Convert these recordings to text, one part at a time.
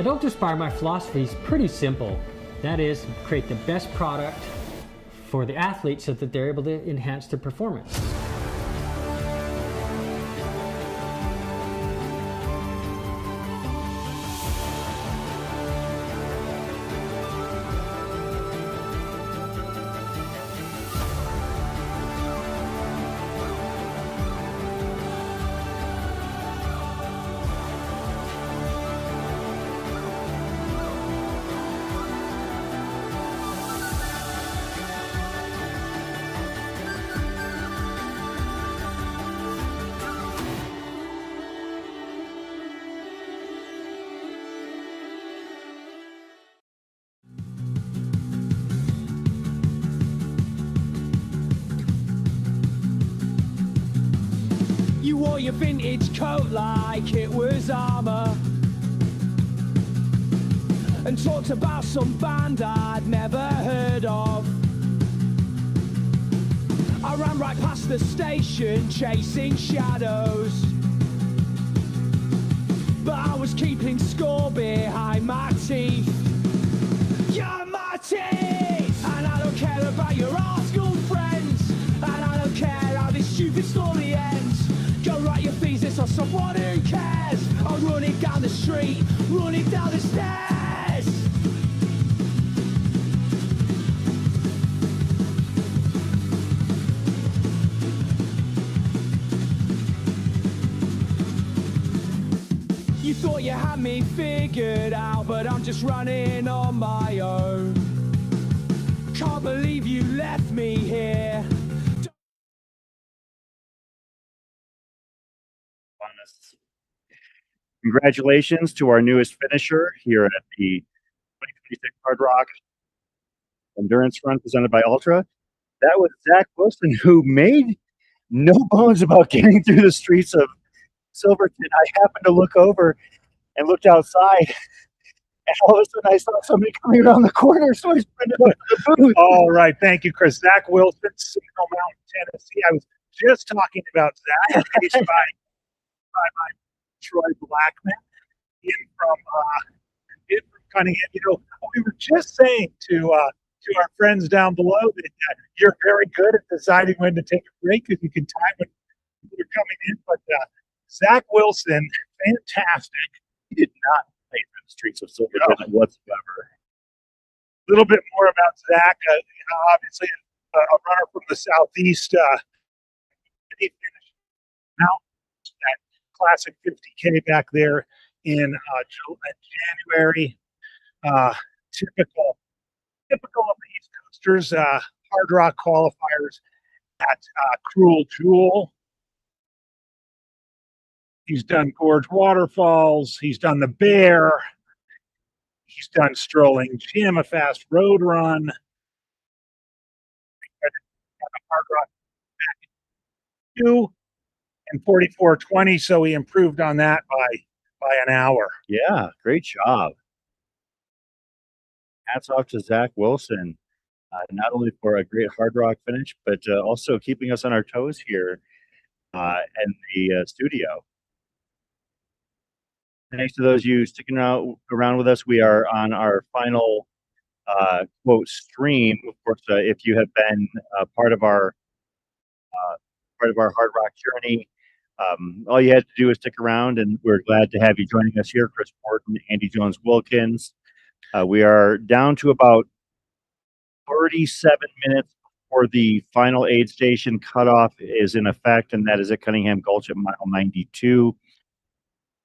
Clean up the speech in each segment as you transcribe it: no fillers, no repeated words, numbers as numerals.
Don't Aspire, my philosophy is pretty simple. That is, create the best product for the athlete so that they're able to enhance their performance. You wore your vintage coat like it was armor, and talked about some band I'd never heard of. I ran right past the station chasing shadows, but I was keeping score behind my teeth. You're my teeth! And I don't care about your art school friends, and I don't care how this stupid story ends. Go write your thesis on someone who cares. I'll run it down the street, run it down the stairs. You thought you had me figured out, but I'm just running on my own. Can't believe you left me here. Congratulations to our newest finisher here at the 2026 Hardrock Endurance Run presented by Ultra. That was Zach Wilson, who made no bones about getting through the streets of Silverton. I happened to look over and looked outside, and all of a sudden I saw somebody coming around the corner, so I sprinted up to the booth. All right, thank you, Chris. Zach Wilson, Signal Mountain, Tennessee. I was just talking about Zach, raced by my Troy Blackman in from Cunningham. You know, we were just saying to our friends down below that you're very good at deciding when to take a break because you can time when you're coming in. But Zach Wilson, fantastic. He did not play through the streets of Silverton whatsoever. A little bit more about Zach. Obviously, a runner from the Southeast. He finished out that classic 50K back there in January. Typical of the East Coasters. Hardrock qualifiers at Cruel Jewel. He's done Gorge Waterfalls. He's done the Bear. He's done Strolling Jim, a fast road run. Hardrock back in 2 and 44:20, so he improved on that by an hour. Yeah, great job. Hats off to Zach Wilson, not only for a great Hardrock finish, but also keeping us on our toes here in the studio. Thanks to those of you sticking around with us. We are on our final quote stream. Of course, if you have been part of our Hardrock journey, all you had to do is stick around, and we're glad to have you joining us here. Chris Morton, Andy Jones Wilkins. We are down to about 37 minutes before the final aid station cutoff is in effect, and that is at Cunningham Gulch at mile 92.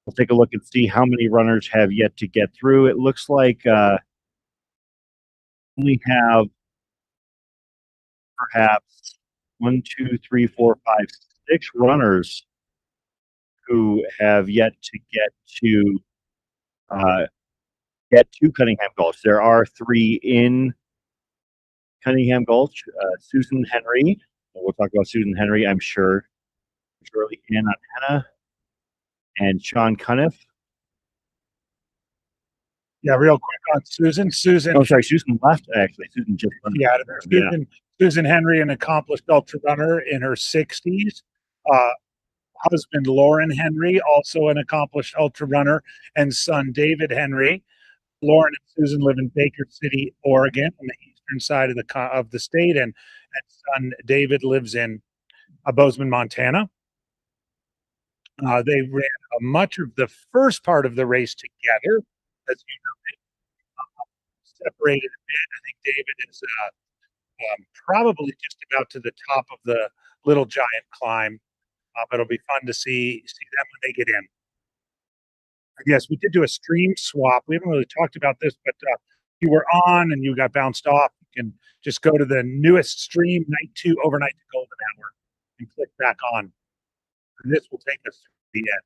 We'll take a look and see how many runners have yet to get through. It looks like we have perhaps 1, 2, 3, 4, 5, 6 runners who have yet to get to Cunningham Gulch. There are 3 in Cunningham Gulch. Susan Henry. We'll talk about Susan Henry, I'm sure. Shirley Ann Hannah. And Sean Cuniff. Yeah, real quick on Susan. Oh, sorry, Susan left, actually. Susan just left. Yeah, Susan Henry, an accomplished ultra runner in her 60s. husband Lauren Henry, also an accomplished ultra runner, and son David Henry. Lauren and Susan live in Baker City, Oregon, on the eastern side of the state, and son David lives in Bozeman, Montana. They ran much of the first part of the race together. As you know, they separated a bit. I think David is probably just about to the top of the Little Giant climb, but it'll be fun to see them when they get in. Yes, we did do a stream swap. We haven't really talked about this, but you were on and you got bounced off. You can just go to the newest stream, night 2, overnight to golden hour, and click back on. And this will take us to the end.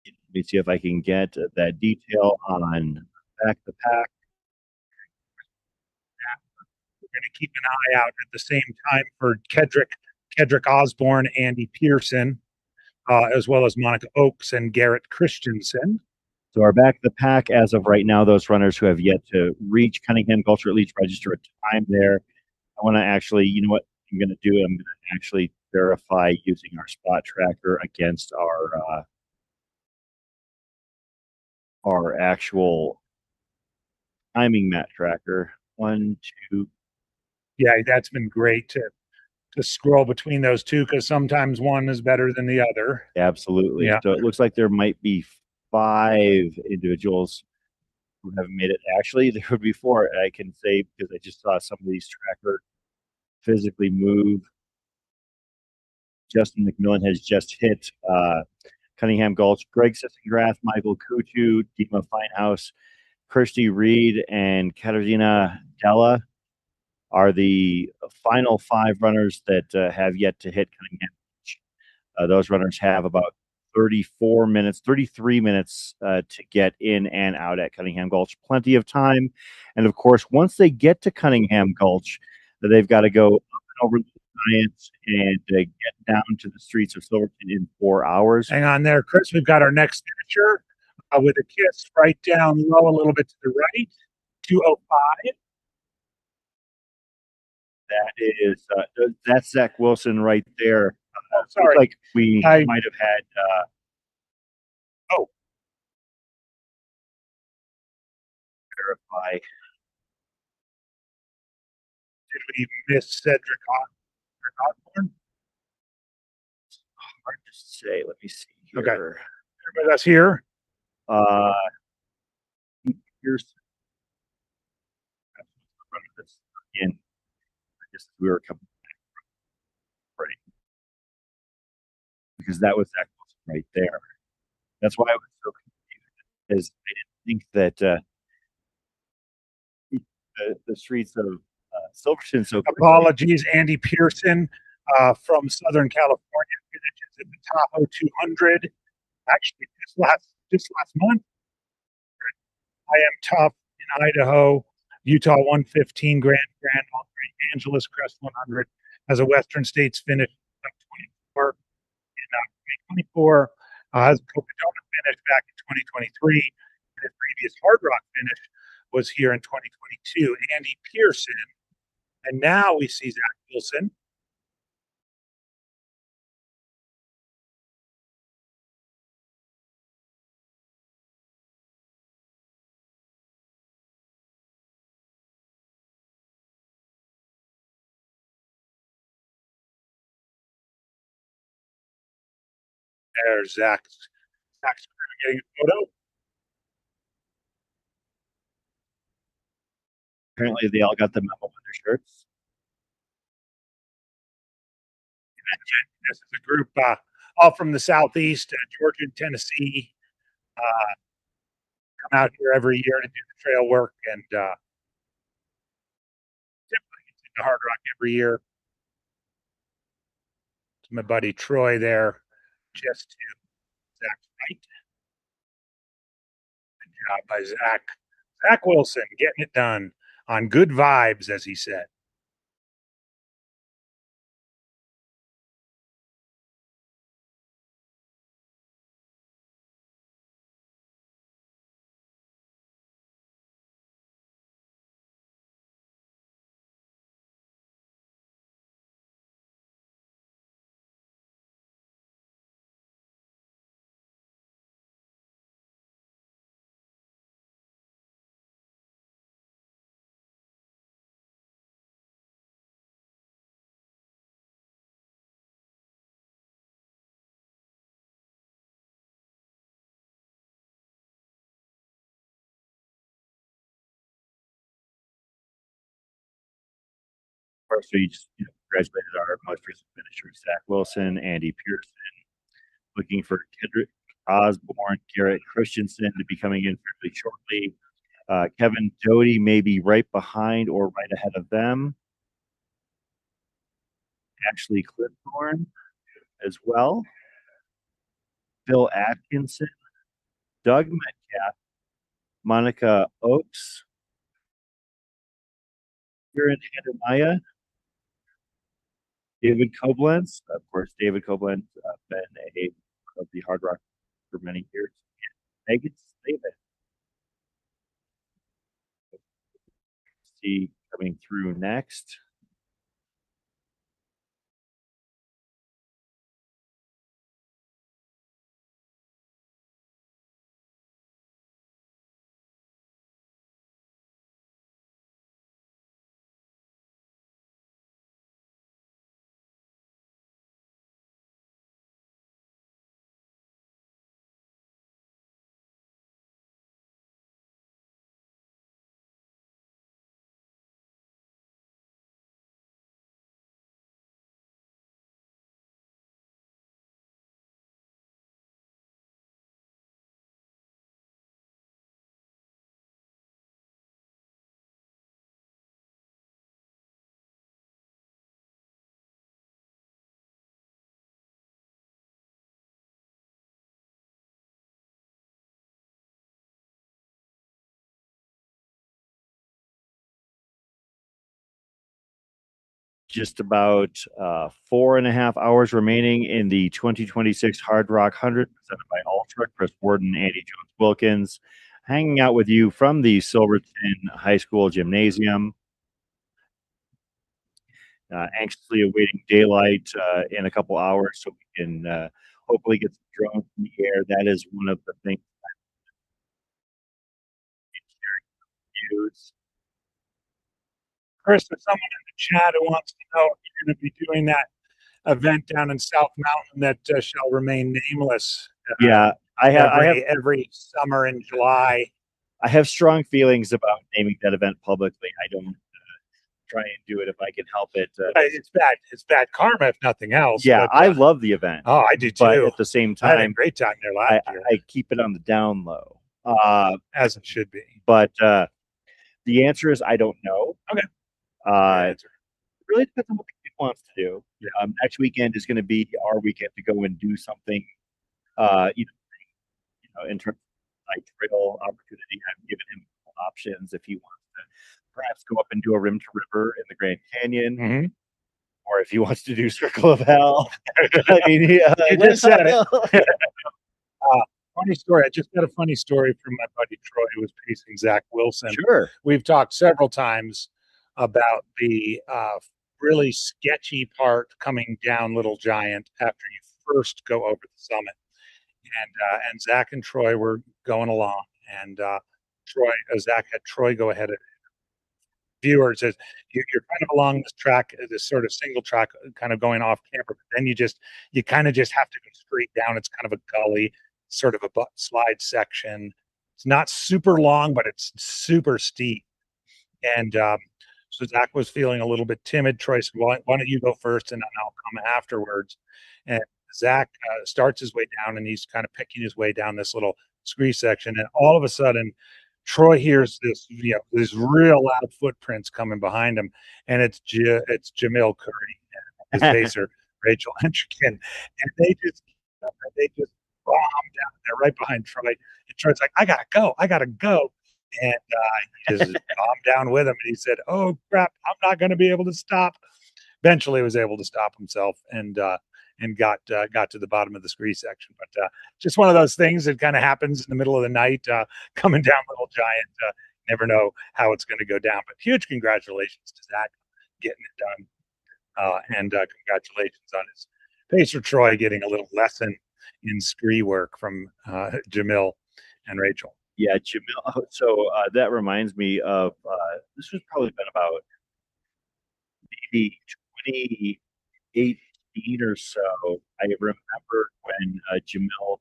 Let me see if I can get that detail on back the pack. We're going to keep an eye out at the same time for Kedrick Osborne, Andy Pearson, as well as Monica Oakes and Garrett Christensen. So our back of the pack as of right now, those runners who have yet to reach Cunningham Gulch or at least register a time there. I want to actually, you know what I'm going to do? I'm going to actually verify using our spot tracker against our actual timing mat tracker. 1, 2. Yeah, that's been great to scroll between those two because sometimes one is better than the other. Absolutely. Yeah. So it looks like there might be 5 individuals who have made it. Actually, there would be 4. I can say because I just saw some of these trackers physically move. Justin McMillan has just hit Cunningham Gulch. Greg Sissengrath, Michael Kuchu, Dima Finehouse, Kirsty Reed, and Katarzyna Della are the final 5 runners that have yet to hit Cunningham Gulch. Those runners have about 33 minutes to get in and out at Cunningham Gulch. Plenty of time. And of course, once they get to Cunningham Gulch, they've got to go up and over the Giants and get down to the streets of Silverton in 4 hours. Hang on there, Chris. We've got our next finisher with a kiss right down low, a little bit to the right, 2:05. That's Zach Wilson right there. Sorry, like we might have had. Verify. Did we miss Cedric Osborne? Hard to say. Let me see here. Okay, everybody that's here. Here's again. I guess we were coming back from right because that was Zach Wilson right there. That's why I was so confused, because I didn't think that the streets of Silverton. So apologies, Andy Pearson from Southern California finishes at the Tahoe 200. Actually, just last month. I Am Tough in Idaho, Utah 115, Grand Angeles Crest 100 as a Western States finish 24 in 2024. Has a Copacabana finish back in 2023. His previous Hardrock finish was here in 2022. Andy Pearson. And now we see Zach Wilson. There's Zach's getting a photo. Apparently, they all got the memo on their shirts. This is a group all from the Southeast, Georgia and Tennessee. Come out here every year to do the trail work, and typically it's in the Hardrock every year. It's my buddy Troy there, just to Zach's right. Good job by Zach. Zach Wilson getting it done on good vibes, as he said. First, we just congratulated our most recent finisher, Zach Wilson, Andy Pearson, looking for Kendrick Osborne, Garrett Christensen to be coming in fairly shortly. Kevin Doty may be right behind or right ahead of them. Ashley Clipthorne as well. Phil Atkinson, Doug Metcalf, Monica Oakes, Kieran Hanamaya, David Koblenz. Of course, David Koblenz been a of the Hardrock for many years. Megan Slavin. See coming through next. Just about 4.5 hours remaining in the 2026 Hardrock 100 presented by Ultra. Chris Warden, Andy Jones Wilkins, hanging out with you from the Silverton High School Gymnasium. Anxiously awaiting daylight in a couple hours so we can hopefully get some drones in the air. That is one of the things I'm use. Chris, there's someone in the chat who wants to know if you're going to be doing that event down in South Mountain that shall remain nameless. Yeah, I have every summer in July. I have strong feelings about naming that event publicly. I don't try and do it if I can help it. It's bad karma if nothing else. Yeah, but, I love the event. Oh, I do too. But at the same time, I had a great time there last year. I keep it on the down low, as it should be. But the answer is I don't know. Okay. It really depends on what the kid wants to do. Yeah. Next weekend is going to be our weekend to go and do something. In terms of like trail opportunity, I've given him options if he wants to perhaps go up and do a rim to river in the Grand Canyon, or if he wants to do Circle of Hell. I mean, you just said it. Funny story. I just got a funny story from my buddy Troy, who was pacing Zach Wilson. Sure. We've talked several times about the really sketchy part coming down Little Giant after you first go over the summit. And Zach and Troy were going along, and Zach had Troy go ahead of viewers as you're kind of along this track, this sort of single track, kind of going off camber. But then you kind of just have to go straight down. It's kind of a gully, sort of a slide section. It's not super long, but it's super steep. And so Zach was feeling a little bit timid. Troy said, "Why don't you go first, and then I'll come afterwards?" And Zach starts his way down, and he's kind of picking his way down this little scree section. And all of a sudden, Troy hears this real loud footprints coming behind him, and it's Jamil Curry and his pacer Rachel Entrican, and they just bomb down there right behind Troy. And Troy's like, I gotta go. And he just bombed down with him, and he said, "Oh crap, I'm not going to be able to stop." Eventually, was able to stop himself and got to the bottom of the scree section. But just one of those things that kind of happens in the middle of the night, coming down Little Giant. Never know how it's going to go down. But huge congratulations to Zach getting it done, and congratulations on his pacer Troy getting a little lesson in scree work from Jamil and Rachel. Yeah, Jamil. So that reminds me of this was probably been about maybe 2018 or so. I remember when Jamil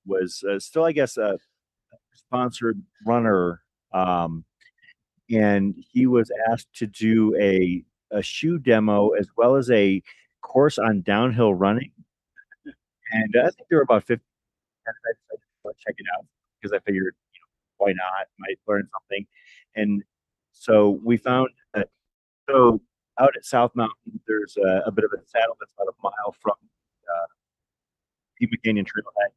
was still, I guess, a sponsored runner. and he was asked to do a shoe demo as well as a course on downhill running. And I think there were about 50. I decided to check it out because I figured, why not? Might learn something. And so we found that. So out at South Mountain, there's a bit of a saddle that's about a mile from Pima Canyon Trailhead.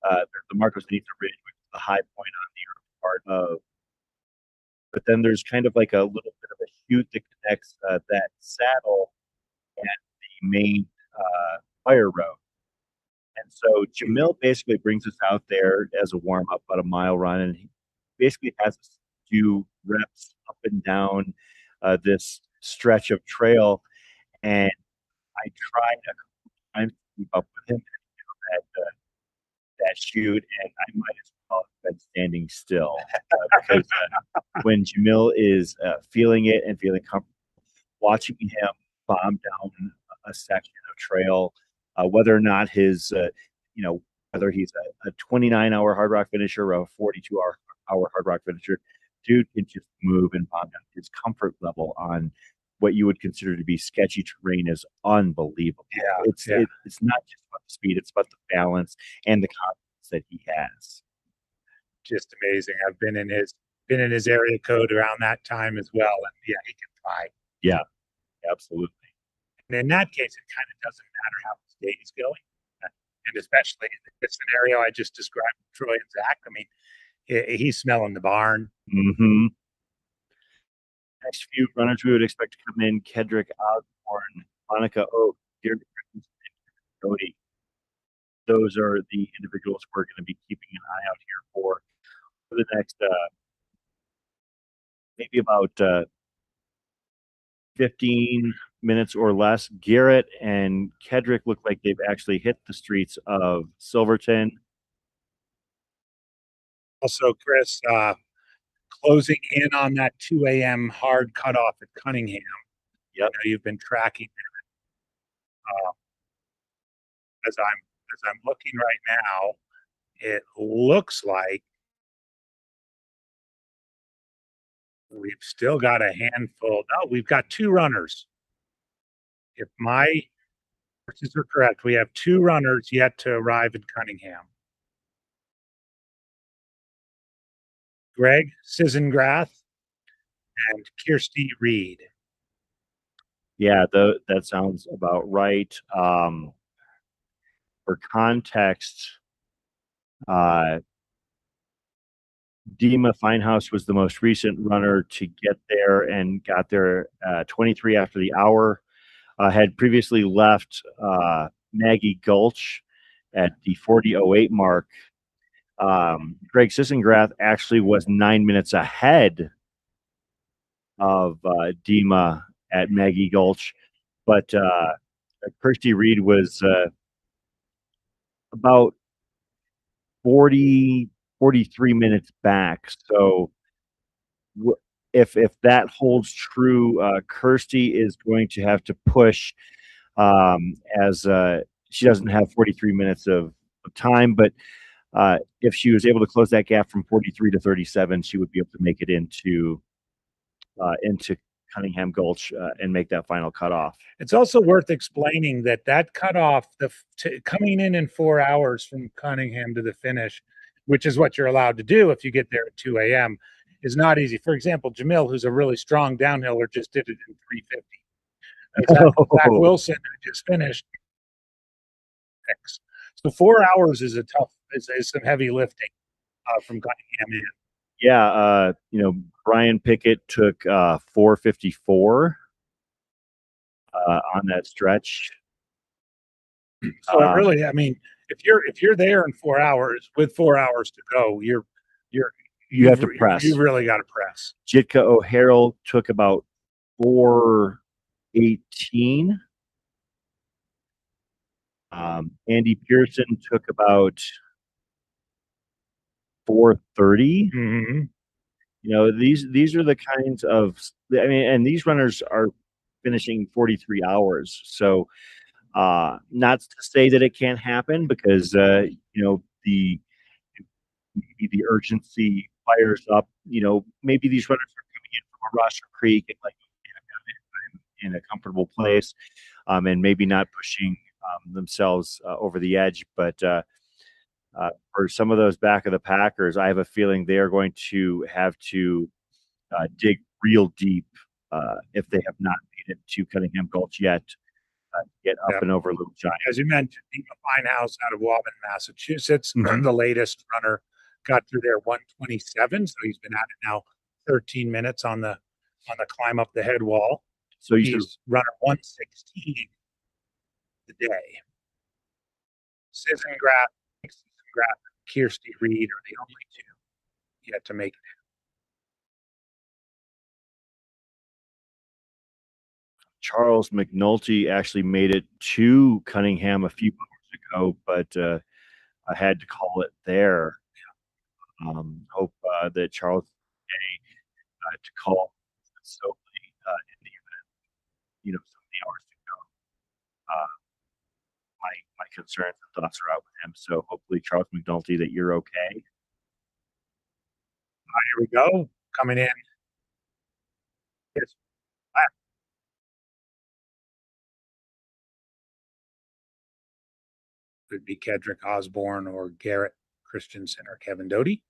There's the Marcos Benito Ridge, which is the high point on the early part of. But then there's kind of like a little bit of a chute that connects that saddle and the main fire road. And so Jamil basically brings us out there as a warm up, about a mile run, and he basically has us do reps up and down this stretch of trail. And I tried a couple times to keep up with him that shoot, and I might as well have been standing still because when Jamil is feeling it and feeling comfortable, watching him bomb down a section of trail, whether or not his, whether he's a 29-hour Hardrock finisher or a 42-hour Hardrock finisher, dude can just move and bomb down. His comfort level on what you would consider to be sketchy terrain is unbelievable. Yeah, it's not just about the speed; it's about the balance and the confidence that he has. just amazing. I've been in his area code around that time as well, and yeah, he can fly. Yeah, absolutely. And in that case, it kind of doesn't matter how his day is going, and especially in the scenario I just described with Troy and Zach. I mean, he's smelling the barn. Mm-hmm. Next few runners we would expect to come in: Kedrick Osborne, Monica Oak, Deirdre Christensen, and Cody. Those are the individuals we're going to be keeping an eye out here for the next maybe about 15 minutes or less. Garrett and Kedrick look like they've actually hit the streets of Silverton. Also, Chris, closing in on that 2 a.m. hard cutoff at Cunningham. Yep. You've been tracking that. As I'm looking right now, it looks like we've still got a handful. No, we've got 2 runners. If my sources are correct, we have 2 runners yet to arrive in Cunningham. Greg Sisengrath and Kirsty Reed. Yeah, that sounds about right. For context, Dima Finehouse was the most recent runner to get there and got there 23 after the hour. Had previously left Maggie Gulch at the 40:08 mark. Greg Sisengrath actually was 9 minutes ahead of Dima at Maggie Gulch, but Kirsty Reed was about 43 minutes back. So if that holds true, Kirsty is going to have to push as she doesn't have 43 minutes of time, but if she was able to close that gap from 43 to 37, she would be able to make it into Cunningham Gulch and make that final cutoff. It's also worth explaining that cutoff, coming in 4 hours from Cunningham to the finish, which is what you're allowed to do if you get there at 2 a.m., is not easy. For example, Jamil, who's a really strong downhiller, just did it in 3:50. Zach Wilson, who just finished, so 4 hours is some heavy lifting from Cunningham in. Yeah, Brian Pickett took 4:54 on that stretch. So really, I mean, if you're there in 4 hours with 4 hours to go, you have to press. You really got to press. Jitka O'Harrell took about 4:18. Andy Pearson took about 4:30. Mm-hmm. These are the kinds of, and these runners are finishing 43 hours. So not to say that it can't happen, because maybe the urgency fires up. Maybe these runners are coming in from Roster Creek and like in a comfortable place, and maybe not pushing themselves over the edge. But for some of those back of the packers, I have a feeling they are going to have to dig real deep if they have not made it to Cunningham Gulch yet. Get up and over Little Giant. As you mentioned, Dima Finehouse out of Wauban, Massachusetts, the latest runner, got through there 1:27, so he's been at it now 13 minutes on the climb up the head wall. So he's runner 1:16 the day. Sissengrath, and Kirsty Reed are the only two yet to make it. Charles McNulty actually made it to Cunningham a few hours ago, but I had to call it there. Hope that Charles to call so in the event, so many hours to go. My concerns and thoughts are out with him. So hopefully, Charles McNulty, that you're okay. Here we go, coming in. Yes. Could be Kedrick Osborne or Garrett Christensen or Kevin Doty.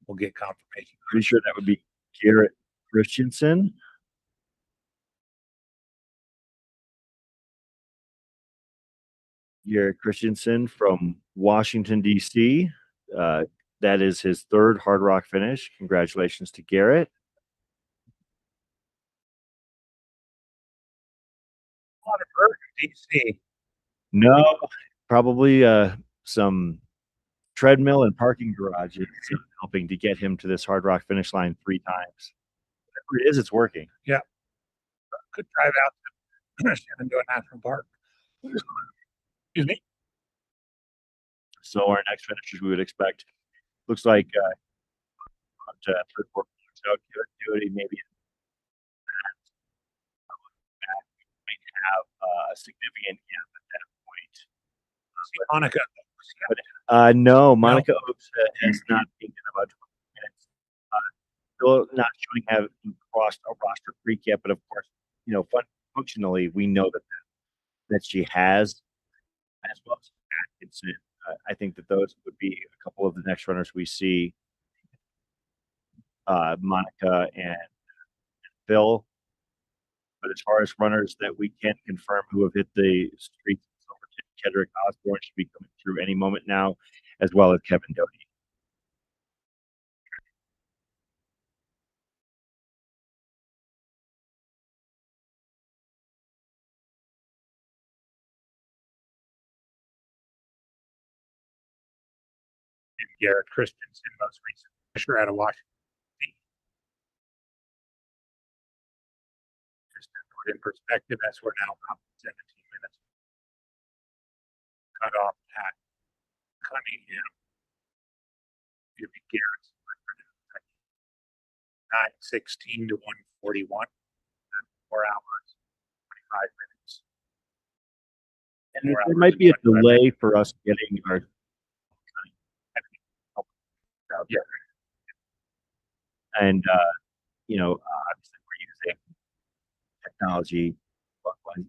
We'll get confirmation. Pretty sure that would be Garrett Christensen. Garrett Christensen from Washington, D.C. That is his third Hardrock finish. Congratulations to Garrett. DC. No, probably some treadmill and parking garages helping to get him to this Hardrock finish line 3 times. Whatever it is, it's working. Yeah. Could drive out to Shenandoah National Park. Excuse me. So our next finishers we would expect looks like third, fourth, maybe might have a significant gap at that point. Monica. No, Monica Oaks has not taken about 20 minutes. Still not showing have crossed a Roster Creek yet, but of course, functionally, we know that she has, as well as Atkinson. I think that those would be a couple of the next runners we see. Monica and Phil. But as far as runners that we can confirm who have hit the streets, Kedrick Osborne should be coming through any moment now, as well as Kevin Doty. Garrett Christensen, most recent finisher out of Washington. Just to put in perspective, as we're now up 17 minutes. Cut off at Cunningham. Give me Garrett's 9:16 to 1:41. 4 hours, 25 minutes. And there might be a delay for us getting our and obviously we're using technology,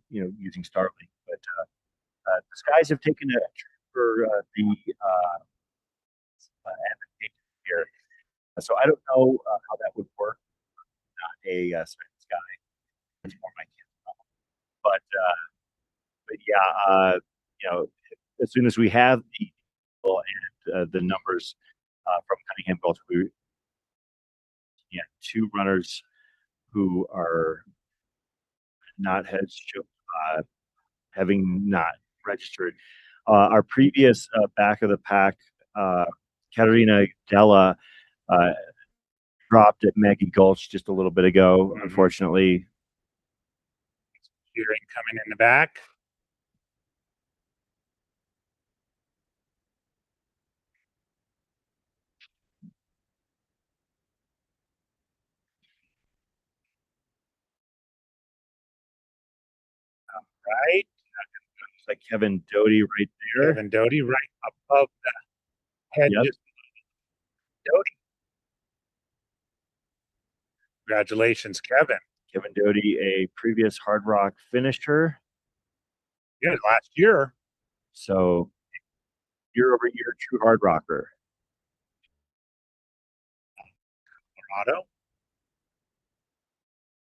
using Starlink, but the skies have taken a for the here. So I don't know how that would work. Not a sky. It's more my kids. But yeah, as soon as we have the and the numbers from Cunningham Gulch, we 2 runners who are not having not registered. Our previous back of the pack, Katerina Della, dropped at Maggie Gulch just a little bit ago, unfortunately. Hearing coming in the back. Right. It's like Kevin Doty right there. Kevin Doty right above the head. Yep. Just Doty. Congratulations, Kevin. Kevin Doty, a previous Hardrock finisher. Yeah, last year. So year over year, true hard rocker. Colorado.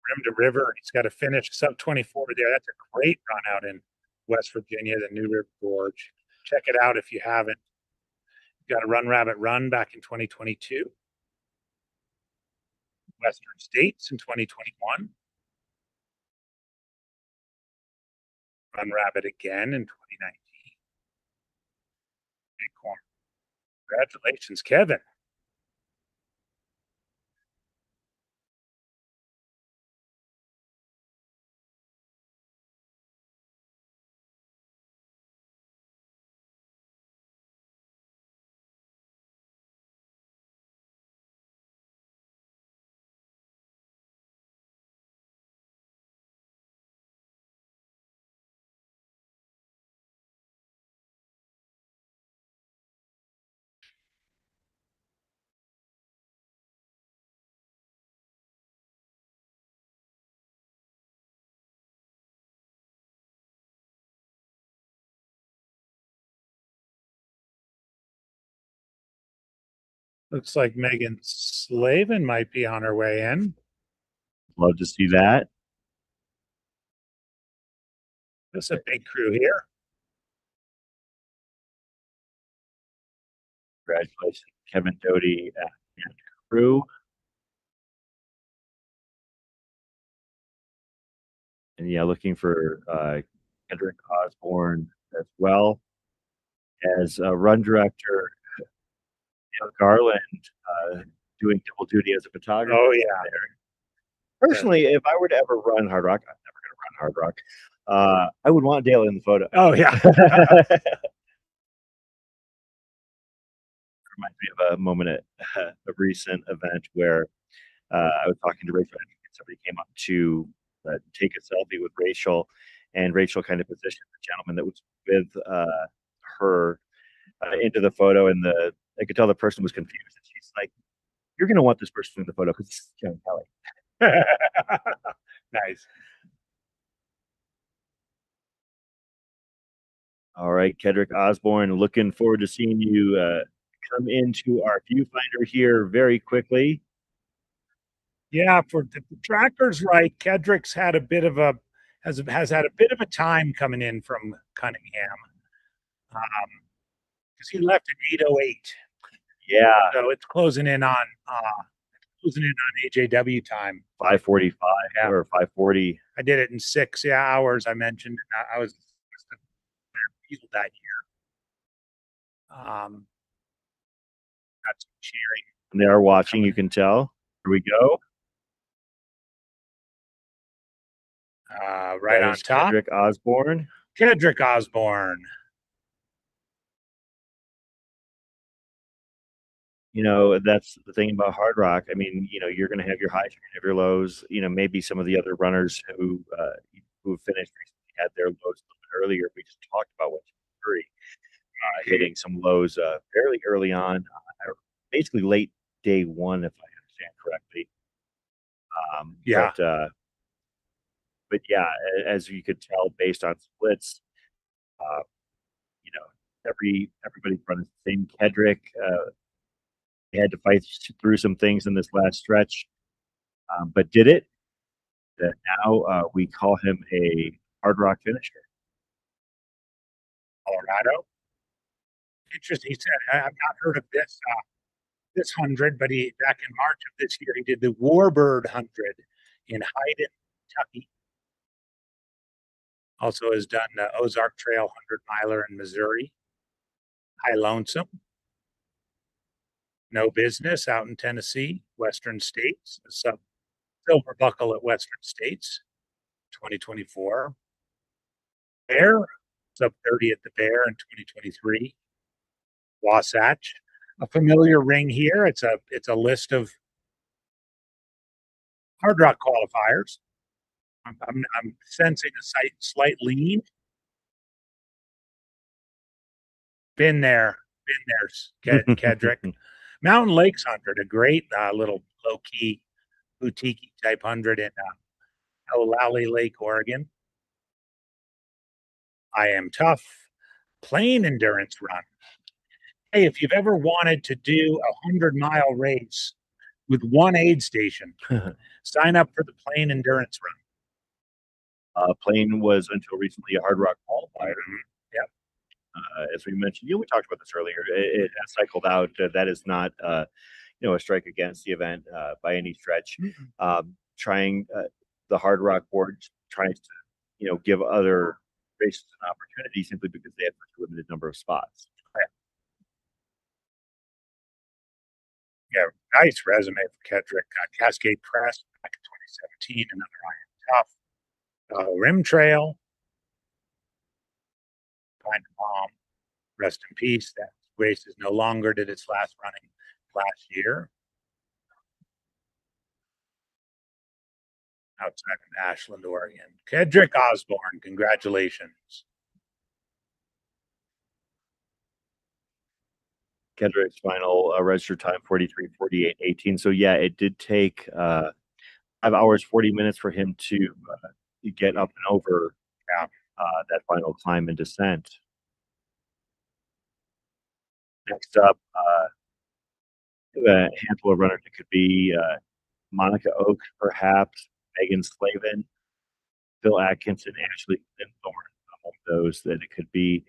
Rim to river. He's got a finish sub 24 there. That's a great run out in West Virginia, the New River Gorge. Check it out if you haven't. Got a Run Rabbit Run back in 2022. Western States in 2021. Run Rabbit again in 2019. Big corner. Congratulations, Kevin. Looks like Megan Slavin might be on her way in. Love to see that. This is a big crew here. Congratulations, Kevin Doty and crew. And yeah, looking for Kendrick Osborne as well as run director Neil Garland doing double duty as a photographer. Oh, yeah. There. Personally, if I were to ever run Hard Rock, I'm never going to run Hard Rock. I would want Dale in the photo. Oh, yeah. Reminds me of a moment at a recent event where I was talking to Rachel and somebody came up to take a selfie with Rachel, and Rachel kind of positioned the gentleman that was with her into the photo, and I could tell the person was confused. And she's like, "You're going to want this person in the photo because it's John Kelly." Nice. All right, Kendrick Osborne, looking forward to seeing you come into our viewfinder here very quickly. Yeah, for the tracker's right, Kedrick's had a bit of a has had a bit of a time coming in from Cunningham. Because he left at 8:08. Yeah. So it's closing in on AJW time. 5:45 or 5:40. I did it in 6 hours. I mentioned I was field that year. Got some cheering. And they are watching, you can tell. Here we go. Right on top. Kendrick Osborne. Kendrick Osborne. You know, that's the thing about Hard Rock. I mean, you know, you're going to have your highs, you're going to have your lows. You know, maybe some of the other runners who finished recently had their lows a little bit earlier. We just talked about what Curry hitting some lows fairly early on, basically late day one, if I understand correctly. Yeah. But yeah, as you could tell based on splits, you know, everybody's running the same. Kedrick had to fight through some things in this last stretch, but did it. That now we call him a Hard Rock finisher. Colorado. Interesting. He said, I've not heard of this 100, but back in March of this year, he did the Warbird 100 in Hyden, Kentucky. Also has done the Ozark Trail 100 miler in Missouri. High Lonesome. No Business out in Tennessee, Western States, silver buckle at Western States, 2024. Bear, sub 30 at the Bear in 2023. Wasatch, a familiar ring here. It's a list of Hard Rock qualifiers. I'm sensing a slight lean. Been there, Kedrick. Mountain Lakes 100, a great little low key boutique type 100 in Olali Lake, Oregon. I Am Tough plain endurance run. Hey, if you've ever wanted to do a 100-mile race with one aid station, sign up for the plain endurance run. Plain was until recently a Hardrock qualifier. Yep. As we mentioned, we talked about this earlier. It has cycled out. That is not, a strike against the event by any stretch. Trying the Hardrock board tries to, give other races an opportunity simply because they have such a limited number of spots. Yeah, nice resume for Kedrick. Cascade Crest back in 2017, another Iron Tough. Rim Trail, Pine Palm, rest in peace. That race is no longer, did its last running last year. Outside of Ashland, Oregon. Kedrick Osborne, congratulations. Kendrick's final registered time 43:48:18. So yeah, it did take 5 hours 40 minutes for him to get up and over that final climb and descent. Next up, a handful of runners. It could be Monica Oaks, perhaps Megan Slavin, Phil Atkinson, Ashley Linthorne, among those that it could be,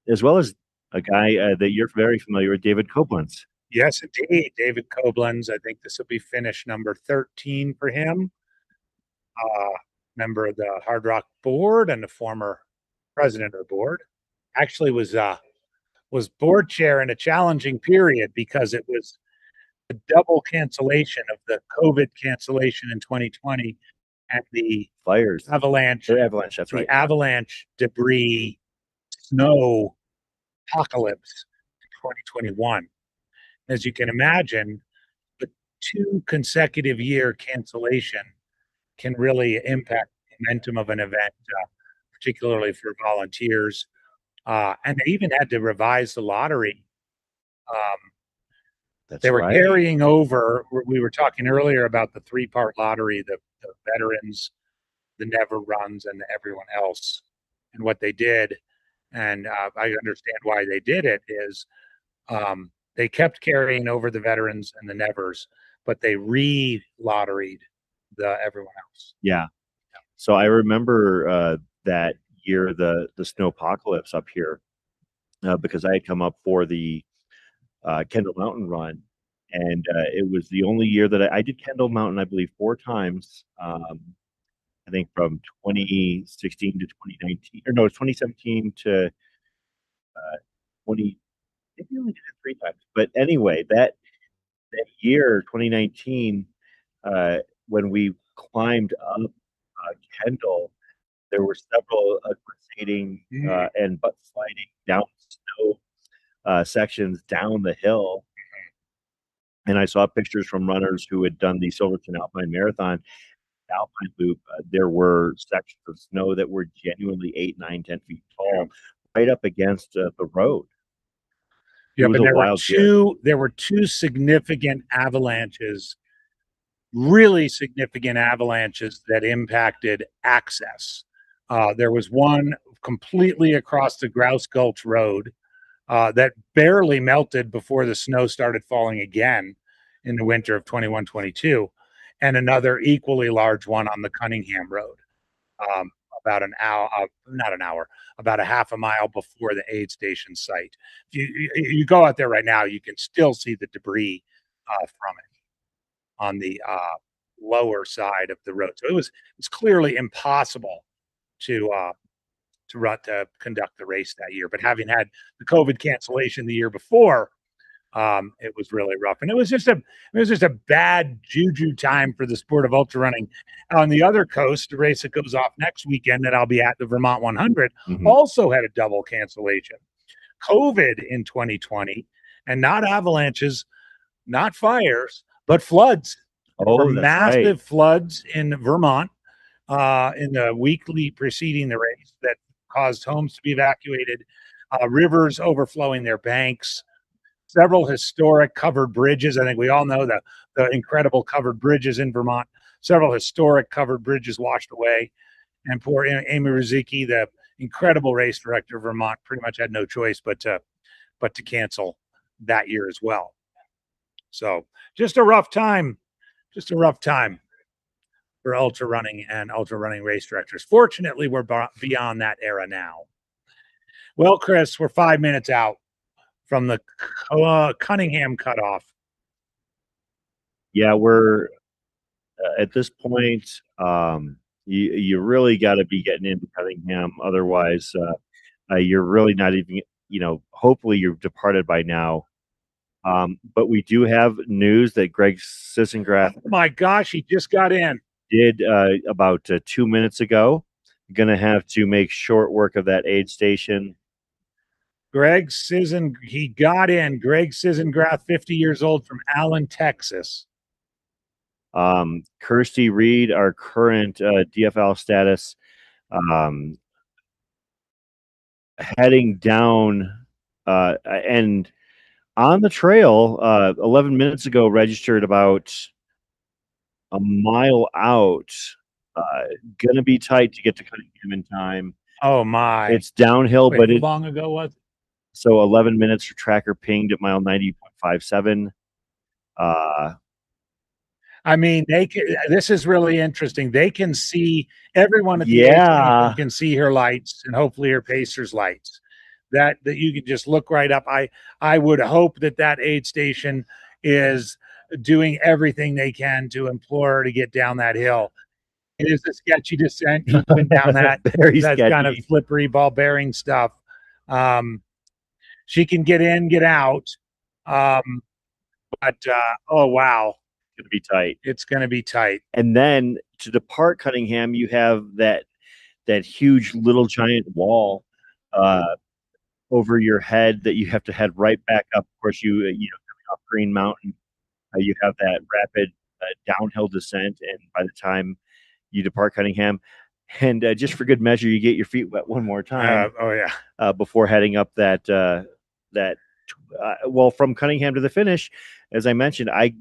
as well as a guy that you're very familiar with, David Koblenz. Yes, indeed. David Koblenz. I think this will be finish number 13 for him. Member of the Hardrock board and the former president of the board. Actually was board chair in a challenging period because it was a double cancellation of the COVID cancellation in 2020 and the fires, avalanche. That's right. The avalanche debris snow apocalypse in 2021. As you can imagine, the 2 consecutive year cancellation can really impact the momentum of an event, particularly for volunteers. And they even had to revise the lottery. They were carrying over. We were talking earlier about the 3-part lottery, the veterans, the never runs, and everyone else. And what they did, and I understand why they did it, is they kept carrying over the veterans and the nevers, but they re-lotteried the everyone else. Yeah. So I remember that year, the snowpocalypse up here, because I had come up for the Kendall Mountain Run, and it was the only year that I did Kendall Mountain, I believe, 4 times. I think from 2016 to 2019, or no, it's 2017 to 20. Maybe we only did it 3 times, but anyway, that year, 2019, when we climbed up Kendall, there were several glissading and butt sliding down snow sections down the hill. And I saw pictures from runners who had done the Silverton Alpine Marathon, Alpine Loop. There were sections of snow that were genuinely 8, 9, 10 feet tall, right up against the road. Yeah, but there were 2 significant avalanches, really significant avalanches that impacted access. There was one completely across the Grouse Gulch Road that barely melted before the snow started falling again in the winter of 21-22, and another equally large one on the Cunningham Road, about an hour, not an hour, about a half a mile before the aid station site. If you go out there right now, you can still see the debris from it on the lower side of the road. So it was clearly impossible to conduct the race that year. But having had the COVID cancellation the year before, it was really rough, and it was just a bad juju time for the sport of ultra running. On the other coast, the race that goes off next weekend that I'll be at, the Vermont 100, also had a double cancellation. COVID in 2020, and not avalanches, not fires, but floods. Massive floods in Vermont in the weekly preceding the race that caused homes to be evacuated, rivers overflowing their banks. several historic covered bridges. I think we all know the incredible covered bridges in Vermont. Several historic covered bridges washed away, and poor Amy Ruzicki, the incredible race director of Vermont, pretty much had no choice but to cancel that year as well. So just a rough time for ultra running and ultra running race directors. Fortunately, we're beyond that era now. Well, Chris, we're 5 minutes out from the Cunningham cutoff. Yeah, we're at this point. You really got to be getting into Cunningham, otherwise, you're really not even. Hopefully, you've departed by now. But we do have news that Greg Sissengrath. Oh my gosh, he just got in. Did about 2 minutes ago. Going to have to make short work of that aid station. He got in. Greg Sissengrath, 50 years old, from Allen, Texas. Kirsty Reed, our current DFL status, heading down and on the trail 11 minutes ago, registered about a mile out. Gonna be tight to get to Cunningham in time. Oh my! It's downhill. Wait, but how long ago was it? So 11 minutes for tracker pinged at mile 90.57. I mean, this is really interesting. They can see, everyone at the Yeah. aid station can see her lights, and hopefully her pacer's lights. That you can just look right up. I would hope that aid station is doing everything they can to implore her to get down that hill. It is a sketchy descent even down that. Very That's sketchy. kind of slippery, ball bearing stuff. She can get in, get out. But oh wow, It's gonna be tight. It's gonna be tight. And then to depart Cunningham, you have that huge little giant wall over your head that you have to head right back up. Of course, you coming off Green Mountain, you have that rapid downhill descent, and by the time you depart Cunningham, and just for good measure, you get your feet wet one more time. Oh yeah. Before heading up well, from Cunningham to the finish, as I mentioned, I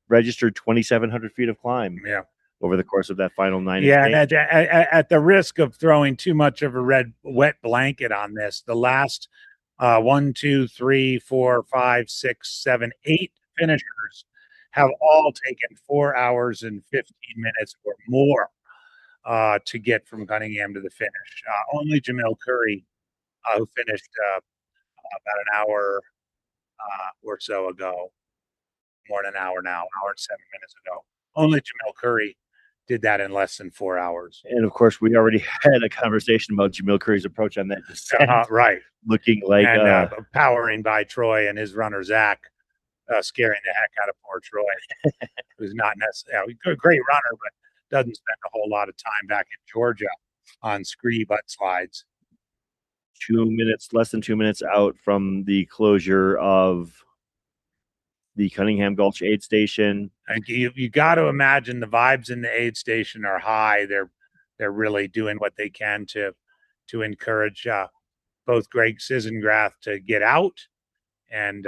registered 2,700 feet of climb. Yeah. Over the course of that final 9. Yeah, and at the risk of throwing too much of a wet blanket on this, the last 1, 2, 3, 4, 5, 6, 7, 8 finishers have all taken 4 hours and 15 minutes or more to get from Cunningham to the finish. Only Jamil Curry, who finished about an hour or so ago, more than an hour now, hour and 7 minutes ago. Only Jamil Curry did that in less than 4 hours. And of course, we already had a conversation about Jamil Curry's approach on that descent. Right. Looking like powering by Troy and his runner, Zach, scaring the heck out of poor Troy, who's not necessarily a great runner, but doesn't spend a whole lot of time back in Georgia on scree butt slides. 2 minutes, less than 2 minutes out from the closure of the Cunningham Gulch aid station. And you got to imagine the vibes in the aid station are high. They're really doing what they can to encourage both Greg Sissengrath to get out and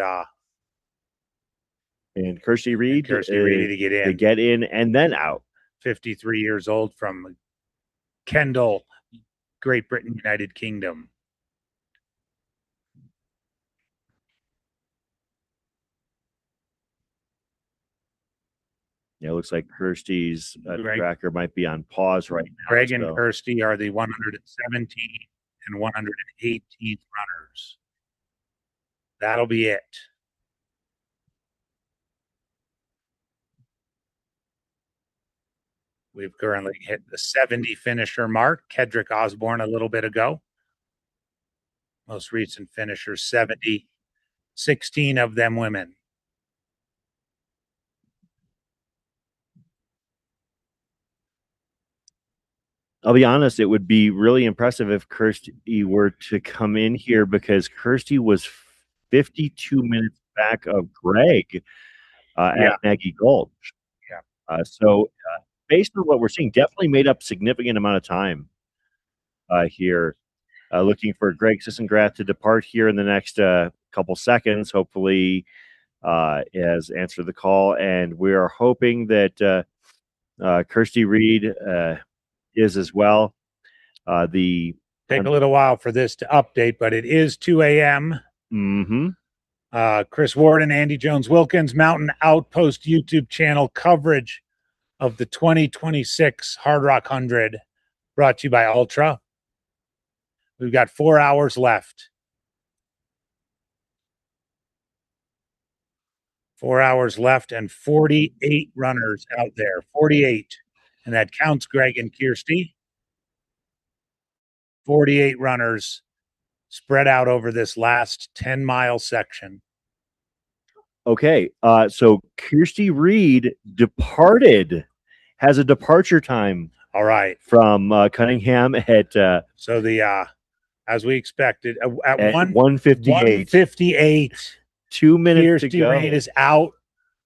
Kirsty Reed to get in and then out. 53 years old, from Kendal, Great Britain, United Kingdom. Yeah, it looks like Kirsty's tracker might be on pause right now. Greg and Kirsty are the 117th and 118th runners. That'll be it. We've currently hit the 70 finisher mark. Kedrick Osborne a little bit ago. Most recent finisher, 70, 16 of them women. I'll be honest, it would be really impressive if Kirsty were to come in here, because Kirsty was 52 minutes back of Greg at Nagy Gulch. Yeah. So based on what we're seeing, definitely made up significant amount of time here. Looking for Greg Sissengrath to depart here in the next couple seconds. Hopefully, has answered the call, and we are hoping that Kirsty Reed is as well. Take a little while for this to update, but it is 2 a.m. Mm-hmm. Chris Ward and Andy Jones Wilkins, Mountain Outpost YouTube channel coverage of the 2026 Hardrock 100, brought to you by Ultra. We've got 4 hours left. 4 hours left and 48 runners out there. 48. And that counts Greg and Kirsty. 48 runners spread out over this last 10-mile section. Okay, so Kirsty Reed has a departure time. All right, from Cunningham at so the as we expected at 1:58. 2 minutes Kirsty to go. Reed is out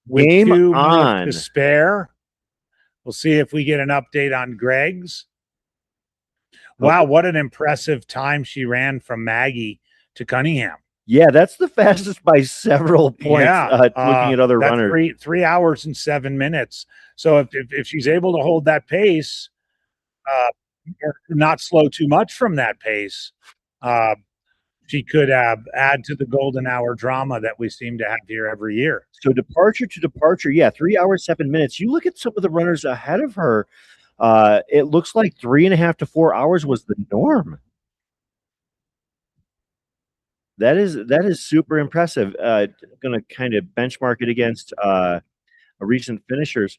with Game 2 on. minutes to spare. We'll see if we get an update on Greg's. Wow, what an impressive time she ran from Maggie to Cunningham. Yeah, that's the fastest by several points. Yeah, looking at other runners, 3 hours and 7 minutes. So if she's able to hold that pace, not slow too much from that pace, she could add to the golden hour drama that we seem to have here every year. So departure to departure, yeah, 3 hours 7 minutes. You look at some of the runners ahead of her. It looks like 3.5 to 4 hours was the norm. That is super impressive. Going to kind of benchmark it against recent finishers.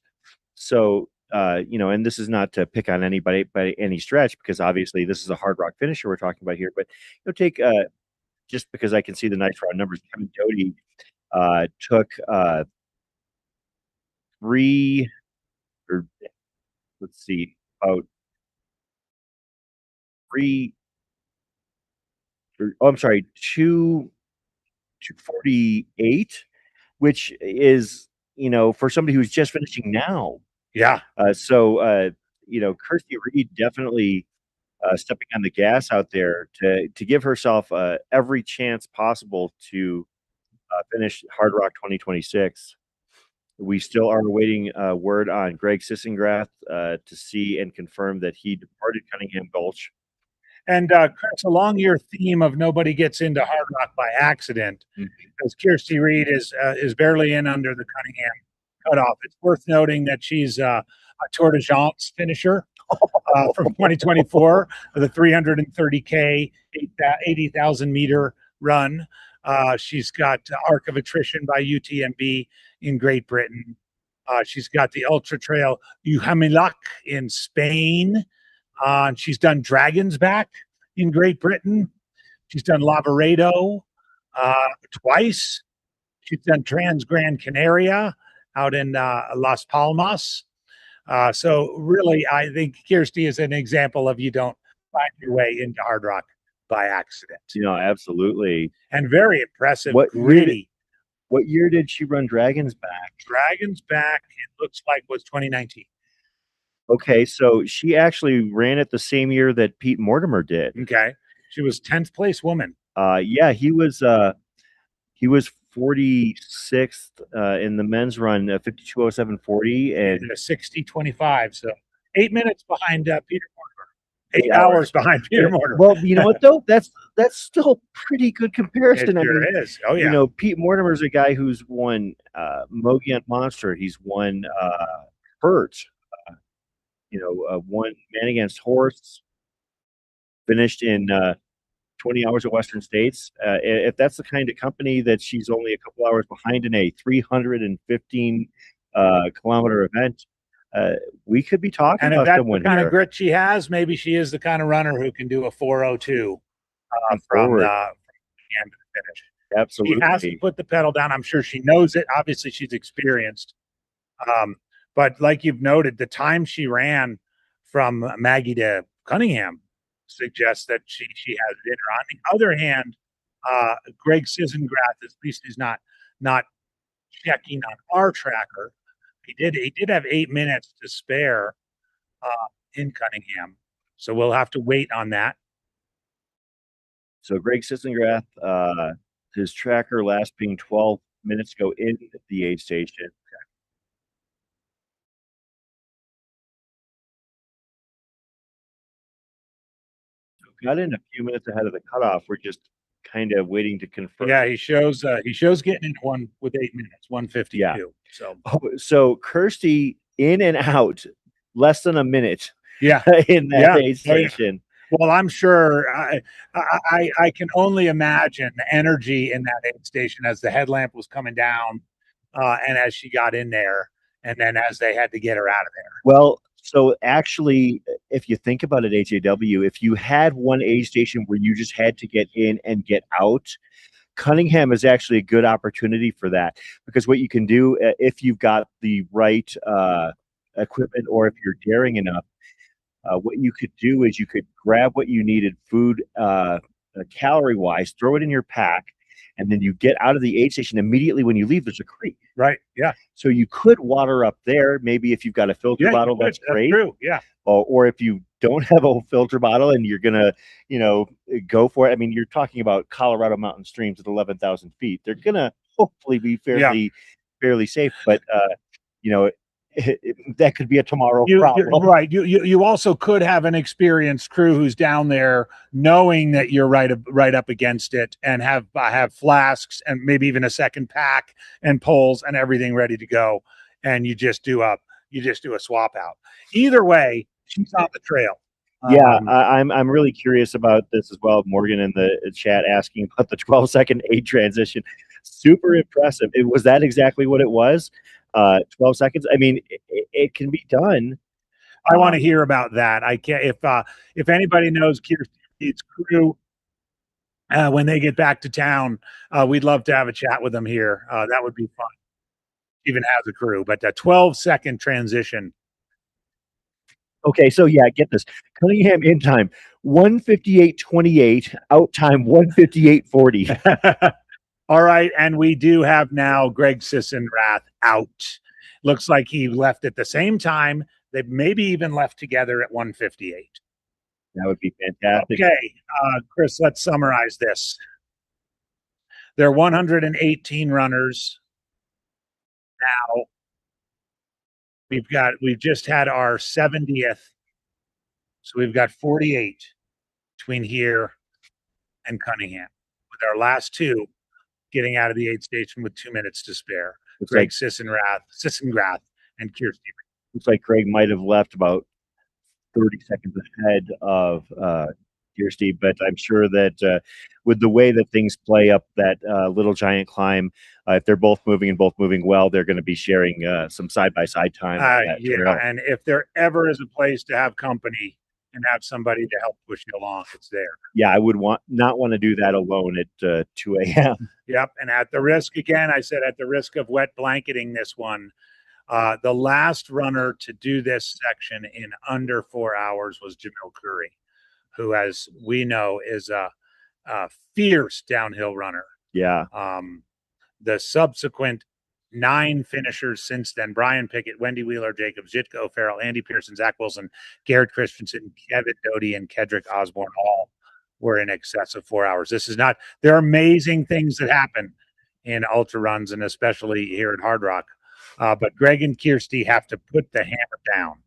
So, and this is not to pick on anybody by any stretch, because obviously this is a Hardrock finisher we're talking about here. But take just because I can see the nice round numbers, Kevin Doty took 3, or let's see, about 3. I'm sorry, 2:48, which is, for somebody who's just finishing now. Yeah. So Kirsty Reed definitely stepping on the gas out there to give herself every chance possible to finish Hardrock 2026. We still are awaiting word on Greg Sissengrath to see and confirm that he departed Cunningham Gulch. And Chris, along your theme of nobody gets into Hardrock by accident, because Kirsty Reed is barely in under the Cunningham cutoff. It's worth noting that she's a Tour de France finisher from 2024, the 330K, 80,000 meter run. She's got Arc of Attrition by UTMB in Great Britain. She's got the Ultra Trail Uhamilak in Spain. She's done Dragon's Back in Great Britain. She's done Lavaredo twice. She's done Trans Gran Canaria out in Las Palmas. So really, I think Kirsty is an example of you don't find your way into Hardrock by accident. Absolutely. And very impressive. What year did she run Dragon's Back? Dragon's Back, it looks like, was 2019. Okay, so she actually ran it the same year that Pete Mortimer did. Okay, she was 10th place woman. Yeah, he was 46th in the men's run, 52:07:40, and a 60:25. So 8 minutes behind Peter Mortimer. 8 hours behind Peter Mortimer. Well, you know what though? That's still pretty good comparison. It sure is. Oh yeah. Pete Mortimer's a guy who's won Mogian Monster. He's won Hurt. Won Man Against Horse, finished in 20 hours of Western States. If that's the kind of company that she's only a couple hours behind in a 315 kilometer event, we could be talking about someone here. And if that's the kind of grit she has, maybe she is the kind of runner who can do a 4:02 from the end to the finish. Absolutely. She has to put the pedal down. I'm sure she knows it. Obviously, she's experienced. But like you've noted, the time she ran from Maggie to Cunningham suggests that she has it in her. On the other hand, Greg Sissengrath, at least he's not checking on our tracker. He did have 8 minutes to spare in Cunningham, so we'll have to wait on that. So Greg Sissengrath His tracker last being 12 minutes ago in the aid station. Got in a few minutes ahead of the cutoff. We're just kind of waiting to confirm. Yeah, he shows getting in one with 8 minutes, 152. Yeah. So So Kirsty in and out less than a minute yeah, in that yeah. aid Oh, yeah. station. Well, I'm sure I can only imagine the energy in that aid station as the headlamp was coming down, and as she got in there, and then as they had to get her out of there. Well, so actually, if you think about it, HAW, if you had one aid station where you just had to get in and get out, Cunningham is actually a good opportunity for that, because what you can do, if you've got the right equipment, or if you're daring enough, what you could do is you could grab what you needed food, calorie wise, throw it in your pack, and then you get out of the aid station immediately. When you leave, there's a creek. Right. Yeah. So you could water up there. Maybe if you've got a filter Yeah. bottle, that's great. True. Yeah. Or if you don't have a filter bottle and you're gonna, go for it. I mean, you're talking about Colorado mountain streams at 11,000 feet. They're gonna hopefully be fairly safe, but you know, that could be a tomorrow problem. Right. You also could have an experienced crew who's down there knowing that you're right up against it, and have flasks and maybe even a second pack and poles and everything ready to go, and you just do a swap out. Either way, she's on the trail. Yeah, I'm really curious about this as well. Morgan in the chat asking about the 12-second aid transition. Super impressive. Was that exactly what it was? 12 seconds. I mean, it can be done. I want to hear about that. I can't. If anybody knows Kirsty's crew, when they get back to town, we'd love to have a chat with them here. That would be fun. Even has a crew, but a 12-second transition. Okay, so yeah, get this. Cunningham in time 1:58.28, out time 1:58.40. All right, and we do have now Greg Sissenrath out. Looks like he left at the same time. They maybe even left together at 1:58. That would be fantastic. Okay, Chris, let's summarize this. There are 118 runners now. We've just had our 70th, so we've got 48 between here and Cunningham, with our last two getting out of the aid station with 2 minutes to spare. Greg Sissenrath and Kirsty. Looks like Greg might have left about 30 seconds ahead of Kirsty, but I'm sure that with the way that things play up that Little Giant climb, if they're both moving and both moving well, they're going to be sharing some side-by-side time. Yeah, and if there ever is a place to have company and have somebody to help push you along, it's there. Yeah, I would not want to do that alone at 2 a.m. Yep, and at the risk of wet blanketing this one, the last runner to do this section in under 4 hours was Jamil Curry, who, as we know, is a fierce downhill runner. Yeah. The subsequent 9 finishers since then: Brian Pickett, Wendy Wheeler Jacobs, Jitka O'Farrell, Andy Pearson, Zach Wilson, Garrett Christensen, Kevin Doty, and Kedrick Osborne all were in excess of 4 hours. There are amazing things that happen in ultra runs, and especially here at Hardrock. But Greg and Kirsty have to put the hammer down.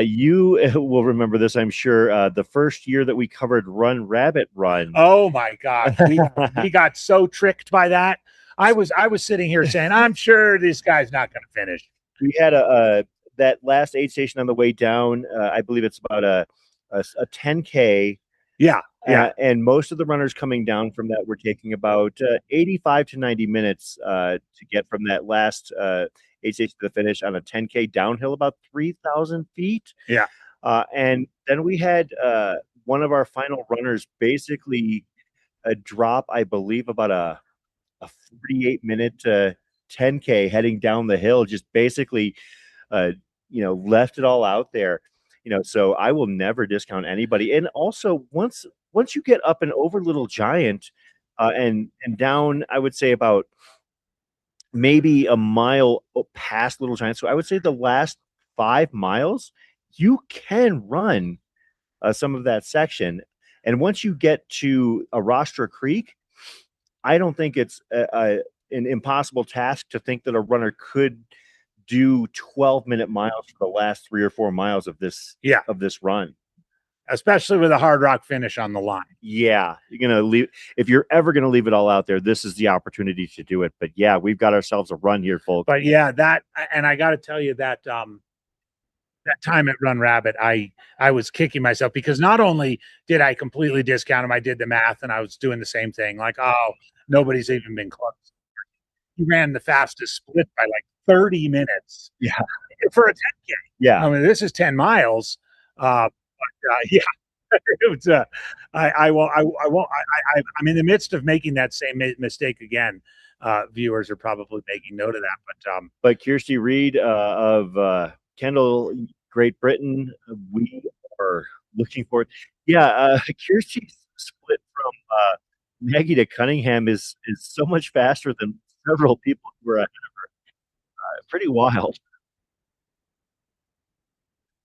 You will remember this, I'm sure. The first year that we covered Run Rabbit Run. Oh my God, we got so tricked by that. I was sitting here saying, I'm sure this guy's not going to finish. We had that last aid station on the way down. I believe it's about a 10K. Yeah. And most of the runners coming down from that were taking about 85 to 90 minutes to get from that last aid station to the finish on a 10K downhill, about 3,000 feet. Yeah. And then we had one of our final runners basically drop, I believe, about a 48-minute 10K heading down the hill, just basically, left it all out there. So I will never discount anybody. And also, once you get up and over Little Giant and down, I would say about maybe a mile past Little Giant. So I would say the last 5 miles, you can run some of that section. And once you get to Arostra Creek, I don't think it's an impossible task to think that a runner could do 12-minute miles for the last 3 or 4 miles of this run. Especially with a Hardrock finish on the line. Yeah, you're gonna leave if you're ever gonna leave it all out there. This is the opportunity to do it. But yeah, we've got ourselves a run here, folks. But yeah, and I got to tell you that that time at Run Rabbit, I was kicking myself because not only did I completely discount him, I did the math and I was doing the same thing. Like, oh, nobody's even been close. He ran the fastest split by like 30 minutes. Yeah, for a 10K. Yeah, I mean, this is 10 miles. Yeah, it was, I won't. I'm in the midst of making that same mistake again. Viewers are probably making note of that, but Kirsty Reed of Kendall, Great Britain, we are looking forward. Yeah, Kirsty's split from Maggie to Cunningham is so much faster than several people who were ahead of her. Pretty wild.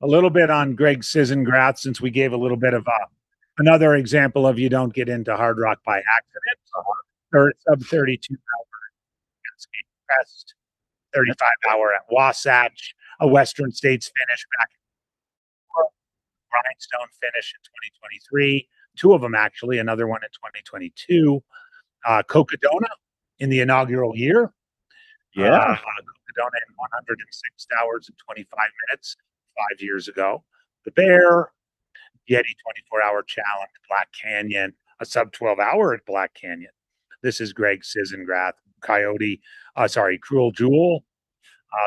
A little bit on Greg Sisengrath, since we gave a little bit of another example of you don't get into Hardrock by accident. Or sub 32 hour Crest, 35 hour at Wasatch, a Western States finish back in Rhinestone finish in 2023. 2 of them actually, another one in 2022. Cocodona in the inaugural year. Yeah. Cocodona in 106 hours and 25 minutes 5 years ago. The Bear, Yeti 24-hour challenge, Black Canyon, a sub 12 hour at Black Canyon. This is Greg Sisengrath, Cruel Jewel.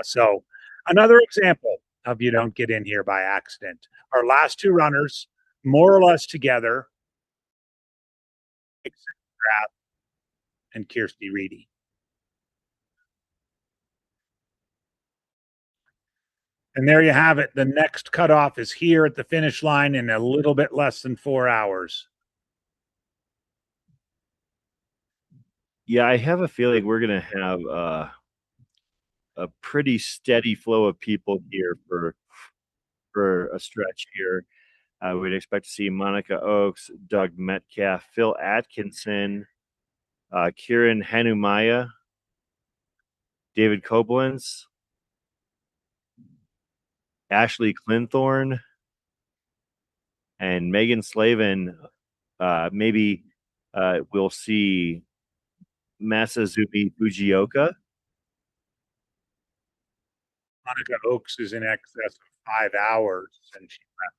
So another example of you don't get in here by accident. Our last 2 runners, more or less together, Sisengrath and Kirsty Reedy. And there you have it. The next cutoff is here at the finish line in a little bit less than 4 hours. Yeah, I have a feeling we're going to have a pretty steady flow of people here for a stretch here. We'd expect to see Monica Oakes, Doug Metcalf, Phil Atkinson, Kieran Hanumaya, David Koblenz, Ashley Clinthorne, and Megan Slavin. Maybe we'll see Masazumi Fujioka. Monica Oakes is in excess of 5 hours, and she left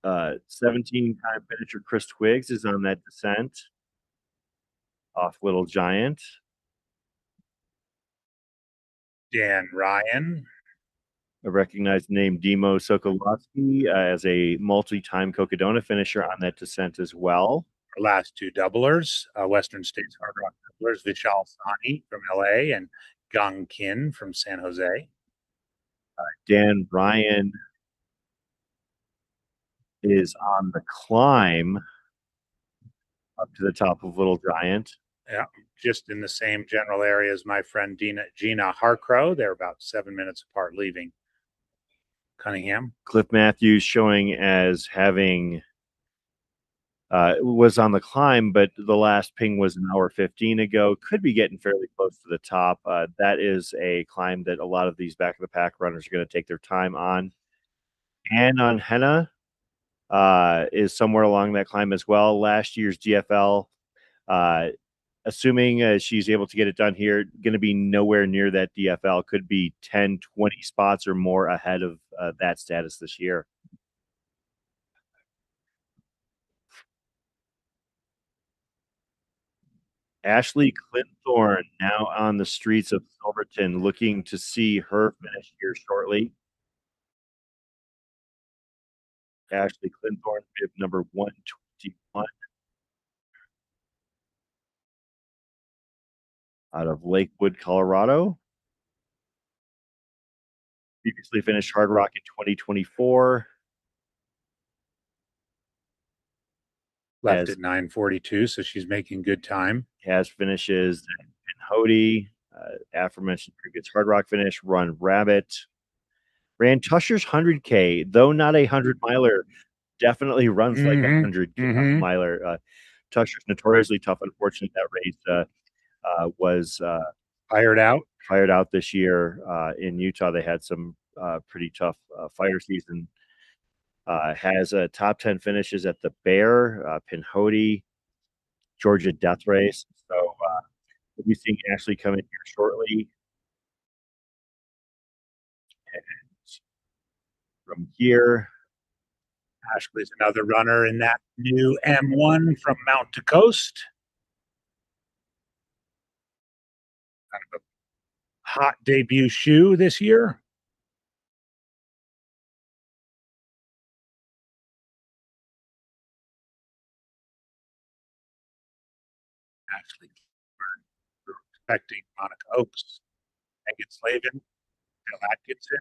Cunningham. 17-time finisher Chris Twiggs is on that descent off Little Giant. Dan Ryan. A recognized name, Dimo Sokolowski, as a multi-time Cocodona finisher on that descent as well. Our last 2 doublers, Western States Hardrock doublers, Vishal Sani from LA and Gang Kin from San Jose. Dan Ryan is on the climb up to the top of Little Giant. Yeah, just in the same general area as my friend Gina Harcrow. They're about 7 minutes apart leaving Cunningham. Cliff Matthews showing as having was on the climb, but the last ping was an hour 15 ago. Could be getting fairly close to the top. That is a climb that a lot of these back of the pack runners are going to take their time on. And on Henna is somewhere along that climb as well. Last year's DFL, assuming she's able to get it done here, going to be nowhere near that DFL. Could be 10, 20 spots or more ahead of that status this year. Ashley Clinthorne now on the streets of Silverton, looking to see her finish here shortly. Ashley Clinthorne, bib number 121. Out of Lakewood, Colorado. Previously finished Hardrock in 2024. Left at 9:42, so she's making good time. Has finishes in Hody, aforementioned previous Hardrock finish, Run Rabbit. Ran Tusher's 100K, though not a 100-miler, definitely runs like a 100 miler. Tusher's notoriously tough. Unfortunately, that race was Fired out. this year in Utah. They had some pretty tough fire season. Has top 10 finishes at the Bear, Pinhoti, Georgia Death Race. So we'll be seeing Ashley come in here shortly. And from here, Ashley's another runner in that new M1 from Mount to Coast. Kind of a hot debut shoe this year. Ashley, we're expecting Monica Oaks, Megan Slavin, Bill Atkinson.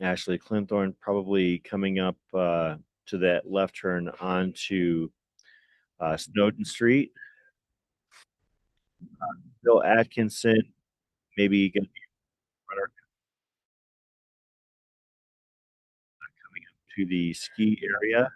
Ashley Clinthorne probably coming up to that left turn onto Snowden Street. Bill Atkinson, maybe going to be a runner coming up to the ski area.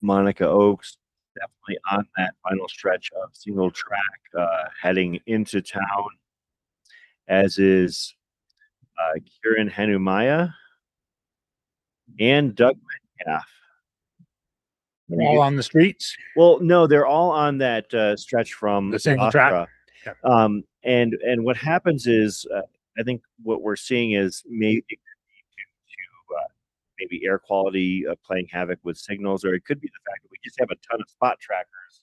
Monica Oaks definitely on that final stretch of single track heading into town, as is Kieran Hanumaya and Doug Metcalf. They're all on the streets. Well, no, they're all on that stretch from The single track. Yep. And what happens is, I think what we're seeing is maybe maybe air quality playing havoc with signals, or it could be the fact that we just have a ton of spot trackers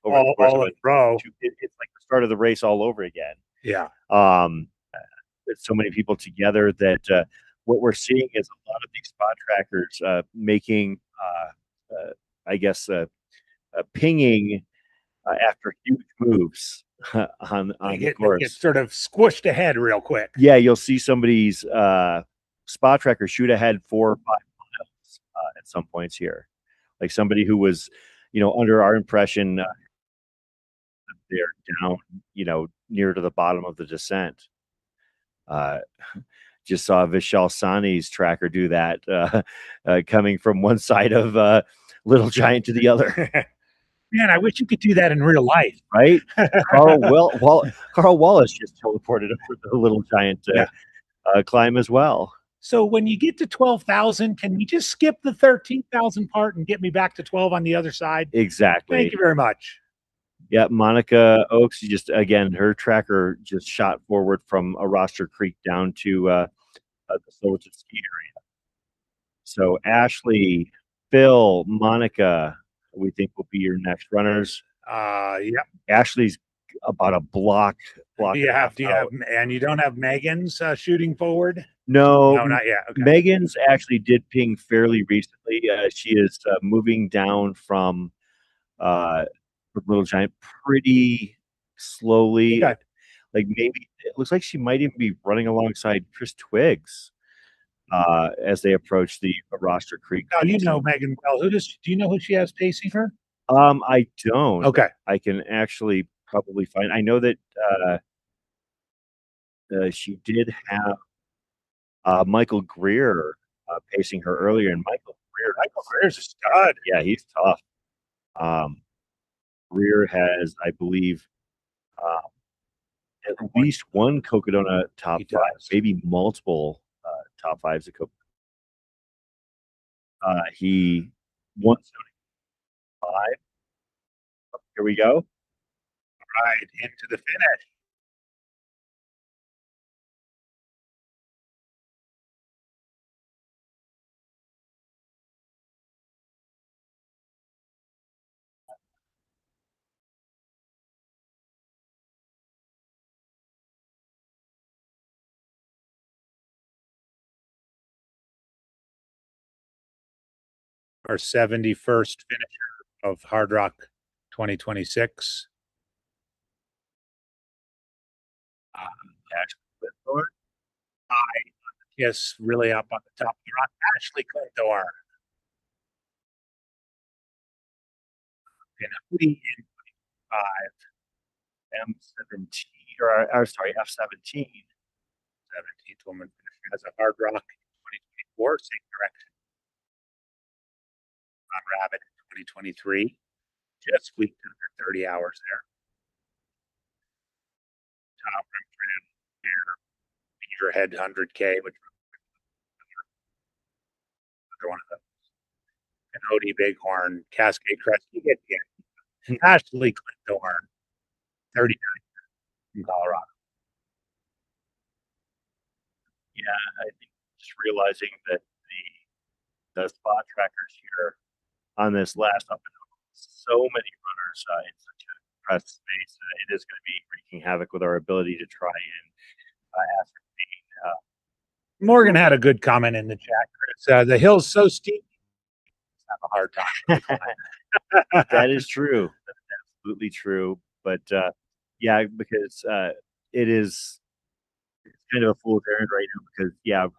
over the course of a row. It's like the start of the race all over again. Yeah. There's so many people together that what we're seeing is a lot of these spot trackers making, I guess, pinging after huge moves on the course. It sort of squished ahead real quick. Yeah, you'll see somebody's spot tracker shoot ahead 4 or 5 miles at some points here. Like somebody who was, under our impression, they're down, near to the bottom of the descent. Just saw Vishal Sani's tracker do that, coming from one side of Little Giant to the other. Man, I wish you could do that in real life. Right? Carl Wallace just teleported up for the Little Giant climb as well. So when you get to 12,000, can you just skip the 13,000 part and get me back to 12 on the other side? Exactly. Thank you very much. Yeah, Monica Oaks, just again, her tracker just shot forward from Roster Creek down to the Silverton ski area. So Ashley, Phil, Monica, we think will be your next runners. Yep. Ashley's about a block. And you don't have Megan's shooting forward? No, not yet. Okay. Megan's actually did ping fairly recently. She is moving down from Little Giant pretty slowly. Okay. Like maybe it looks like she might even be running alongside Chris Twiggs as they approach the Roster Creek. Now you know Megan well. Do you know who she has pacing her? I don't. Okay. I can actually probably find. I know that she did have Michael Greer pacing her earlier, and Michael Greer's a stud. Yeah, he's tough. Rear has, I believe, at least one Cocodona top He five, does. maybe multiple top fives of Cocodona. He won 75. Here we go. Right into the finish. Our 71st finisher of Hardrock 2026. Yes, really up on the top of the rock. Ashley Clintor. In a hoodie in 5. M17, or sorry, F17. 17th woman finisher has a Hardrock 2024, same direction. On Rabbit in 2023. Just squeaked under 30 hours there. Top rim trim here. Beaverhead 100K, which another one of those. Coyote, Bighorn, Cascade Crest. You get the idea. Ashley Clinthorne, 39 from Colorado. Yeah, I think just realizing that the spot trackers here on this last up and down, so many runners in such a compressed space, it is going to be wreaking havoc with our ability to try and ascertain. Morgan had a good comment in the chat, Chris. The hill's so steep, have a hard time. That is true. That's absolutely true. But yeah, because it's kind of a fool's errand right now because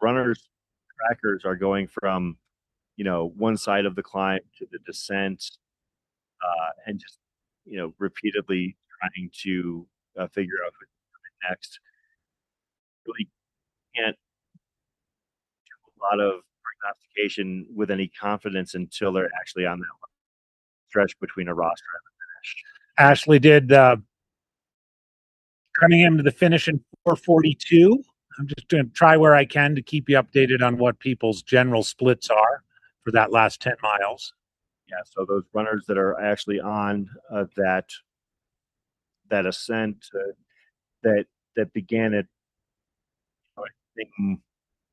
runners trackers are going from one side of the climb to the descent, and just repeatedly trying to figure out what's coming next. Really can't do a lot of prognostication with any confidence until they're actually on that stretch between a roster and the finish. Ashley did coming into the finish in 4:42. I'm just going to try where I can to keep you updated on what people's general splits are for that last 10 miles. Yeah, so those runners that are actually on that ascent that began at I think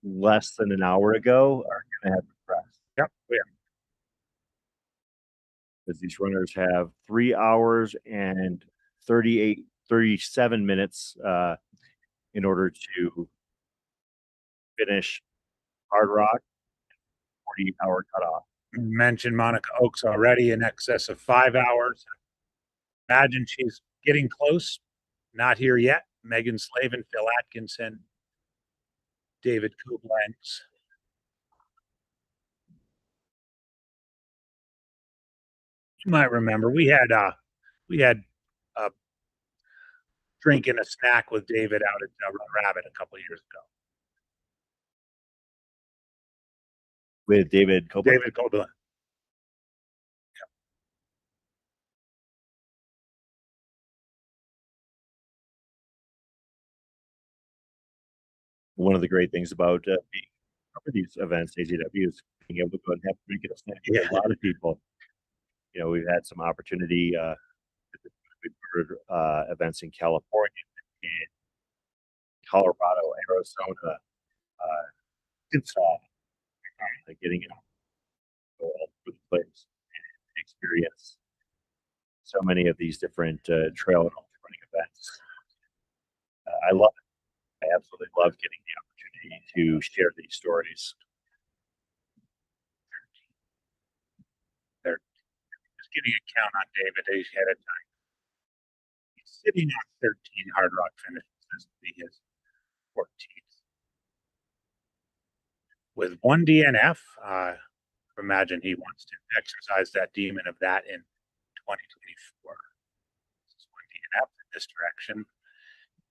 less than an hour ago are going to have to press. Yep, yeah. Because these runners have 3 hours and 37 minutes in order to finish Hardrock, 40-hour cutoff. Mentioned Monica Oaks already in excess of 5 hours. Imagine she's getting close. Not here yet. Megan Slavin, Phil Atkinson, David Koblenz. You might remember we had a drink and a snack with David out at Rabbit a couple of years ago. With David Koblenz? David Koblenz. One of the great things about being for these events, AZW, is being able to go and have a drink and a snack with a lot of people. We've had some opportunity events in California, in Colorado, Arizona, Arkansas, getting all over the place and experience so many of these different trail and ultra running events. I love it. I absolutely love getting the opportunity to share these stories. They're just giving a count on David ahead of time. He's sitting on 13 Hardrock finishes. This will be his 14th. With one DNF, imagine he wants to exercise that demon of that in 2024. This is one DNF in this direction.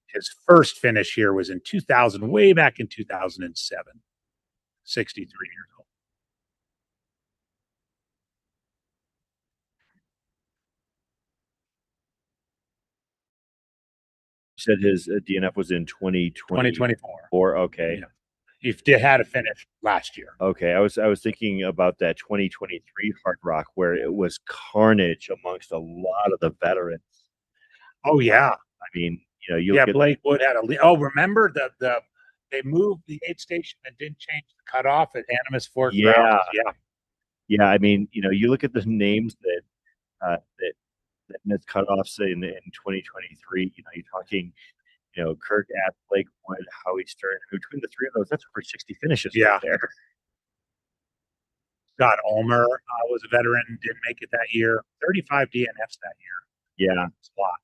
His first finish here was in 2000, way back in 2007. 63 years old. said his DNF was in 2024. Okay. Yeah. He had a finish last year. Okay. I was thinking about that 2023 Hardrock where it was carnage amongst a lot of the veterans. Oh yeah. I mean, you yeah, Blake Wood had remember they moved the aid station and didn't change the cutoff at Animas Fork Grounds. Yeah. I mean, you look at the names that missed cutoffs in 2023. You're talking, Kirk at Blake Wood, Howie Stern. Between the three of those, that's over 60 finishes right there. Scott Ulmer was a veteran, didn't make it that year. 35 DNFs that year. Yeah. It's a lot.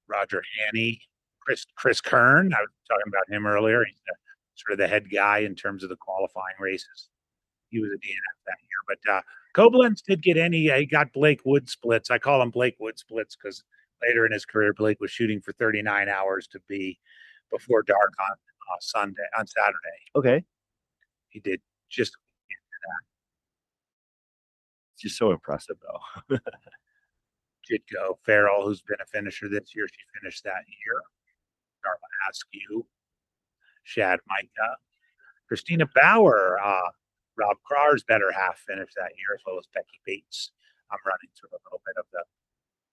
Roger Haney, Chris Kern. I was talking about him earlier. He's sort of the head guy in terms of the qualifying races. He was a DNF that year. But Koblenz did get he got Blake Wood splits. I call them Blake Wood splits because later in his career, Blake was shooting for 39 hours to be before dark on Saturday. Okay. He did just that. It's just so impressive, though. Jitko Farrell, who's been a finisher this year, she finished that year. Darla Askew, Shad Micah, Christina Bauer, Rob Krar's better half finished that year, as well as Becky Bates. I'm running through a little bit of the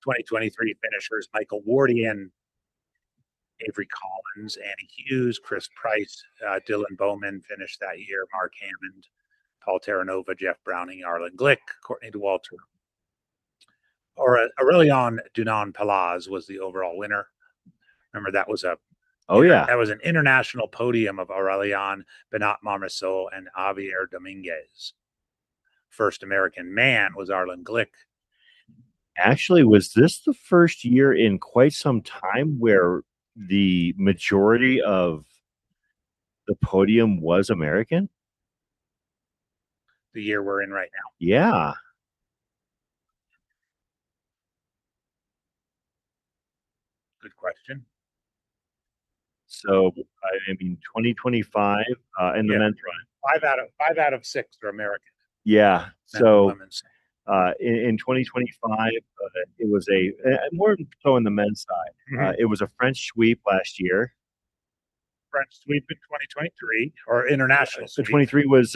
2023 finishers. Michael Wardian, Avery Collins, Annie Hughes, Chris Price, Dylan Bowman finished that year, Mark Hammond, Paul Terranova, Jeff Browning, Arlen Glick, Courtney DeWalter. Aurelian Dunan Palaz was the overall winner. Remember, that was that was an international podium of Aurelian, Benat Marmesot, and Javier Dominguez. First American man was Arlen Glick. Actually, was this the first year in quite some time where the majority of the podium was American? The year we're in right now. Yeah. Good question. So, I mean, 2025 in the men's run. 5 out of 6 are American. Yeah. So, in 2025, it was more so in the men's side. It was a French sweep last year. French sweep in 2023, or international sweep. 23 was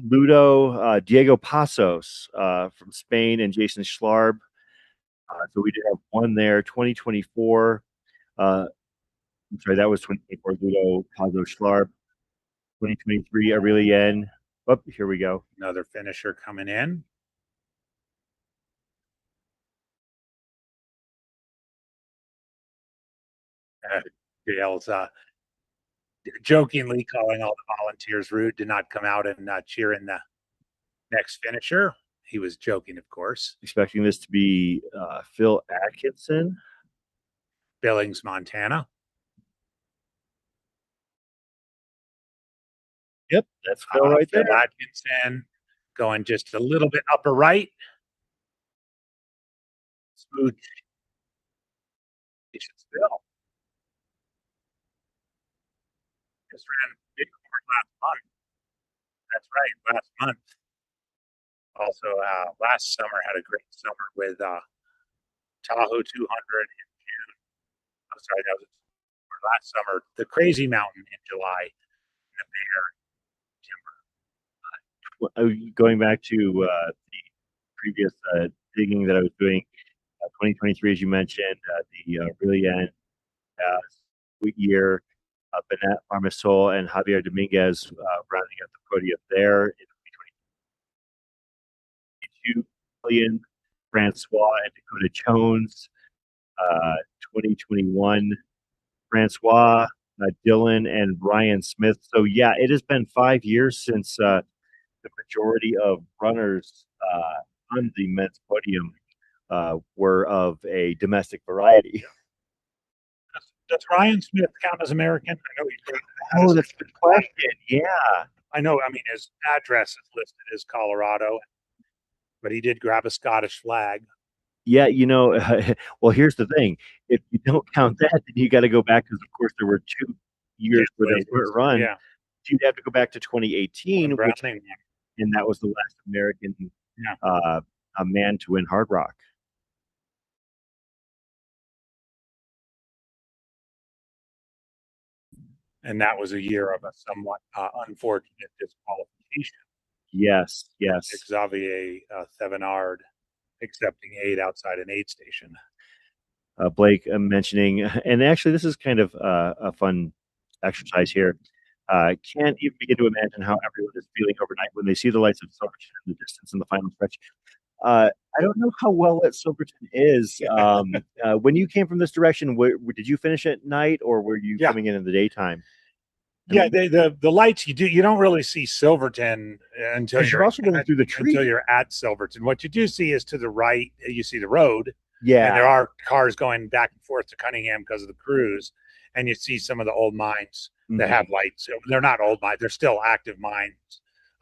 Ludo Diego Pasos from Spain and Jason Schlarb. So we did have one there. 2024. I'm sorry, that was 2024. Ludo Pasos Schlarb. 2023 Aurelien. Oh, here we go. Another finisher coming in. Dale's jokingly calling all the volunteers rude to not come out and cheer in the next finisher. He was joking, of course. Expecting this to be Phil Atkinson. Billings, Montana. Yep, that's Phil right there. Phil Atkinson going just a little bit upper right. Smooth. Phil. Just ran big last month. That's right, last month. Also, last summer had a great summer with Tahoe 200 in June. I'm sorry, that was last summer. The Crazy Mountain in July. And the Bear Timber. Going back to the previous digging that I was doing, 2023, as you mentioned, the Aurelien sweet year. Benat Marmesol and Javier Dominguez rounding out the podium there in 2022. Million, Francois and Dakota Jones. 2021, Francois, Dylan, and Brian Smith. So, yeah, it has been 5 years since the majority of runners on the men's podium were of a domestic variety. Does Ryan Smith count as American? I know he's. Oh, that's a good question. Yeah. I know. I mean, his address is listed as Colorado, but he did grab a Scottish flag. Yeah, well, here's the thing. If you don't count that, then you got to go back because, of course, there were 2 years where they weren't run. Yeah. So you'd have to go back to 2018, and that was the last American a man to win Hardrock. And that was a year of a somewhat unfortunate disqualification. Yes, yes. Xavier Thevenard accepting aid outside an aid station. Blake mentioning, and actually, this is kind of a fun exercise here. Can't even begin to imagine how everyone is feeling overnight when they see the lights of Silverton in the distance in the final stretch. I don't know how well lit Silverton is. When you came from this direction, did you finish at night or were you coming in the daytime? Yeah, the lights you don't really see Silverton until you're also going through the tree until you're at Silverton. What you do see is to the right, you see the road. Yeah, and there are cars going back and forth to Cunningham because of the cruise, and you see some of the old mines that have lights. They're not old mines; they're still active mines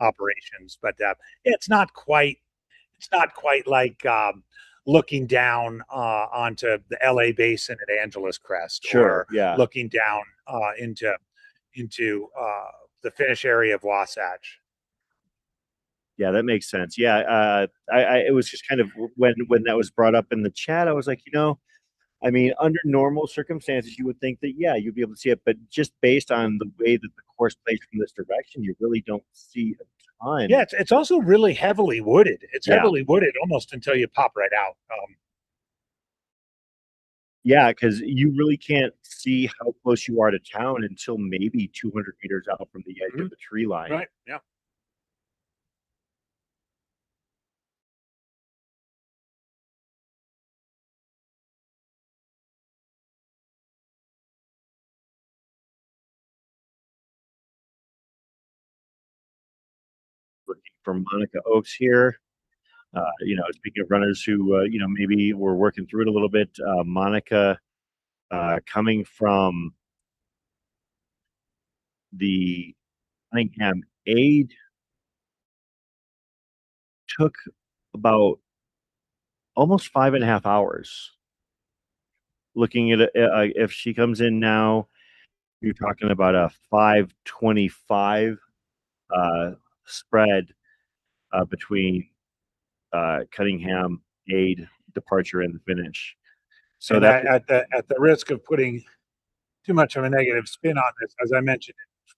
operations, but it's not quite like looking down onto the LA basin at Angeles Crest, or looking down into the Finnish area of Wasatch. Yeah, that makes sense. Yeah, it was just kind of when that was brought up in the chat, I was like, I mean, under normal circumstances, you would think that you'd be able to see it, but just based on the way that the course plays from this direction, you really don't see a ton. Yeah, it's also really heavily wooded. It's heavily wooded almost until you pop right out. Yeah, because you really can't see how close you are to town until maybe 200 meters out from the edge of the tree line. Right. Yeah. Looking for Monica Oaks here. Speaking of runners who, maybe were working through it a little bit, Monica coming from the Cunningham aid took about almost 5.5 hours. Looking at if she comes in now, you're talking about a 5:25 spread between Cunningham aid departure and the finish. So that at the risk of putting too much of a negative spin on this, as I mentioned, in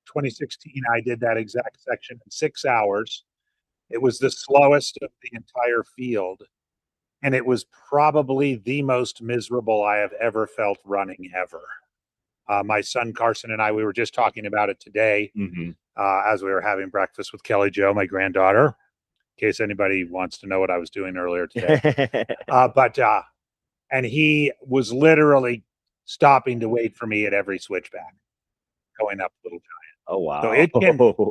2016, I did that exact section in 6 hours. It was the slowest of the entire field, and it was probably the most miserable I have ever felt running ever. My son Carson and I, we were just talking about it today as we were having breakfast with Kelly Jo, my granddaughter, in case anybody wants to know what I was doing earlier today. And he was literally stopping to wait for me at every switchback going up Little Giant. Oh, wow. So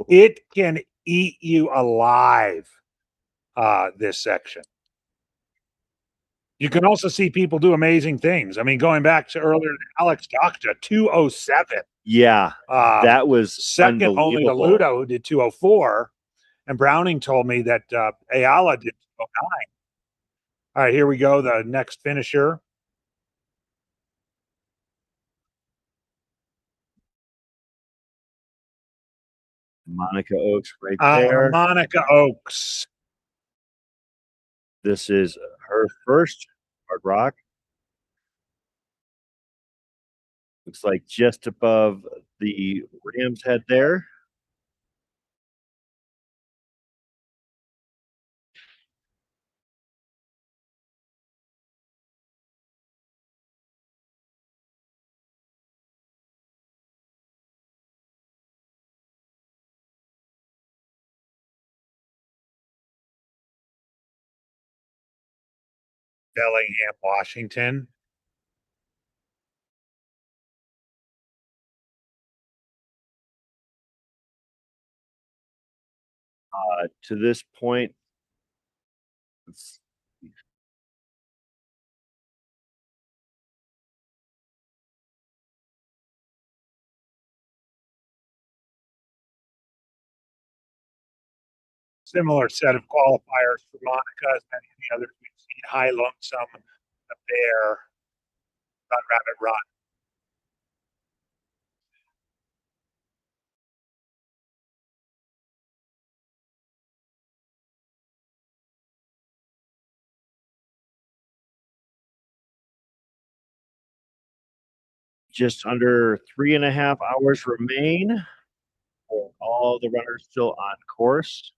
it can eat you alive, this section. You can also see people do amazing things. I mean, going back to earlier, Alex Docta, 207. Yeah, that was second only to Ludo, who did 204. And Browning told me that Ayala did 209. All right, here we go. The next finisher. Monica Oaks right there. Monica Oaks. This is her first Hardrock. Looks like just above the Ram's Head there. Bellingham, Washington. To this point, Similar set of qualifiers for Monica as many of the others we've seen. High Lonesome, the Bear, Sun Rabbit Run. Just under 3.5 hours remain for all the runners still on course.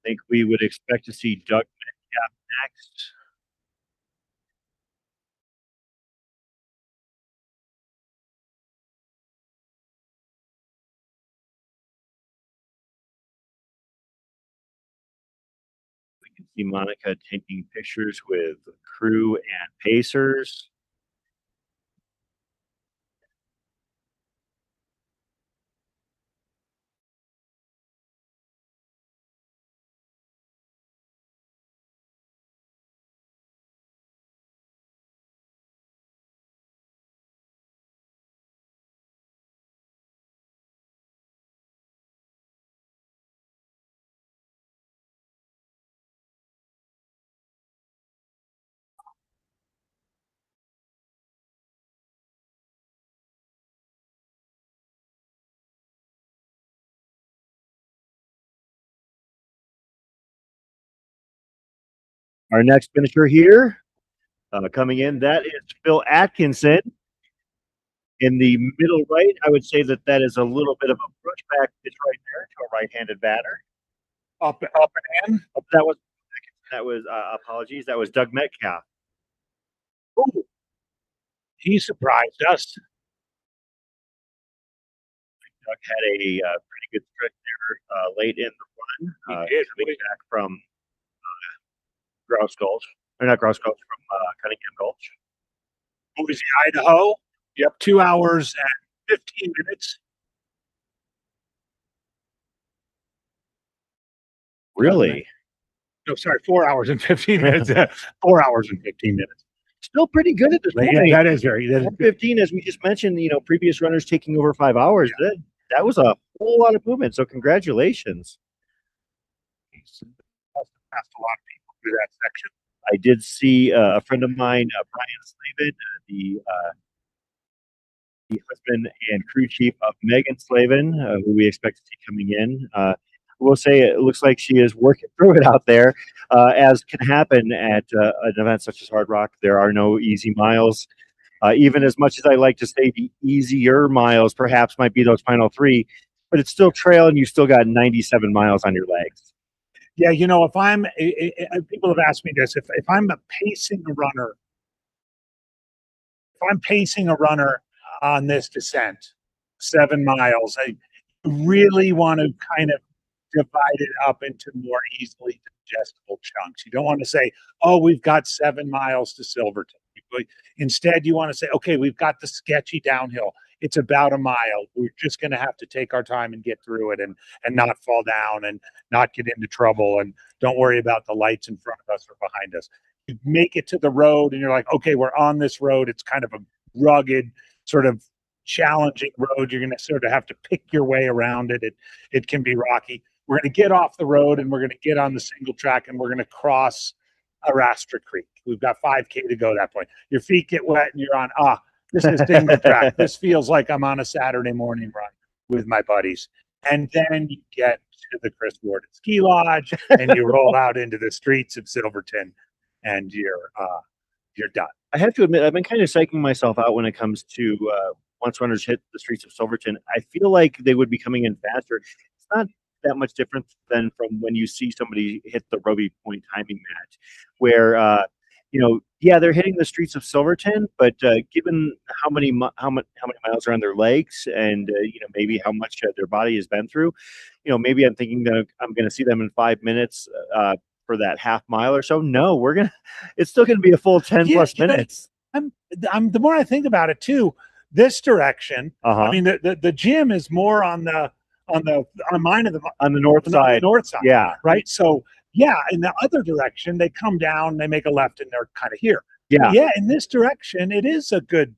I think we would expect to see Doug Metcalf next. We can see Monica taking pictures with crew and pacers. Our next finisher here, coming in, that is Phil Atkinson. In the middle right, I would say that that is a little bit of a pushback pitch right there to a right-handed batter. Up and in. That was apologies. That was Doug Metcalf. Ooh, he surprised us. Doug had a pretty good stretch there late in the run. He did. Coming back from Grouse Gulch, or not Grouse Gulch, from Cunningham Gulch. Boise, Idaho. Yep, 2 hours and 15 minutes. Really? No, sorry, 4 hours and 15 minutes. 4 hours and 15 minutes. Still pretty good at this point. Yeah, that is very. That is 4:15, as we just mentioned, previous runners taking over 5 hours. Yeah. That was a whole lot of movement. So congratulations. Passed a lot of people through that section. I did see a friend of mine, Brian Slavin, the husband and crew chief of Megan Slavin, who we expect to see coming in. We'll say it looks like she is working through it out there, as can happen at an event such as Hardrock. There are no easy miles. Even as much as I like to say the easier miles perhaps might be those final 3, but it's still trail and you still got 97 miles on your legs. Yeah, if I'm, people have asked me this, if I'm pacing a runner, on this descent, 7 miles, I really want to kind of divide it up into more easily digestible chunks. You don't want to say, oh, we've got 7 miles to Silverton. Instead, you want to say, okay, we've got the sketchy downhill. It's about a mile. We're just going to have to take our time and get through it and not fall down and not get into trouble. And don't worry about the lights in front of us or behind us. You make it to the road and you're like, okay, we're on this road. It's kind of a rugged, sort of challenging road. You're going to sort of have to pick your way around it. It can be rocky. We're going to get off the road and we're going to get on the single track and we're going to cross Arastra Creek. We've got 5K to go at that point. Your feet get wet and you're on, this is single track. This feels like I'm on a Saturday morning run with my buddies. And then you get to the Chris Warden Ski Lodge and you roll out into the streets of Silverton and you're done. I have to admit, I've been kind of psyching myself out when it comes to once runners hit the streets of Silverton. I feel like they would be coming in faster. It's not that much different than from when you see somebody hit the Roby Point timing match, where they're hitting the streets of Silverton, but given how many miles are on their legs, and maybe how much their body has been through, maybe I'm thinking that I'm going to see them in 5 minutes for that half mile or so. No, it's still going to be a full 10 plus minutes. I'm the more I think about it too, this direction. I mean, the gym is more on the north side. Yeah. Right. So yeah, in the other direction, they come down, they make a left, and they're kind of here. Yeah. Yeah. In this direction, it is a good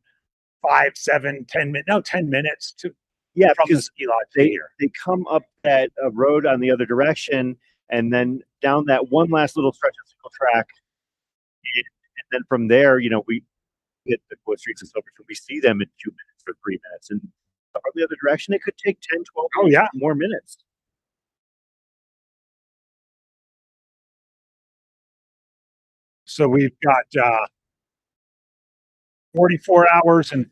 5, 7, 10 minutes. No, 10 minutes to. Yeah, from because the ski lodge they come up that road on the other direction, and then down that one last little stretch of single track, and then from there, we hit the streets of Silverton. We see them in 2 minutes or 3 minutes, and from the other direction, it could take 10, 12 more minutes. So we've got 44 hours and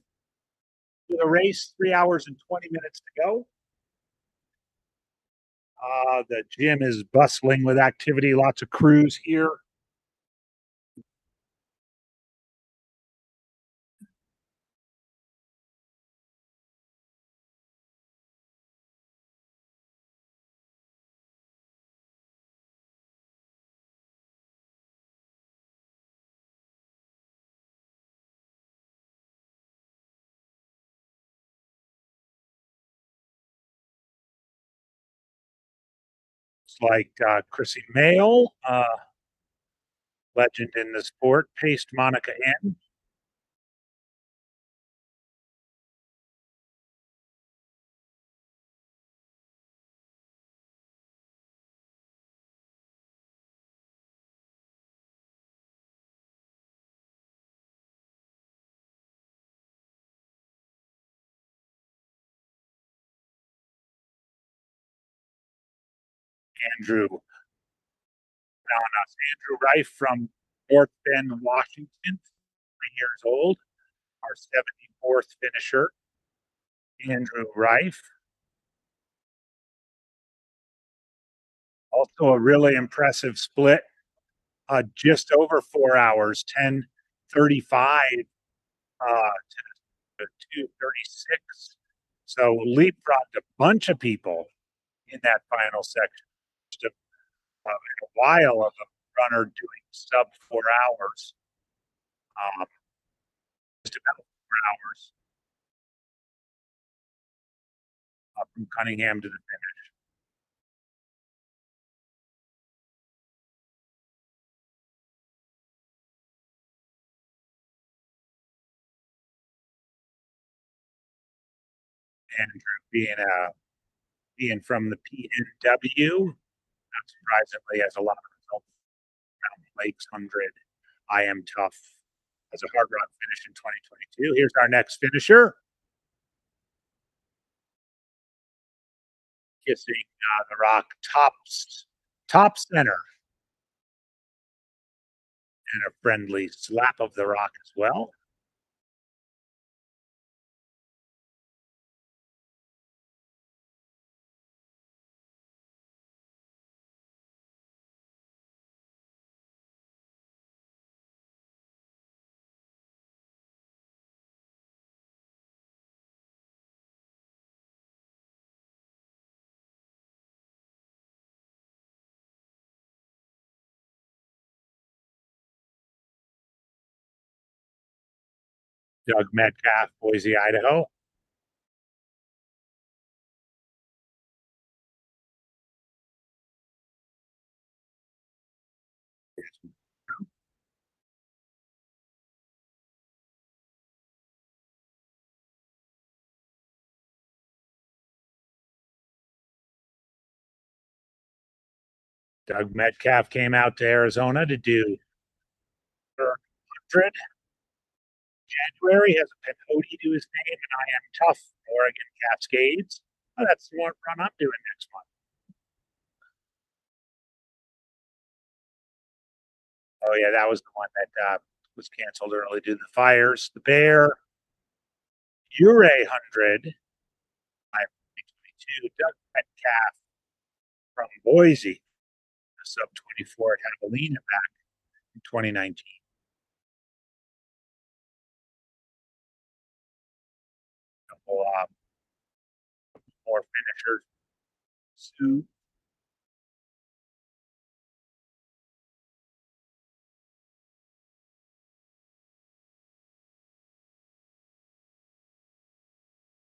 the race, 3 hours and 20 minutes to go. The gym is bustling with activity, lots of crews here. It's like Chrissy Mail, legend in the sport, paced Monica N. Andrew Andrew Rife from North Bend, Washington, 3 years old, our 74th finisher, Andrew Rife. Also a really impressive split, just over 4 hours, 10:35 to 2:36. So leapfrogged a bunch of people in that final section. Just in a while of a runner doing sub 4 hours, just about 4 hours from Cunningham to the finish. Andrew being from the PNW, not surprisingly, has a lot of results. Mountain Lakes 100, I Am Tough as a Hardrock finish in 2022. Here's our next finisher. Kissing the rock top center. And a friendly slap of the rock as well. Doug Metcalf, Boise, Idaho. Doug Metcalf came out to Arizona to do 100. January has a Peyote to his name, and I Am Tough, Oregon Cascades. Oh, that's the one run I'm doing next month. Oh yeah, that was the one that was canceled early due to the fires. The Bear, Ure 100, 2022. Doug Metcalf from Boise, the sub 24 at Javelina back in 2019. Couple more finishers. Sue.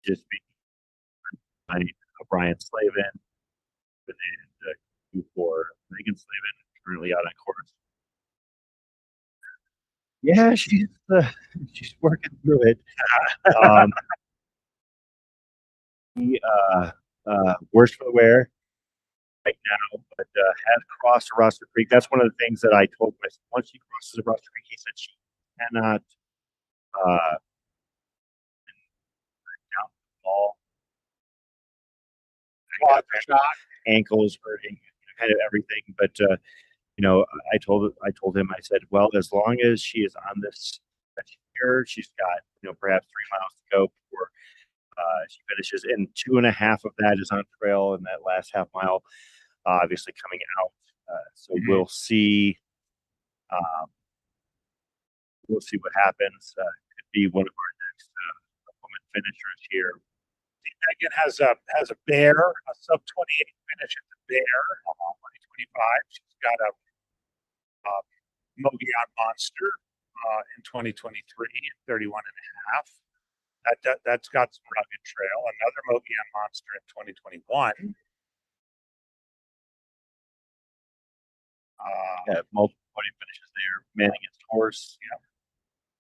Just be Brian Slavin and for Megan Slavin, currently out on course. Yeah, she's working through it. He works for the wear right now, but has crossed Ruster Creek. That's one of the things that I told him. Once she crosses the Ruster Creek, he said she cannot down the ball. Ankles hurting, kind of everything. But I told him, I said, well, as long as she is on this here. She's got, perhaps 3 miles to go before she finishes, and 2.5 of that is on trail, and that last half mile, obviously coming out. So we'll see. We'll see what happens. Could be one of our next women finishers here. Megan has a bear, a sub 28 finish at the bear, 2025. She's got a Mogollon Monster in 2023 at 31 and a half. That's got some rugged trail. Another Mogollon Monster in 2021. Multiple podium finishes there. Manning's horse. Yeah.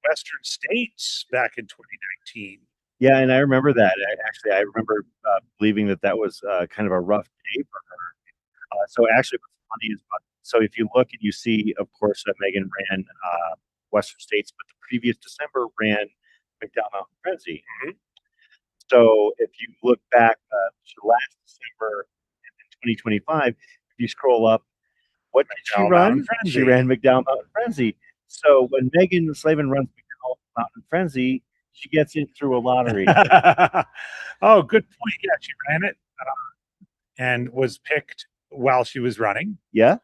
Western States back in 2019. Yeah, and I remember that. I remember believing that was kind of a rough day for her. So actually, what's funny is, so if you look and you see, of course, that Megan ran Western States, but the previous December ran McDowell Mountain Frenzy. Mm-hmm. So if you look back to last December in 2025, if you scroll up, what did she run? She ran McDowell Mountain Frenzy. So when Megan Slavin runs McDowell Mountain Frenzy, she gets in through a lottery. Oh, good point. Yeah, she ran it and was picked while she was running. Yeah,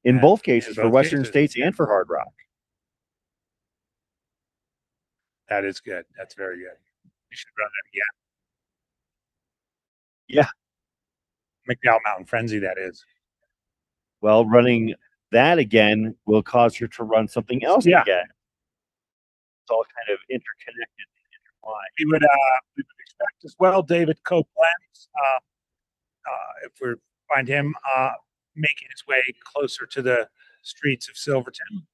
in both cases, for Western States and for Hardrock. That is good. That's very good. You should run that again. Yeah. McDowell Mountain Frenzy, that is. Well, running that again will cause her to run something else again. It's all kind of interconnected and intertwined. We would expect as well David Copeland, if we find him making his way closer to the streets of Silverton.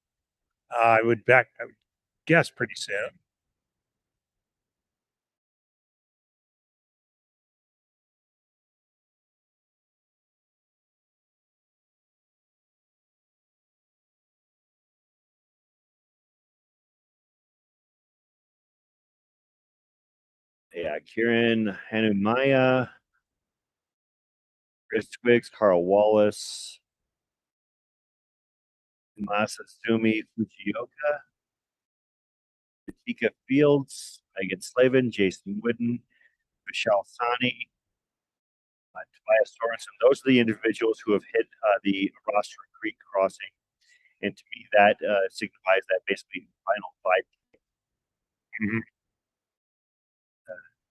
I would guess pretty soon. Yeah, Kieran Hanumaya, Chris Twiggs, Carl Wallace, Masasumi Fujioka, Katika Fields, Megan Slavin, Jason Wooden, Michelle Sani, Tobias Sorensen. Those are the individuals who have hit the Roster Creek crossing. And to me, that signifies that basically final 5K. Mm-hmm.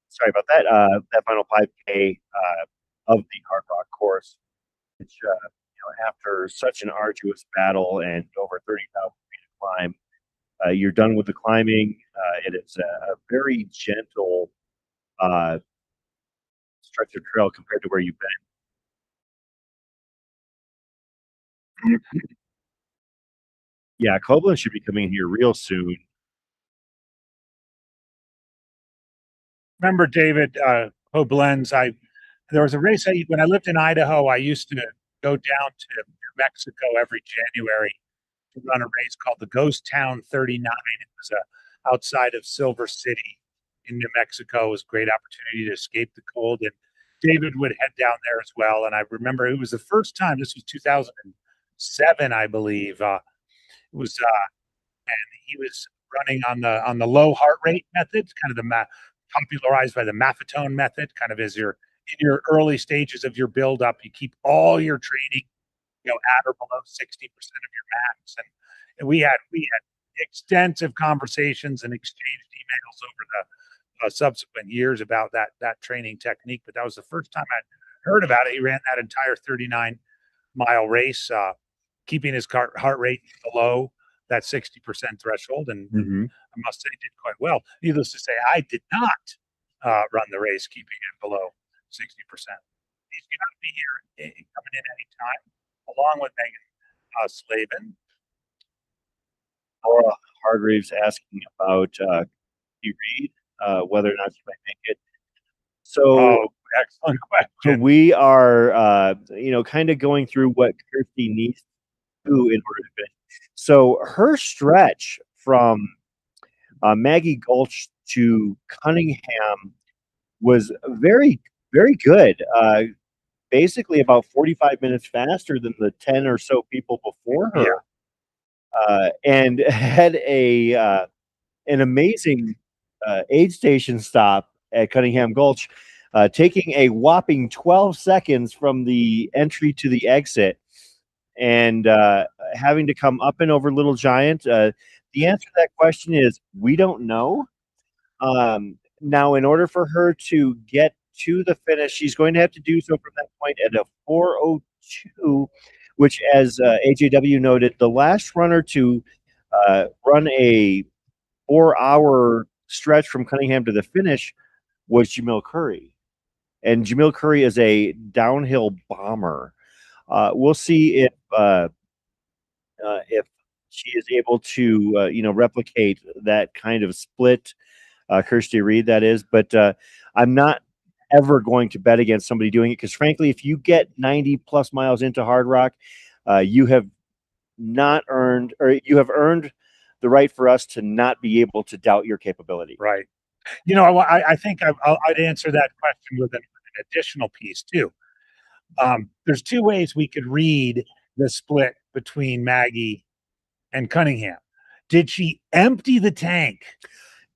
Sorry about that. That final 5K of the Hardrock course, which after such an arduous battle and over 30,000 feet of climb, you're done with the climbing. It is a very gentle stretch of trail compared to where you've been. Yeah, Copeland should be coming here real soon. Remember David Koblenz? There was a race when I lived in Idaho. I used to go down to New Mexico every January to run a race called the Ghost Town 39. It was outside of Silver City in New Mexico. It was a great opportunity to escape the cold, and David would head down there as well. And I remember it was the first time. This was 2007, I believe. It was, and he was running on the low heart rate method, kind of the popularized by the Maffetone method, kind of as you're in your early stages of your buildup, you keep all your training, at or below 60% of your max. And we had extensive conversations and exchanged emails over the subsequent years about that training technique. But that was the first time I'd heard about it. He ran that entire 39-mile race, keeping his heart rate below that 60% threshold, and I must say did quite well. Needless to say, I did not run the race keeping it below 60%. He's going to be here coming in anytime, along with Megan Slavin. Laura Hargreaves asking about Reed, whether or not she might make it. So, excellent question. We are, kind of going through what Kirsty needs to do in order to finish. So her stretch from Maggie Gulch to Cunningham was very, very good. Basically about 45 minutes faster than the 10 or so people before her. And had a an amazing aid station stop at Cunningham Gulch, taking a whopping 12 seconds from the entry to the exit, and having to come up and over Little Giant. The answer to that question is we don't know. Now, in order for her to get to the finish, she's going to have to do so from that point at a 4:02, which, as AJW noted, the last runner to run a 4-hour stretch from Cunningham to the finish was Jamil Curry. And Jamil Curry is a downhill bomber. We'll see if she is able to replicate that kind of split, Kirsty Reed, that is. But I'm not ever going to bet against somebody doing it, because frankly, if you get 90 plus miles into Hardrock, you have not earned, or you have earned the right for us to not be able to doubt your capability. Right. You know, I think I'd answer that question with an additional piece too. There's two ways we could read the split between Maggie and Cunningham. Did she empty the tank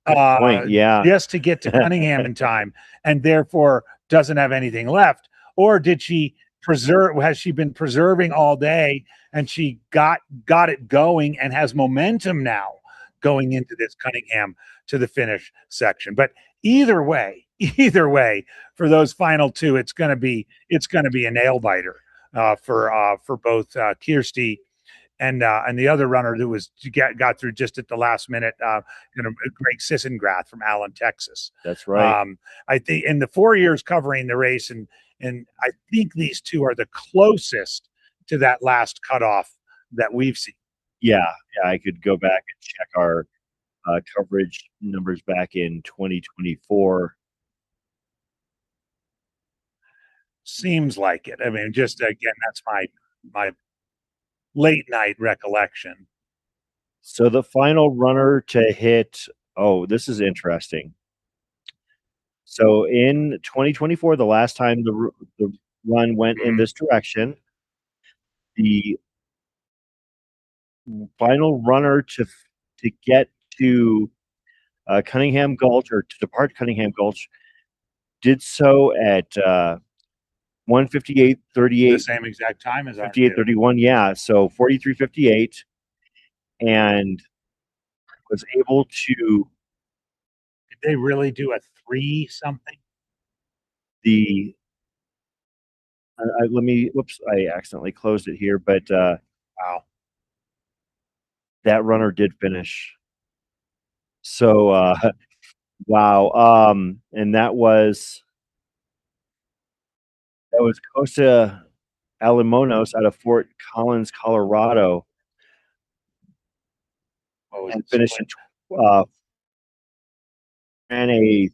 Point, yeah. just to get to Cunningham in time, and therefore doesn't have anything left? Or did she has she been preserving all day, and she got it going and has momentum now going into this Cunningham to the finish section? But either way, for those final two, it's going to be a nail biter for both Kirsty and the other runner who got through just at the last minute, Greg Sissengrath from Allen, Texas. That's right. I think in the 4 years covering the race, and I think these two are the closest to that last cutoff that we've seen. Yeah, I could go back and check our coverage numbers back in 2024. Seems like it. I mean, just again, that's my late night recollection. So the final runner to hit, this is interesting. So in 2024, the last time the run went in this direction, the final runner to get to Cunningham Gulch, or to depart Cunningham Gulch, did so at 1:58:38. The same exact time as 58:31. Yeah, so 43:58, and was able to. Did they really do a 3 something? I accidentally closed it here, but wow, that runner did finish. So wow, and that was Costa Alimonos out of Fort Collins, Colorado, and finished ran a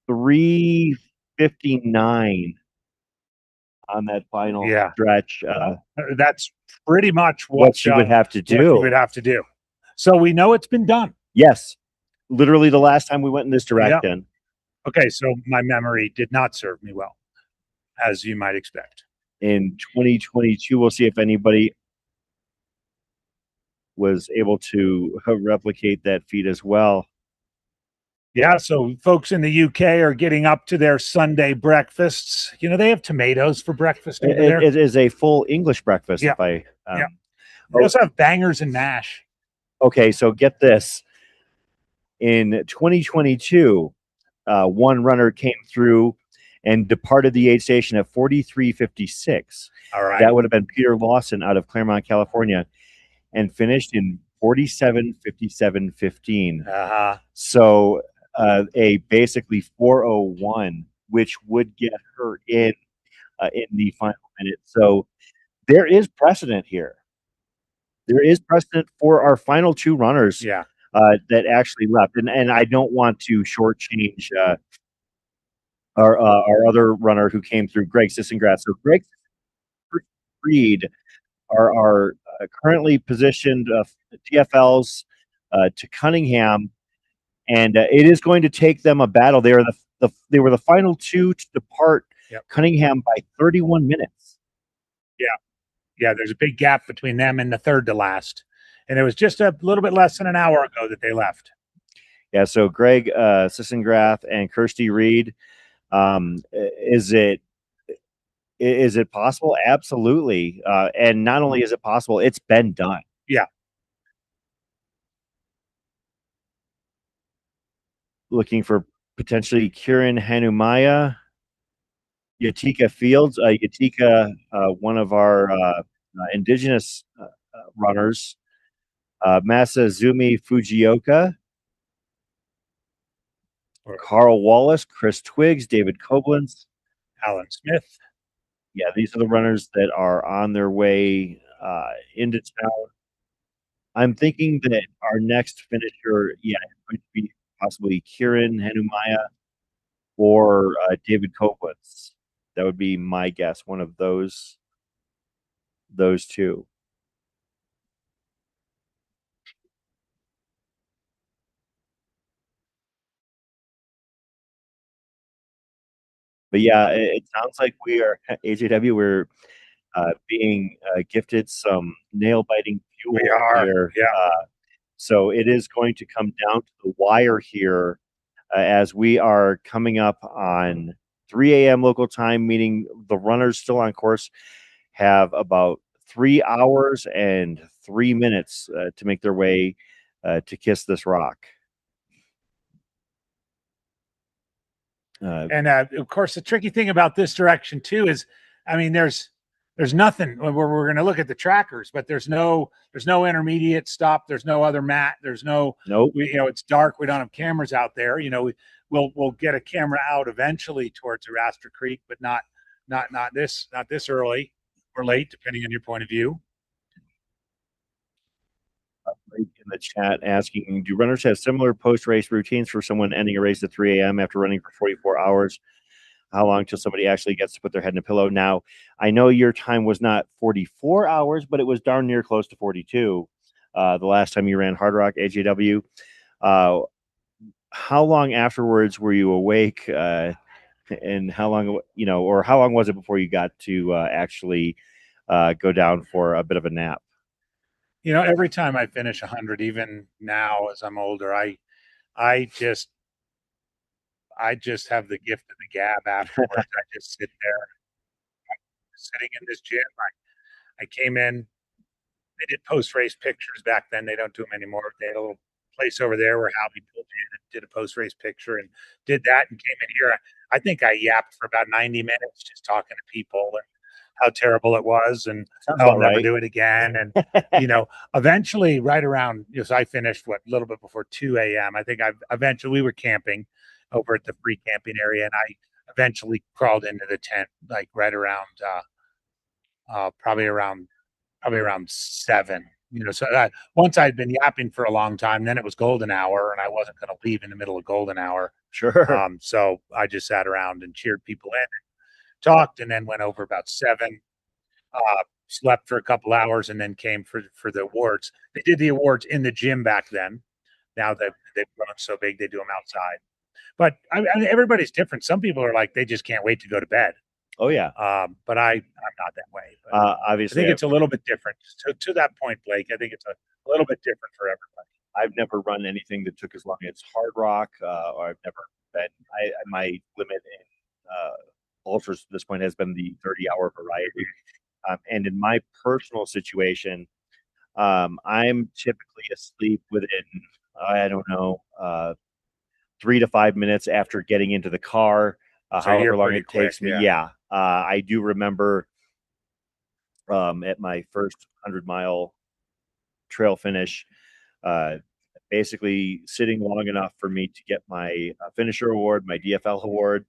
3:59 on that final stretch. That's pretty much what she would have to do. So we know it's been done. Yes, literally the last time we went in this direction. Yep. Okay, so my memory did not serve me well, as you might expect. In 2022, we'll see if anybody was able to replicate that feat as well. Yeah, so folks in the UK are getting up to their Sunday breakfasts. You know, they have tomatoes for breakfast over there. It is a full English breakfast. Yeah. They also have bangers and mash. Okay, so get this. In 2022, one runner came through and departed the aid station at 43:56. All right. That would have been Peter Lawson out of Claremont, California, and finished in 47:57:15. So a basically 4:01, which would get her in the final minute. So there is precedent here. There is precedent for our final two runners that actually left. And I don't want to shortchange our other runner who came through, Greg Sissengrath. So Greg Reed are currently positioned TFLs to Cunningham, and it is going to take them a battle. They were the final two to depart Cunningham by 31 minutes. Yeah, there's a big gap between them and the third to last. And it was just a little bit less than an hour ago that they left. Yeah. So Greg Sissengrath and Kirsty Reed. Is it possible? Absolutely. And not only is it possible, it's been done. Yeah. Looking for potentially Kieran Hanumaya, Yatika Fields. Yatika, one of our indigenous runners. Masazumi Fujioka, Carl Wallace, Chris Twiggs, David Koblenz, Alan Smith. Yeah, these are the runners that are on their way into town. I'm thinking that our next finisher, yeah, is going to be possibly Kieran Hanumaya or David Koblenz. That would be my guess. One of those two. But yeah, it sounds like we are AJW. We're being gifted some nail biting fuel We are, here. yeah. So it is going to come down to the wire here as we are coming up on 3 a.m. local time, meaning the runners still on course have about 3 hours and 3 minutes to make their way to Kiss This Rock. And of course, the tricky thing about this direction too is, I mean, there's nothing. We're going to look at the trackers, but there's no intermediate stop. There's no other mat. There's no. Nope. It's dark. We don't have cameras out there. We'll get a camera out eventually towards Arastra Creek, but not this early or late, depending on your point of view. In the chat asking, do runners have similar post-race routines for someone ending a race at 3 a.m. after running for 44 hours? How long till somebody actually gets to put their head in a pillow? Now, I know your time was not 44 hours, but it was darn near close to 42 the last time you ran Hardrock AJW. How long afterwards were you awake? And how long, or how long was it before you got to actually go down for a bit of a nap? Every time I finish 100, even now as I'm older, I just have the gift of the gab afterwards. I just sit there, sitting in this gym. I came in. They did post-race pictures back then. They don't do them anymore. They had a little place over there where Howie pulled in and did a post-race picture and did that and came in here. I think I yapped for about 90 minutes just talking to people and how terrible it was and how I'll never do it again. And, eventually right around, I finished a little bit before 2 a.m. I think we were camping over at the free camping area. And I eventually crawled into the tent, like right around, probably around 7, so that once I'd been yapping for a long time, then it was golden hour and I wasn't going to leave in the middle of golden hour. Sure. So I just sat around and cheered people in, talked, and then went over about 7, slept for a couple hours and then came for the awards. They did the awards in the gym back then. Now they've grown so big, they do them outside. But I mean, everybody's different. Some people are like, they just can't wait to go to bed. Oh yeah. But I'm not that way. But obviously, I think it's a little bit different. To that point, Blake, I think it's a little bit different for everybody. I've never run anything that took as long as Hardrock, or I've never been. My limit in ultras at this point has been the 30-hour variety. And in my personal situation, I'm typically asleep within, I don't know, 3 to 5 minutes after getting into the car. So however long it takes me. Yeah. I do remember at my first 100-mile trail finish, basically sitting long enough for me to get my finisher award, my DFL award.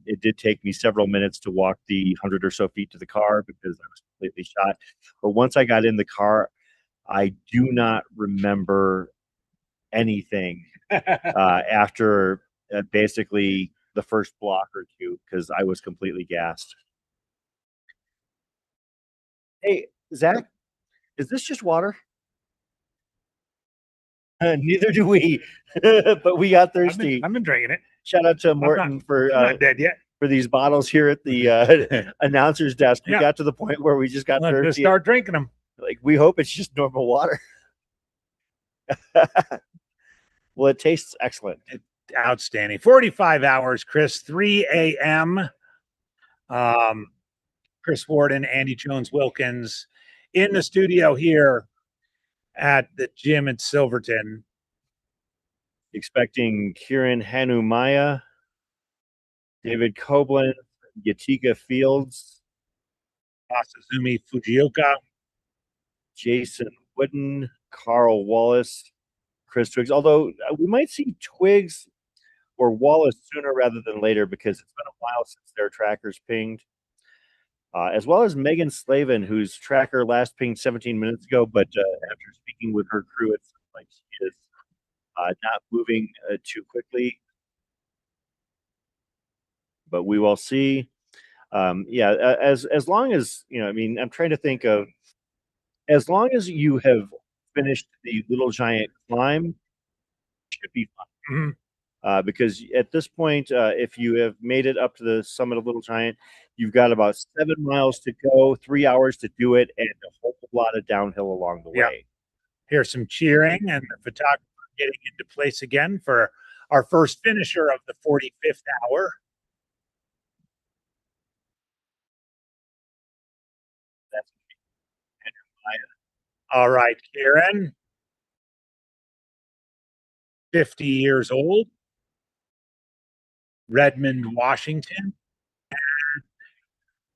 It did take me several minutes to walk the 100 or so feet to the car because I was completely shot. But once I got in the car, I do not remember anything after basically the first block or two because I was completely gassed. Hey, Zach, is this just water? Neither do we, but we got thirsty. I've been drinking it. Shout out to Morton I'm not dead yet. For these bottles here at the announcer's desk. We Yeah. got to the point where we just got Let's thirsty. start drinking them. Like, we hope it's just normal water. Well, it tastes excellent. Outstanding. 45 hours, Chris, 3 a.m. Chris Warden, Andy Jones Wilkins in the studio here at the gym in Silverton. Expecting Kieran Hanumaya, David Koblin, Yatika Fields, Masazumi Fujioka, Jason Wooden, Carl Wallace, Chris Twiggs. Although we might see Twiggs or Wallace sooner rather than later because it's been a while since their trackers pinged. As well as Megan Slavin, whose tracker last pinged 17 minutes ago, but after speaking with her crew, it's like she is not moving too quickly. But we will see. Yeah, as long as, you know, I mean, I'm trying to think of, as long as you have finished the Little Giant climb, it should be fun. Mm-hmm. Because at this point, if you have made it up to the summit of Little Giant, you've got about 7 miles to go, 3 hours to do it, and a whole lot of downhill along the way. Here's some cheering and the photographer getting into place again for our first finisher of the 45th hour. That's all right, Kieran. 50 years old. Redmond, Washington.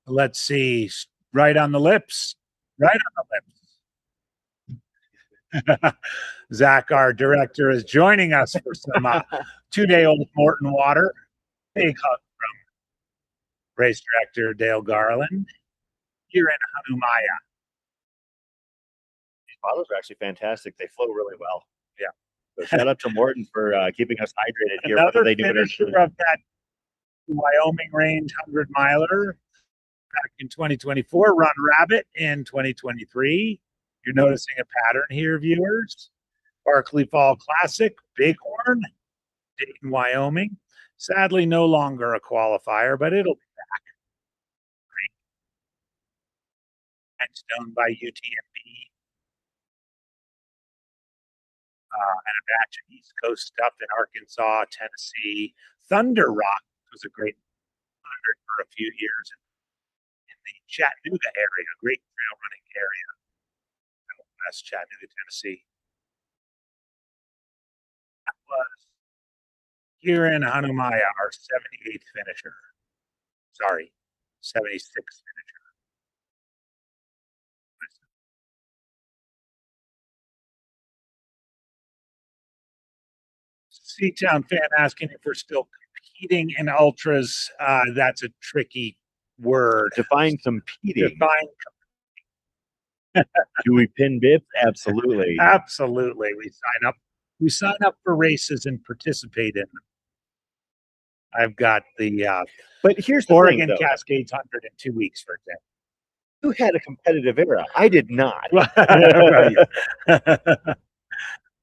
Let's see, right on the lips. Right on the lips. Zach, our director, is joining us for some 2-day-old Morton water. Big hug from race director Dale Garland. Kieran Hanumaya. These bottles are actually fantastic. They flow really well. Yeah. So shout out to Morton for keeping us hydrated here. Another They do finisher of that Wyoming range 100 miler back in 2024, Run Rabbit in 2023. You're noticing a pattern here, viewers. Barkley Fall Classic, Bighorn, Dayton, Wyoming. Sadly, no longer a qualifier, but it'll be back. Stone by UTMB. And a batch of East Coast stuff in Arkansas, Tennessee. Thunder Rock was a great 100 for a few years in the Chattanooga area, a great trail running area. West Chattanooga, Tennessee. That was Kieran Hanumaya, our 78th finisher. Sorry, 76th finisher. Seatown fan asking if we're still competing in ultras. That's a tricky word. Define competing. Define. Do we pin bibs? Absolutely. Absolutely. We sign up. We sign up for races and participate in them. I've got the but here's the Oregon thing, Cascades 100 in 2 weeks, for example. You had a competitive era. I did not.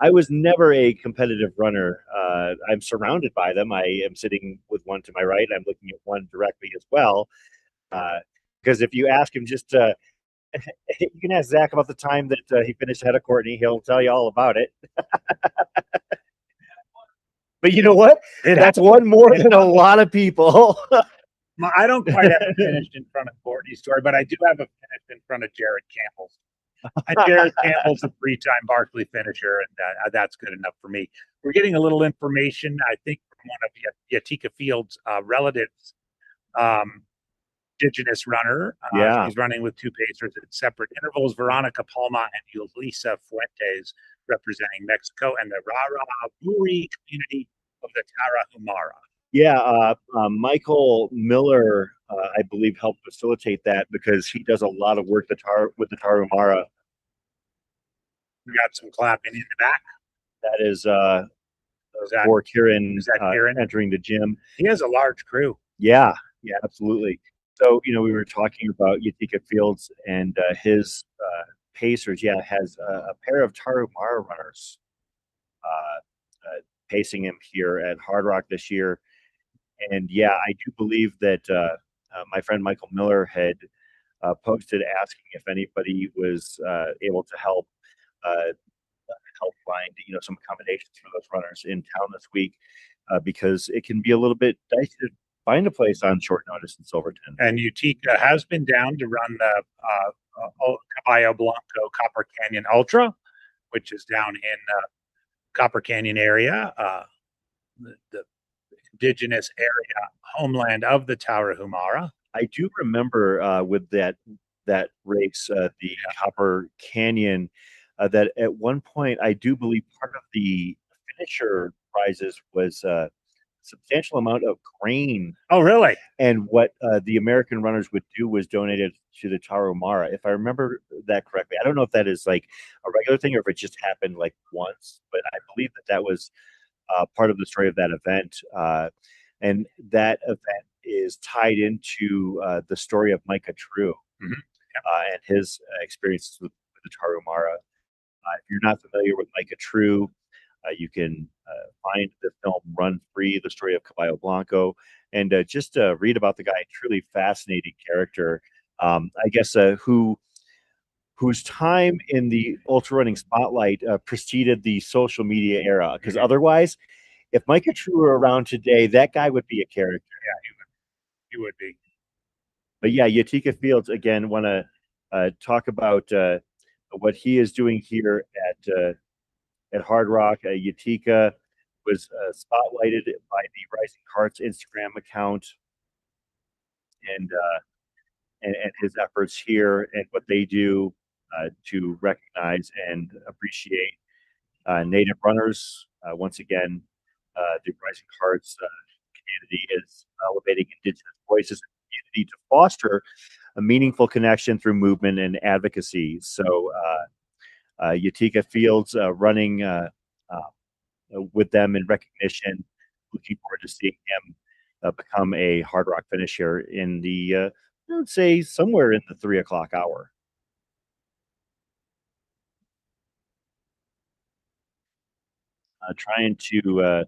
I was never a competitive runner. I'm surrounded by them. I am sitting with one to my right. I'm looking at one directly as well. Because if you ask him just you can ask Zach about the time that he finished ahead of Courtney. He'll tell you all about it. But you know what? That's one more than a lot of people. I don't quite have it finished in front of Courtney's story, but I do have it finished in front of Jared Campbell's. And Jared Campbell's a three-time Barkley finisher, and that's good enough for me. We're getting a little information, I think, from one of Yatika Fields' relatives, indigenous runner. She's running with two pacers at separate intervals, Veronica Palma and Yulisa Fuentes, representing Mexico and the Raraburi community of the Tarahumara. Yeah, Michael Miller, I believe, helped facilitate that because he does a lot of work with the Tarahumara. We got some clapping in the back. That is for Kieran, Kieran entering the gym. He has a large crew. Yeah, absolutely. So, we were talking about Yatika Fields and his pacers. Yeah, has a pair of Tarahumara runners pacing him here at Hardrock this year. And yeah, I do believe that my friend Michael Miller had posted asking if anybody was able to help help find some accommodations for those runners in town this week, because it can be a little bit dicey to find a place on short notice in Silverton. And Utica has been down to run the Caballo Blanco Copper Canyon Ultra, which is down in Copper Canyon area, the indigenous area homeland of the Tarahumara. I do remember with that race, the Copper Canyon, that at one point I do believe part of the finisher prizes was a substantial amount of grain. Oh, really? And what the American runners would do was donate it to the Tarahumara, if I remember that correctly. I don't know if that is like a regular thing or if it just happened like once, but I believe that was part of the story of that event. And that event is tied into the story of Micah True and his experiences with the Tarahumara. If you're not familiar with Micah True, you can find the film Run Free, the story of Caballo Blanco, and just read about the guy. Truly fascinating character. I guess whose time in the ultra running spotlight preceded the social media era. Because otherwise, if Micah True were around today, that guy would be a character. Yeah, he would be. But yeah, Utica Fields, again, want to talk about what he is doing here at Hardrock. Utica was spotlighted by the Rising Hearts Instagram account, and his efforts here and what they do to recognize and appreciate Native runners. Once again, the Rising Hearts community is elevating Indigenous voices in the community to foster a meaningful connection through movement and advocacy. So Utica Fields running with them in recognition. Looking forward to seeing him become a Hardrock finisher in the, I would say, somewhere in the 3 o'clock hour. Trying to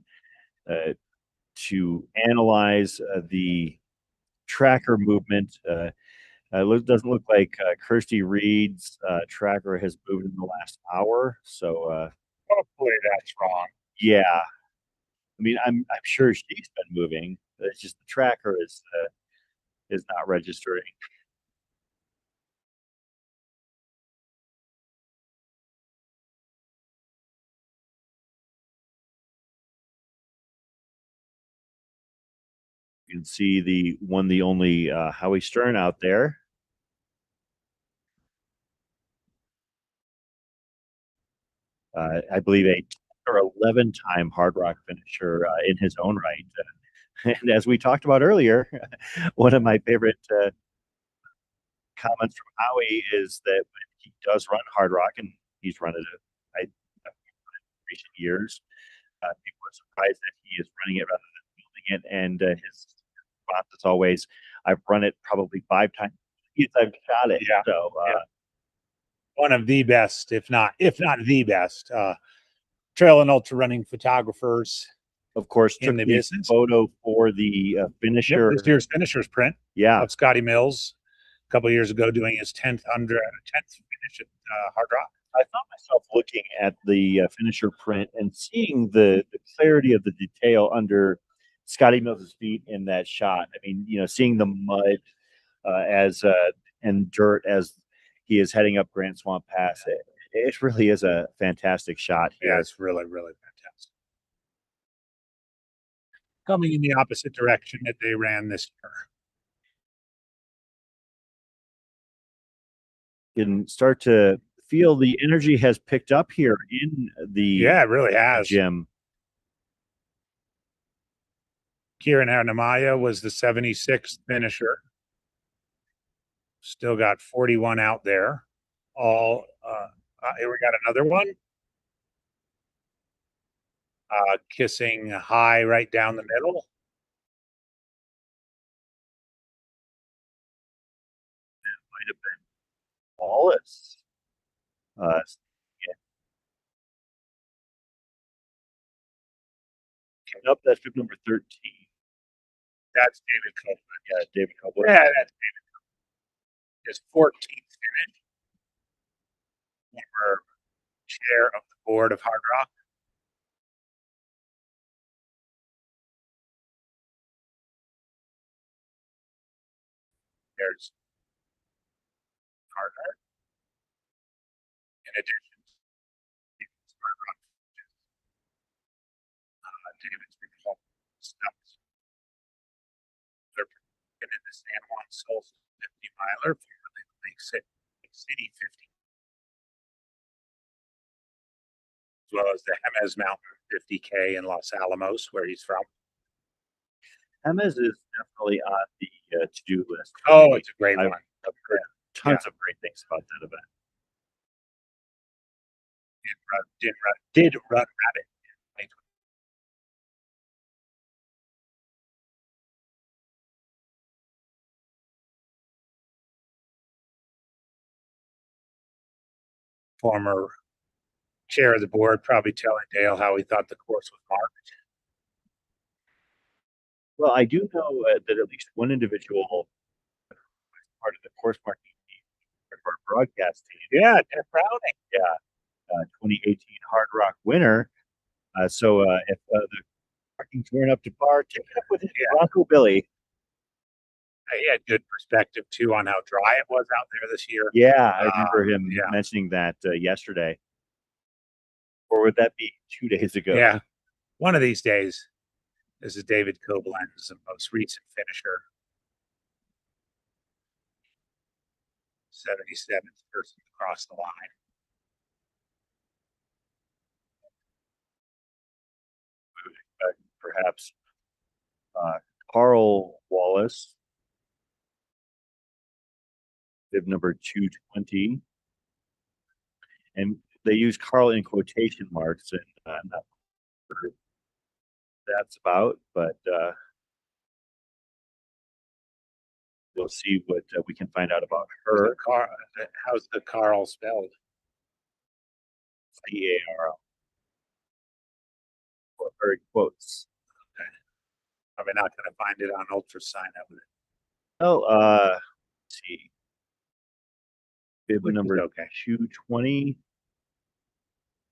analyze the tracker movement. Doesn't look like Kirsty Reed's tracker has moved in the last hour. So hopefully that's wrong. Yeah, I mean, I'm sure she's been moving. It's just the tracker is not registering. You can see the one, the only Howie Stern out there. I believe a 10 or 11-time Hardrock finisher in his own right. And as we talked about earlier, one of my favorite comments from Howie is that when he does run Hardrock, and he's run it in recent years, people are surprised that he is running it rather than building it. And his response is always, "I've run it probably 5 times since I've shot it." Yeah. So one of the best, if not the best, trail and ultra running photographers. Of course, in took the the business. photo for the finisher. This year's finishers print. Yeah, of Scotty Mills a couple of years ago doing his 10th finish at Hardrock. I found myself looking at the finisher print and seeing the clarity of the detail under Scotty Mills' feet in that shot. I mean, seeing the mud and dirt as he is heading up Grant Swamp Pass. It really is a fantastic shot here. Yeah, it's really, really fantastic. Coming in the opposite direction that they ran this year. You can start to feel the energy has picked up here in the it really has. Gym. Kieran Arnamaya was the 76th finisher. Still got 41 out there. All here we got another one. Kissing high right down the middle. That might have been Wallace. Coming up, that's trip number 13. That's David Copeland. Yeah, David Copeland. Yeah, that's David Copeland. His 14th finish. Former chair of the board of Hardrock. There's Hardrock. In addition to Hardrock, David's recall stuff. They're in the San Juan Sol 50 miler, formerly the Lake City 50, as well as the Jemez Mountain 50K in Los Alamos, where he's from. Jemez is definitely on the to-do list. Oh, it's a great one. I've heard tons of great things about that event. Did run rabbit. Former chair of the board probably telling Dale how he thought the course was marked. Well, I do know that at least one individual part of the course marking team, part of our broadcast team. Yeah, Jeff Browning. Yeah, 2018 Hardrock winner. So if the markings weren't up to par, take it up with Bronco Billy. He had good perspective too on how dry it was out there this year. Yeah, I remember him mentioning that yesterday. Or would that be 2 days ago? Yeah, one of these days. This is David Koblenz, the most recent finisher. 77th person across the line. Perhaps Carl Wallace, bib number 220. And they use Carl in quotation marks, and I'm not sure that's about, but we'll see what we can find out about her. How's the Carl spelled? C-A-R-L. Or her quotes. Okay. Probably not going to find it on ultrasign of it. Oh, let's see. Bib number 220.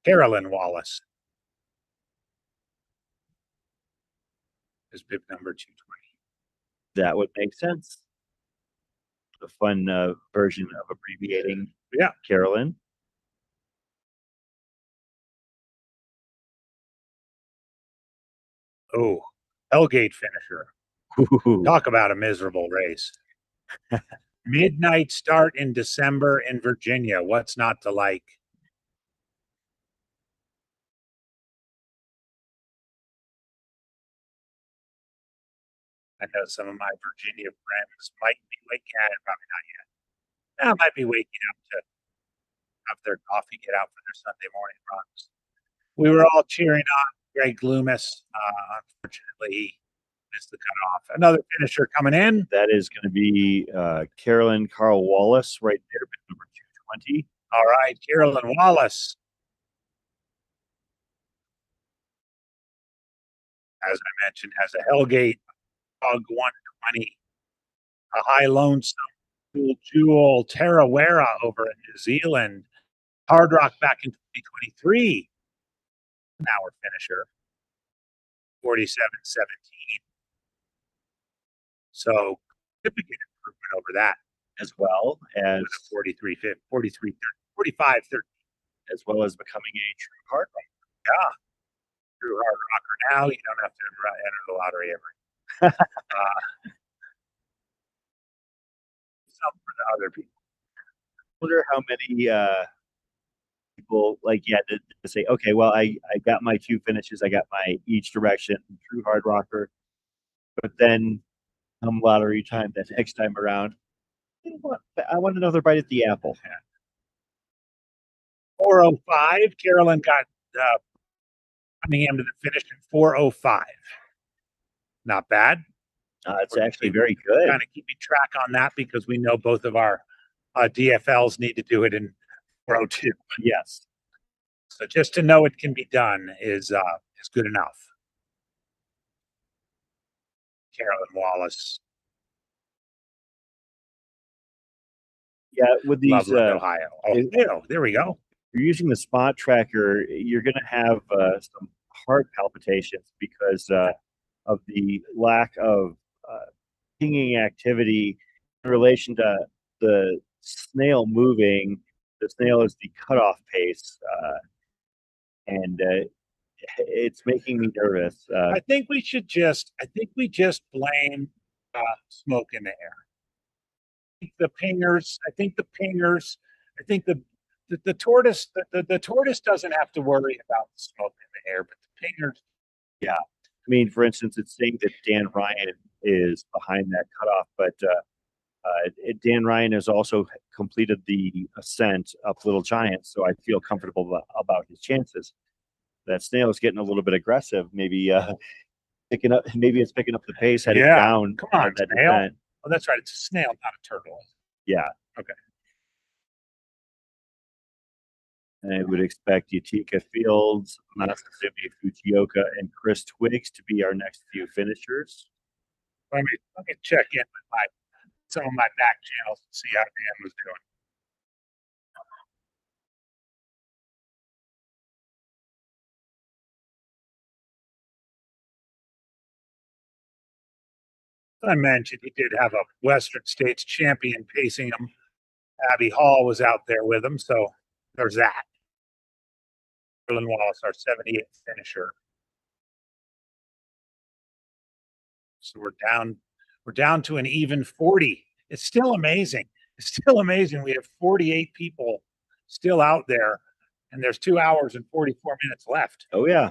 Carolyn Wallace is bib number 220. That would make sense. A fun version of abbreviating. Yeah, Carolyn. Oh, Hellgate finisher. Ooh. Talk about a miserable race. Midnight start in December in Virginia. What's not to like? I know some of my Virginia friends might be waking up, probably not yet. Now might be waking up to have their coffee, get out for their Sunday morning runs. We were all cheering on Greg Loomis. Unfortunately, he missed the cutoff. Another finisher coming in. That is going to be Carolyn Carl Wallace right there, number 220. All right, Carolyn Wallace. As I mentioned, has a Hellgate Hug 120, a High Lonesome Jewel Tarawera over in New Zealand, Hardrock back in 2023. An hour finisher, 47.17. So significant improvement over that, as well as 43, 45, 30, as well as becoming a true Hardrock. Yeah, true Hardrocker now. You don't have to enter the lottery ever. Some for the other people. I wonder how many people to say, okay, well, I got my 2 finishes, I got my each direction true hard rocker, but then come lottery time the next time around, I want another bite at the apple. 4:05. Carolyn got Cunningham to the finish in 4:05. Not bad. It's actually very good. Kind of keeping track on that because we know both of our DFLs need to do it in 4:02. Yes. So just to know it can be done is good enough. Carolyn Wallace. Yeah, with these Loveland, Ohio. Oh, there we go. you're using the spot tracker, you're going to have some heart palpitations because of the lack of pinging activity in relation to the snail moving. The snail is the cutoff pace, and it's making me nervous. I think we just blame smoke in the air. The pingers. I think the pingers. I think the tortoise. The tortoise doesn't have to worry about the smoke in the air, but the pingers. Yeah, I mean, for instance, it's saying that Dan Ryan is behind that cutoff, but Dan Ryan has also completed the ascent up Little Giant, so I feel comfortable about his chances. That snail is getting a little bit aggressive. Maybe picking up. Maybe it's picking up the pace heading down. Come on, that snail. descent. Oh, that's right. It's a snail, not a turtle. Yeah. Okay. And I would expect Utica Fields, Masasumi Fujioka, and Chris Twiggs to be our next few finishers. Let me check in with some of my back channels and see how Dan was doing. I mentioned he did have a Western States champion pacing him. Abby Hall was out there with him, so there's that. Berlin Wallace, our 78th finisher. So we're down to an even 40. It's still amazing. It's still amazing. We have 48 people still out there, and there's 2 hours and 44 minutes left. Oh yeah.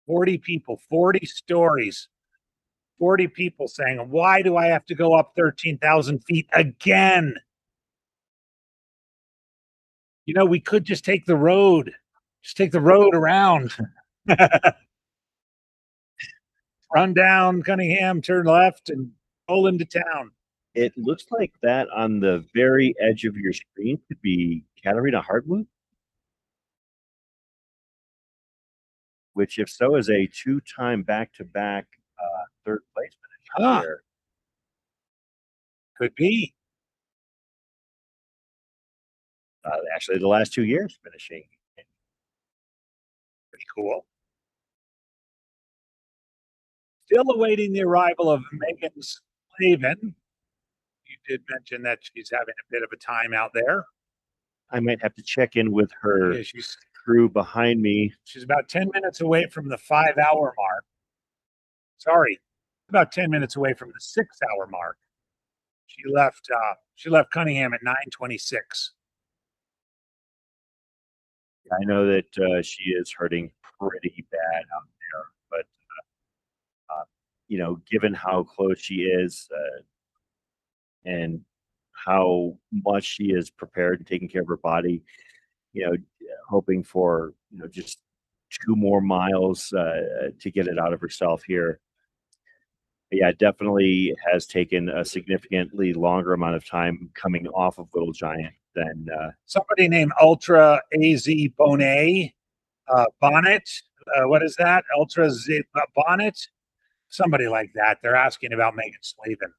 "40 people, 40 stories, 40 people saying, why do I have to go up 13,000 feet again? You know, we could just take the road. Just take the road around. Run down Cunningham, turn left, and roll into town." It looks like that on the very edge of your screen could be Katarina Hartmut, which, if so, is a two-time back-to-back third place finish here. Could be. Actually, the last 2 years finishing. Pretty cool. Still awaiting the arrival of Megan Slavin. You did mention that she's having a bit of a time out there. I might have to check in with her Yeah, crew behind me. she's about 10 minutes away from the 5-hour mark. Sorry, about 10 minutes away from the 6-hour mark. She left Cunningham at 9:26. I know that she is hurting pretty bad out there, but you know, given how close she is and how much she is prepared and taking care of her body, you know, hoping for, you know, just 2 more miles to get it out of herself here. But yeah, it definitely has taken a significantly longer amount of time coming off of Little Giant than Somebody named Ultra AZ Bonnet, Bonnet. What is that? Ultra Z Bonnet? Somebody like that. They're asking about Megan Slavin.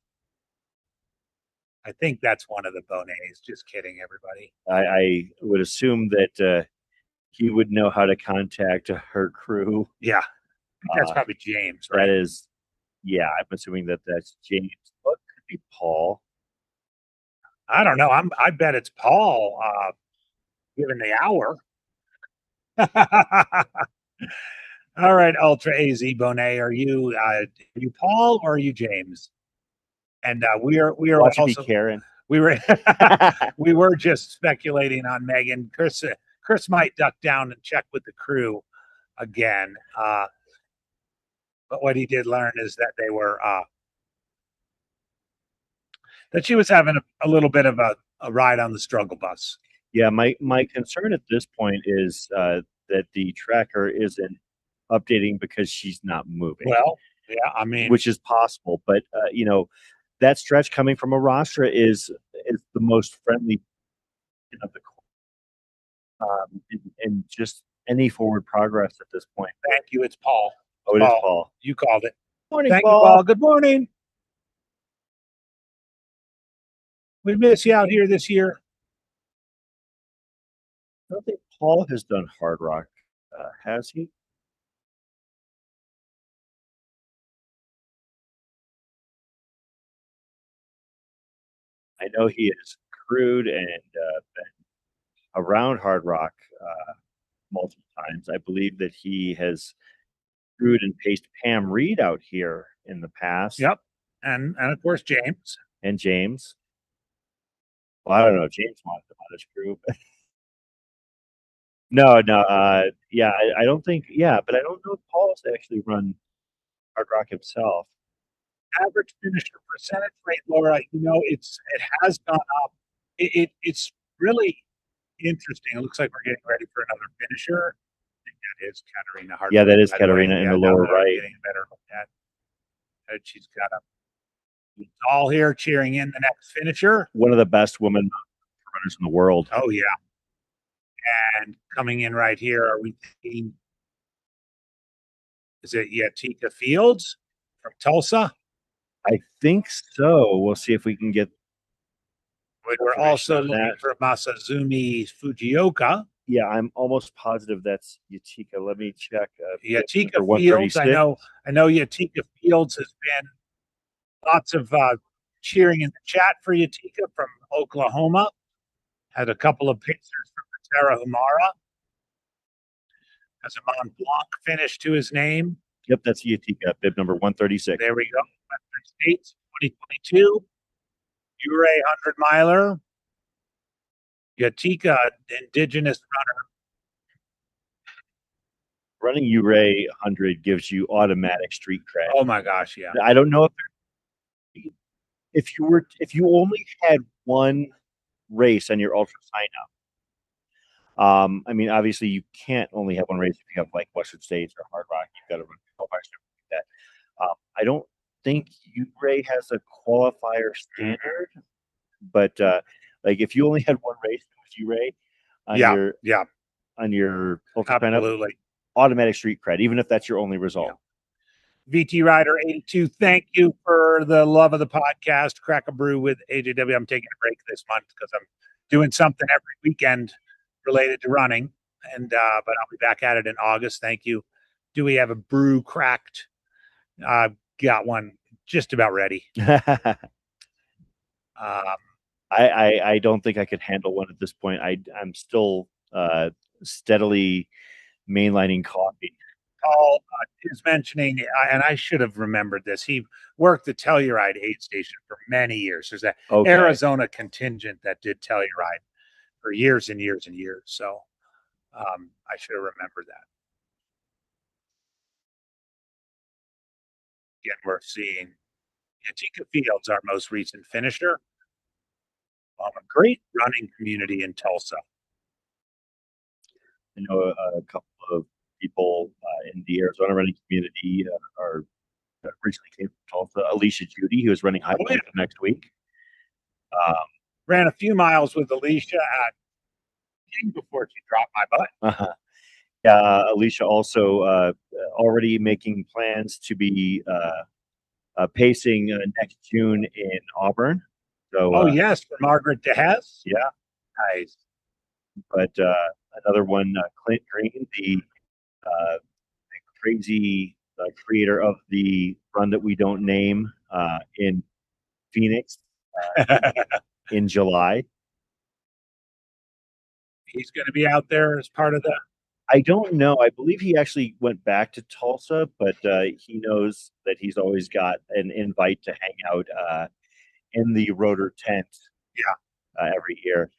I think that's one of the Bonnets. Just kidding, everybody. I would assume that he would know how to contact her crew. Yeah, that's probably James. Right? That is, yeah, I'm assuming that that's James. What could be Paul? I don't know. I bet it's Paul. Given the hour. All right, Ultra AZ Bonnet. Are you Paul or are you James? And we are Watch also be Karen. we were we were just speculating on Megan. Chris might duck down and check with the crew again. But what he did learn is that they were that she was having a little bit of a ride on the struggle bus. Yeah, my concern at this point is that the tracker isn't updating because she's not moving. Well, yeah, I mean, which is possible, but you know, that stretch coming from Arastra is the most friendly of the and just any forward progress at this point. Thank you. It's Paul. Oh, it is Paul. You called it. Morning, Thank Paul. you, Paul. Good morning. We miss you out here this year. I don't think Paul has done Hard Rock, has he? I know he has crewed and been around Hard Rock multiple times. I believe that he has crewed and paced Pam Reed out here in the past. Yep. And of course, James. And James. Well, I don't know if James wanted him on his crew. But no. Yeah, I don't think. Yeah, but I don't know if Paul's actually run Hard Rock himself. Average finisher percentage rate, Laura, it has gone up. It's really interesting. It looks like we're getting ready for another finisher. I think that is Katarina Hardrock. Yeah, that is Katarina in the lower right. Getting a better look at. She's got a all here cheering in the next finisher. One of the best women runners in the world. Oh yeah. And coming in right here, are we thinking? Is it Yatika Fields from Tulsa? I think so. We'll see if we can get. We're also looking for Masazumi Fujioka. Yeah, I'm almost positive that's Yatika. Let me check. Yatika Fields. I know Yatika Fields has been lots of cheering in the chat for Yatika from Oklahoma. Had a couple of pictures from the Terra Humara. Has a Mont Blanc finish to his name. Yep, that's Yatika, bib number 136. There we go. Western States, 2022. Uray 100 miler. Yatika, indigenous runner. Running Uray 100 gives you automatic street cred. Oh my gosh, yeah. I don't know if you only had one race on your ultra sign up. I mean, obviously you can't only have one race if you have like Western States or Hard Rock. You've got to run qualifiers like that. I don't think Uray has a qualifier standard, but like if you only had one race, it was Uray on your ultra sign up, automatic street cred, even if that's your only result. Yeah. VT Rider 82, thank you for the love of the podcast. Crack a brew with AJW. I'm taking a break this month because I'm doing something every weekend related to running, and but I'll be back at it in August. Thank you. Do we have a brew cracked? Got one just about ready. I don't think I could handle one at this point. I'm still steadily mainlining coffee. Paul is mentioning, and I should have remembered this. He worked the Telluride aid station for many years. There's an Arizona contingent that did Telluride for years and years and years. So I should have remembered that. Again, we're seeing Yatika Fields, our most recent finisher. A great running community in Tulsa. I know a couple of people in the Arizona running community are recently came from Tulsa. Alicia Judy, who is running high next week. Ran a few miles with Alicia at before she dropped my butt. Alicia also already making plans to be pacing next June in Auburn. So, yes, for Margaret DeHess. Yeah, nice. But another one, Clint Green, the crazy creator of the run that we don't name in Phoenix in July. He's going to be out there as part of that. I don't know. I believe he actually went back to Tulsa, but he knows that he's always got an invite to hang out in the rotor tent every year.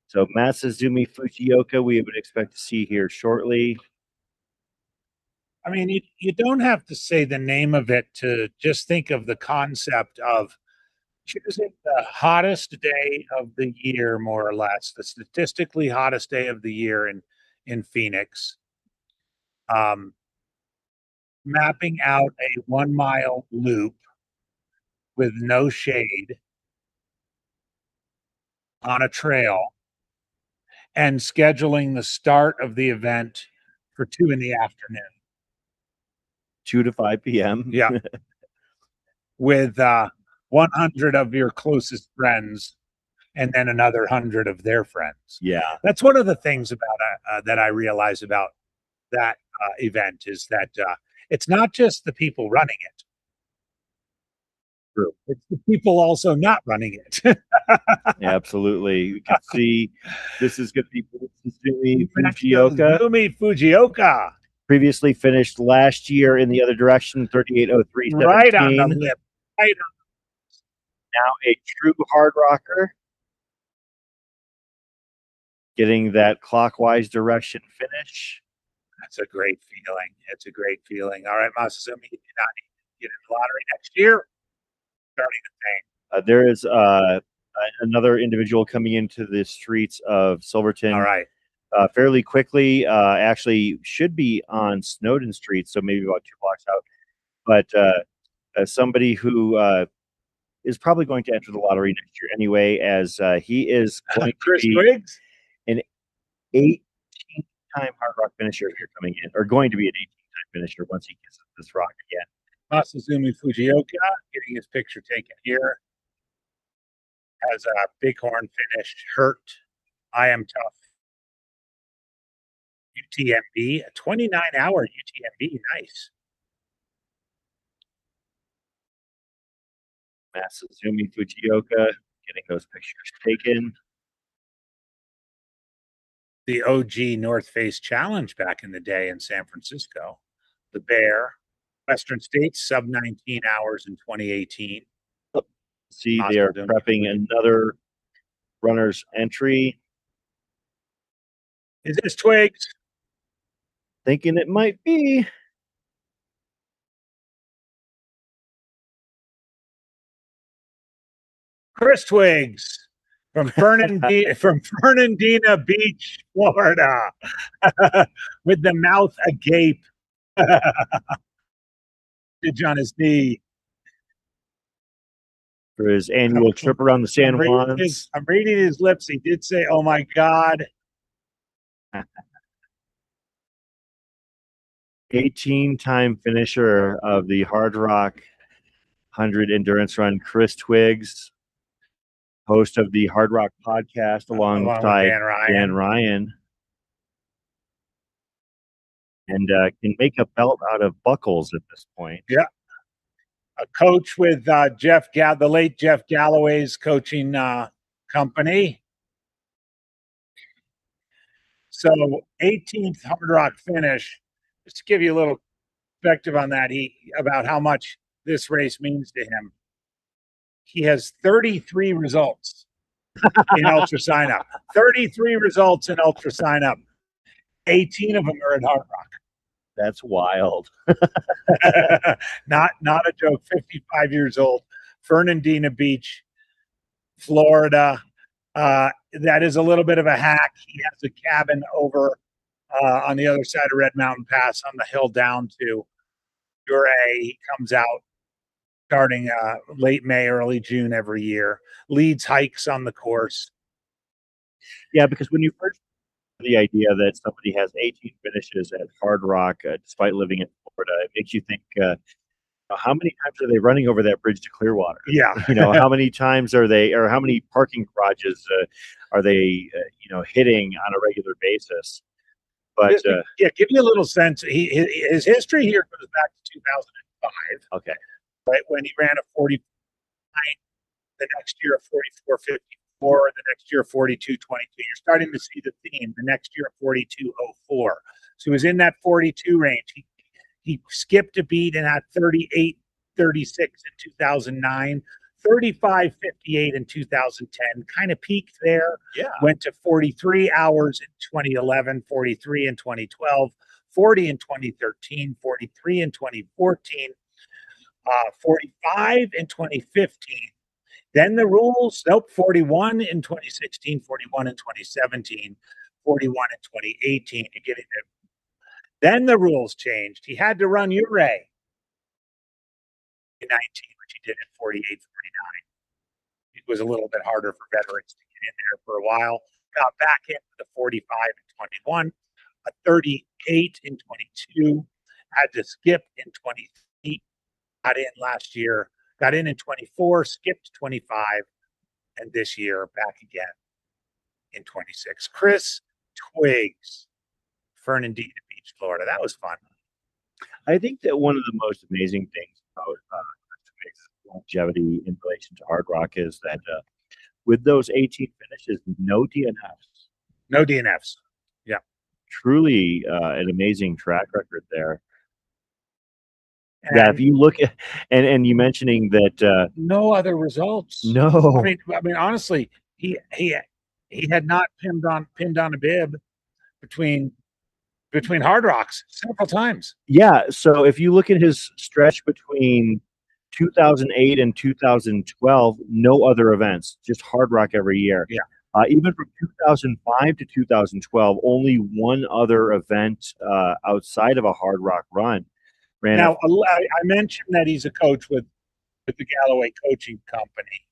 So Masazumi Fujioka, we would expect to see here shortly. I mean, you don't have to say the name of it to just think of the concept of choosing the hottest day of the year, more or less, the statistically hottest day of the year in Phoenix. Mapping out a 1 mile loop with no shade on a trail and scheduling the start of the event for 2 p.m. 2 to 5 p.m. Yeah. With 100 of your closest friends and then another 100 of their friends. Yeah. That's one of the things about that I realize about that event is that it's not just the people running it. True. It's the people also not running it. Absolutely. You can see this is going to be Suzumi Fujioka. Suzumi Fujioka. Previously finished last year in the other direction, 38:03.17. Right on the lip. Right on. Now a true hard rocker. Getting that clockwise direction finish. That's a great feeling. It's a great feeling. All right, Masazumi, you do not need to get in the lottery next year. Starting the thing. There is another individual coming into the streets of Silverton. All right. Fairly quickly, actually should be on Snowden Street, so maybe about 2 blocks out. But somebody who is probably going to enter the lottery next year anyway, as he is going Chris to be Twiggs? an 18-time hard rock finisher here coming in, or going to be an 18-time finisher once he gets this rock again. Masazumi Fujioka getting his picture taken here. Has a bighorn finish. Hurt. I am tough. UTMB, a 29-hour UTMB. Nice. Masazumi Fujioka getting those pictures taken. The OG North Face Challenge back in the day in San Francisco. The Bear. Western States, sub 19 hours in 2018. See, they are prepping another runner's entry. Is this Twiggs? Thinking it might be. Chris Twiggs from Fernandina Beach, Florida, with the mouth agape. On his knee for his annual trip around the San Juans. I'm reading his lips. He did say, "Oh my God." 18-time finisher of the Hardrock 100 endurance run, Chris Twiggs, host of the Hardrock podcast alongside Dan Ryan. And can make a belt out of buckles at this point. Yeah. A coach with the late Jeff Galloway's coaching company. So 18th Hard Rock finish. Just to give you a little perspective on that, about how much this race means to him. He has 33 results in ultra sign up. 33 results in ultra sign up. 18 of them are at Hard Rock. That's wild. Not a joke. 55 years old, Fernandina Beach, Florida. That is a little bit of a hack. He has a cabin over on the other side of Red Mountain Pass on the hill down to Uray. He comes out starting late May, early June every year. Leads hikes on the course. Yeah, because when you first the idea that somebody has 18 finishes at Hard Rock, despite living in Florida, it makes you think, how many times are they running over that bridge to Clearwater? Yeah. How many times are they, or how many parking garages are they, hitting on a regular basis? But give you a little sense. His history here goes back to 2005. Okay. Right when he ran a 49, the next year a 44.54, the next year 42.22. You're starting to see the theme. The next year 42.04. So he was in that 42 range. He skipped a beat and had 38.36 in 2009, 35.58 in 2010. Kind of peaked there. Yeah. Went to 43 hours in 2011, 43 in 2012, 40 in 2013, 43 in 2014, 45 in 2015. Then the rules, 41 in 2016, 41 in 2017, 41 in 2018. You get it. Then the rules changed. He had to run Uray in 19, which he did in 48, 49. It was a little bit harder for veterans to get in there for a while. Got back into the 45 in 21, a 38 in 22. Had to skip in 23. Got in last year. Got in 24, skipped 25. and this year back again in 26. Chris Twiggs, Fernandina Beach, Florida. That was fun. I think that one of the most amazing things about longevity in relation to Hardrock is that with those 18 finishes, no DNFs. No DNFs. Yeah. Truly an amazing track record there. And Yeah, if you look at and you mentioning that no other results. no, I mean, honestly, he had not pinned on a bib between Hardrocks several times. yeah. So if you look at his stretch between 2008 and 2012, no other events, just Hardrock every year. Yeah. Even from 2005 to 2012, only one other event outside of a Hardrock run. Now, I mentioned that he's a coach with the Galloway Coaching Company.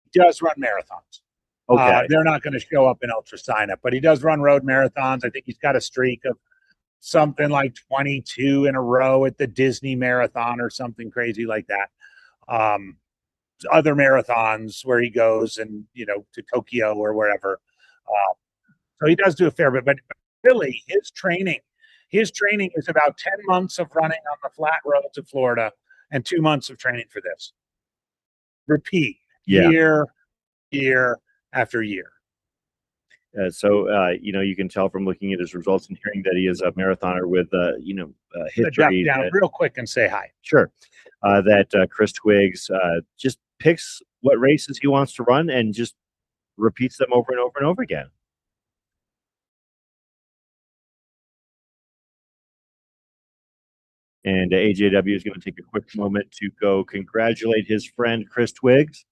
He does run marathons. Okay. They're not going to show up in ultra sign up, but he does run road marathons. I think he's got a streak of something like 22 in a row at the Disney Marathon or something crazy like that. Other marathons where he goes and, to Tokyo or wherever. So he does do a fair bit, but really his training is about 10 months of running on the flat roads of Florida and 2 months of training for this. Repeat year after year. So you can tell from looking at his results and hearing that he is a marathoner with history. Duck down real quick and say hi. Sure. That Chris Twiggs just picks what races he wants to run and just repeats them over and over and over again. And AJW is going to take a quick moment to go congratulate his friend Chris Twiggs.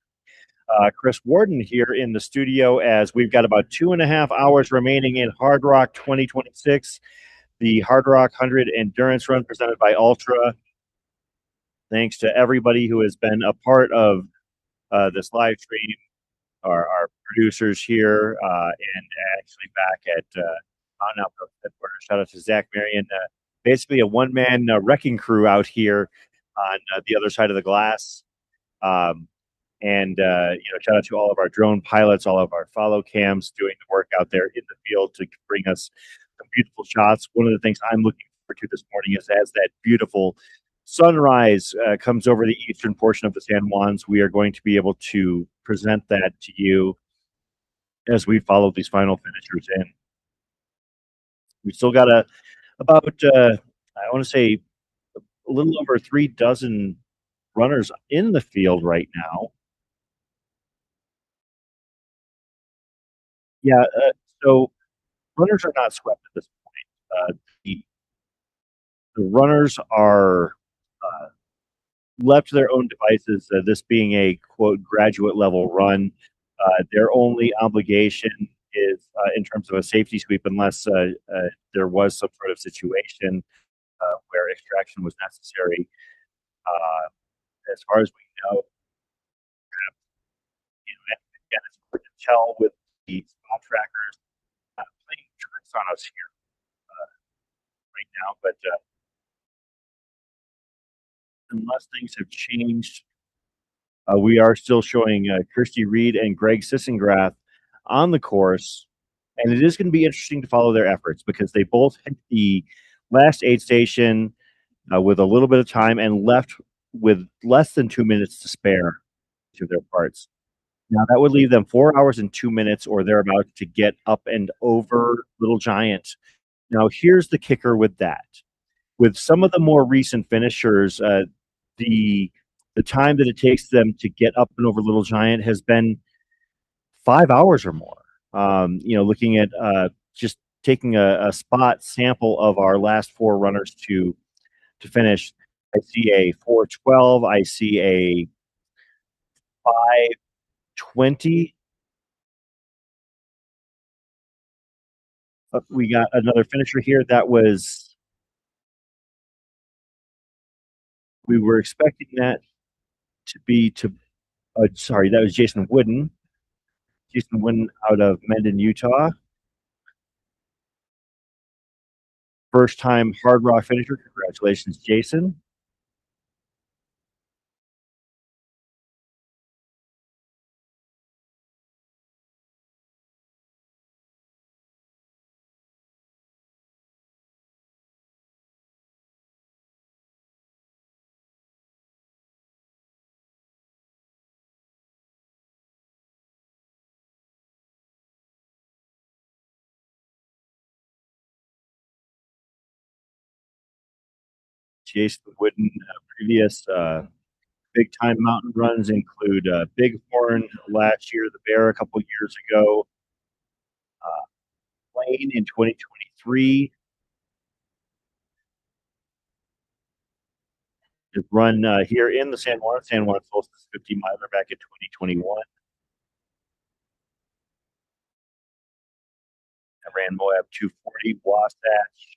Chris Warden here in the studio as we've got about 2.5 hours remaining in Hardrock 2026, the Hardrock 100 Endurance Run presented by Ultra. Thanks to everybody who has been a part of this live stream, our producers here, and actually back at Mountain Outpost headquarters. Shout out to Zach Marion, basically a one-man wrecking crew out here on the other side of the glass. And shout out to all of our drone pilots, all of our follow cams doing the work out there in the field to bring us some beautiful shots. One of the things I'm looking forward to this morning is as that beautiful sunrise comes over the eastern portion of the San Juans, we are going to be able to present that to you as we follow these final finishers in. We still got about I want to say a little over 3 dozen runners in the field right now. Yeah, so runners are not swept at this point. The runners are left to their own devices, this being a, quote, graduate level run. Their only obligation is in terms of a safety sweep, unless there was some sort of situation where extraction was necessary. As far as we know, again, it's hard to tell with the spot trackers playing tricks on us here right now, but unless things have changed, we are still showing Kirsty Reed and Greg Sissengrath on the course, and it is going to be interesting to follow their efforts because they both hit the last aid station with a little bit of time and left with less than 2 minutes to spare to their parts. Now that would leave them 4 hours and 2 minutes or thereabouts to get up and over Little Giant. Now here's the kicker with that. With some of the more recent finishers, the time that it takes them to get up and over Little Giant has been 5 hours or more. Looking at just taking a spot sample of our last 4 runners to finish, I see a 4:12. I see a 5:20. We got another finisher here that was. We were expecting that to be sorry, that was Jason Wooden. Jason Wooden out of Mendon, Utah. First time Hardrock finisher. Congratulations, Jason. Jason Wooden. Previous big time mountain runs include Bighorn last year, the Bear a couple years ago, Plain in 2023. Just run here in the San Juan Solstice 50 miler back in 2021. I ran Moab 240. Wasatch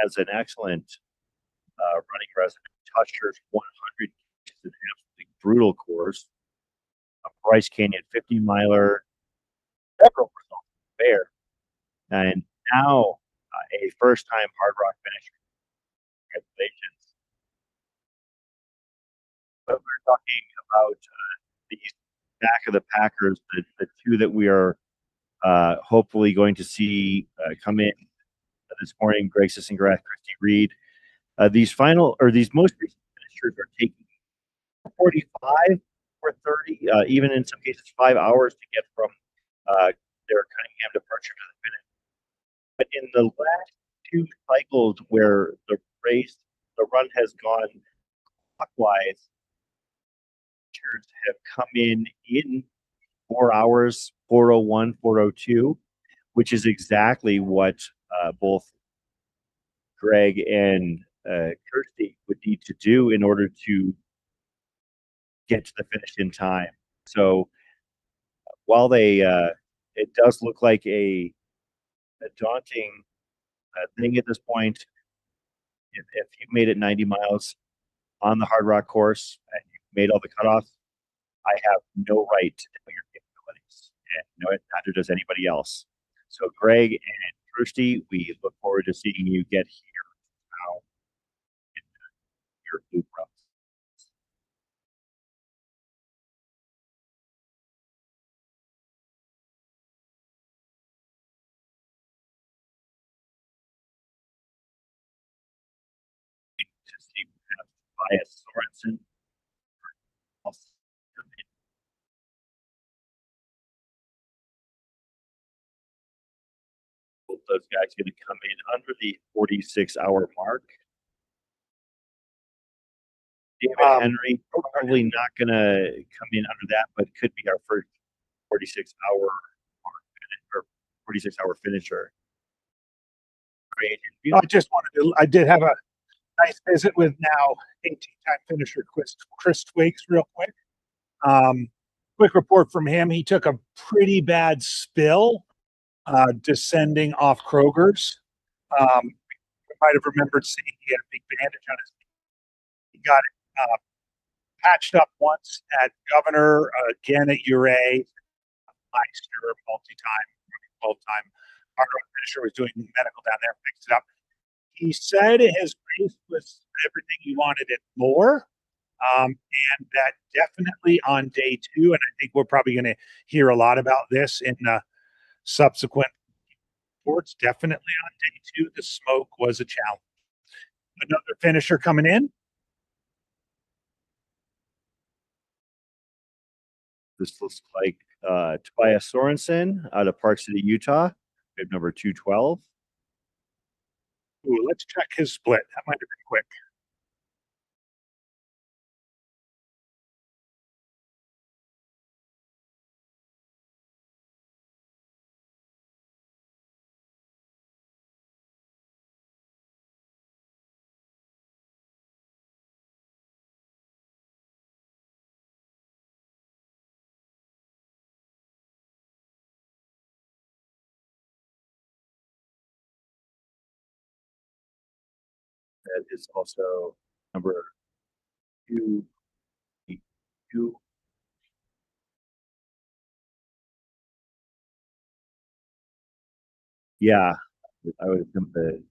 has an excellent running resume. Tushers 100 is an absolutely brutal course. A Bryce Canyon 50 miler, several results there, and now a first time Hardrock finisher. Congratulations. But we're talking about these back of the Packers, the two that we are hopefully going to see come in this morning, Greg Sissengrath, Christy Reed. These most recent finishers are taking 45 or 30, even in some cases 5 hours to get from their Cunningham departure to the finish. But in the last two cycles where the run has gone clockwise, have come in 4 hours, 4:01, 4:02, which is exactly what both Greg and Kirsty would need to do in order to get to the finish in time. So while it does look like a daunting thing at this point, if you've made it 90 miles on the Hardrock course and you've made all the cutoffs, I have no right to know your capabilities, and neither does anybody else. So Greg and Kirsty, we look forward to seeing you get here now in your blue routes. To see Tobias Sorensen. Both those guys going to come in under the 46-hour mark. David Henry probably not going to come in under that, but could be our first 46-hour mark or 46-hour finisher. I did have a nice visit with now 18-time finisher Chris Twiggs real quick. Quick report from him. He took a pretty bad spill descending off Kroger's. You might have remembered seeing he had a big bandage on his knee. He got it patched up once at Governor, again at Uray, Meister, multi-time Hardrock finisher, was doing medical down there, fixed it up. He said his race was everything he wanted it more. And that definitely on day two, and I think we're probably going to hear a lot about this in subsequent reports, definitely on day two, the smoke was a challenge. Another finisher coming in. This looks like Tobias Sorensen out of Park City, Utah, bib number 212. Ooh, let's check his split. That might have been quick. That is also number 2. Yeah, I would have come the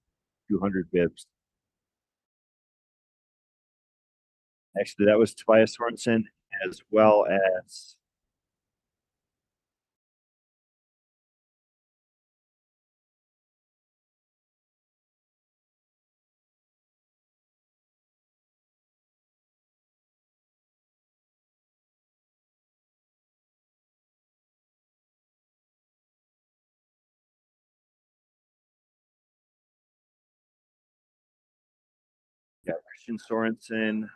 200 bibs. Actually, that was Tobias Sorensen as well as Christian Sorensen.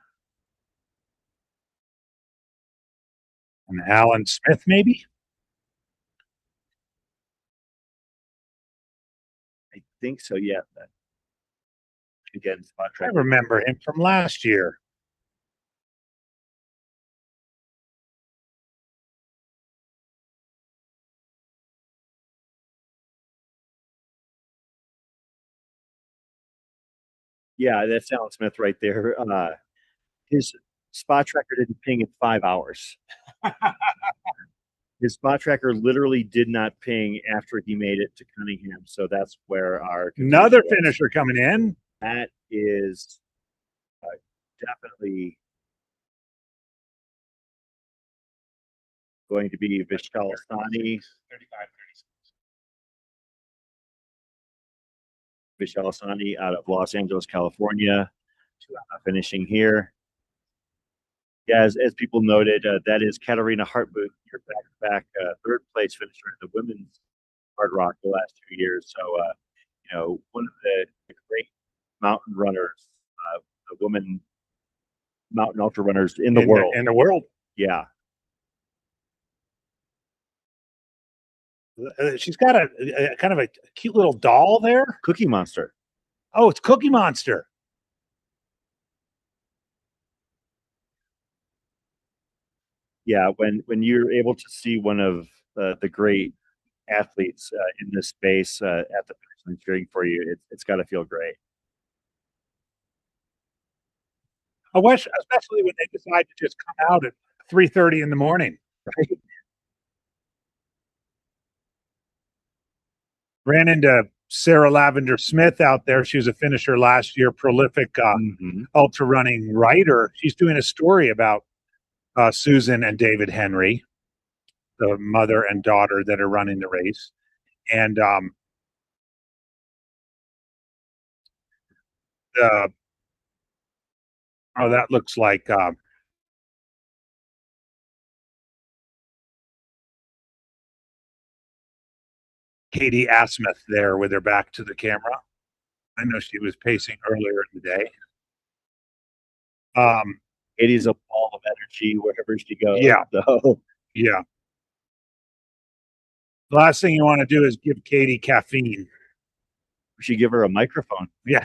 And Alan Smith, maybe? I think so, yeah. Again, spot I track. remember him from last year. Yeah, that's Alan Smith right there. His spot tracker didn't ping in 5 hours. His spot tracker literally did not ping after he made it to Cunningham. So that's where our Another finisher coming in. That is definitely going to be Vishal Sani. 35, 36. Vishal Sani out of Los Angeles, California, finishing here. Yeah, as people noted, that is Katarina Hartmut, your back-to-back third place finisher in the women's Hardrock the last 2 years. So, one of the great mountain runners, the woman mountain ultra runners in the world. In the world. Yeah. She's got a kind of a cute little doll there. Cookie Monster. Oh, it's Cookie Monster. Yeah, when you're able to see one of the great athletes in this space at the finish line cheering for you, it's got to feel great. I wish, especially when they decide to just come out at 3:30 in the morning. Right? Ran into Sarah Lavender Smith out there. She was a finisher last year, prolific ultra running writer. She's doing a story about Susan and David Henry, the mother and daughter that are running the race. And that looks like Katie Asmuth there with her back to the camera. I know she was pacing earlier in the day. Katie's a ball of energy wherever she goes. Yeah. So. Yeah. The last thing you want to do is give Katie caffeine. We should give her a microphone. Yeah.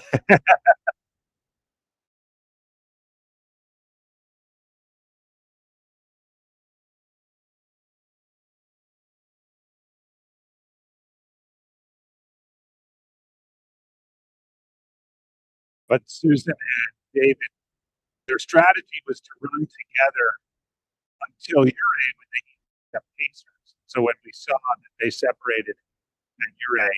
But Susan and David, their strategy was to run together until Uray when they got pacers. So when we saw that they separated at Uray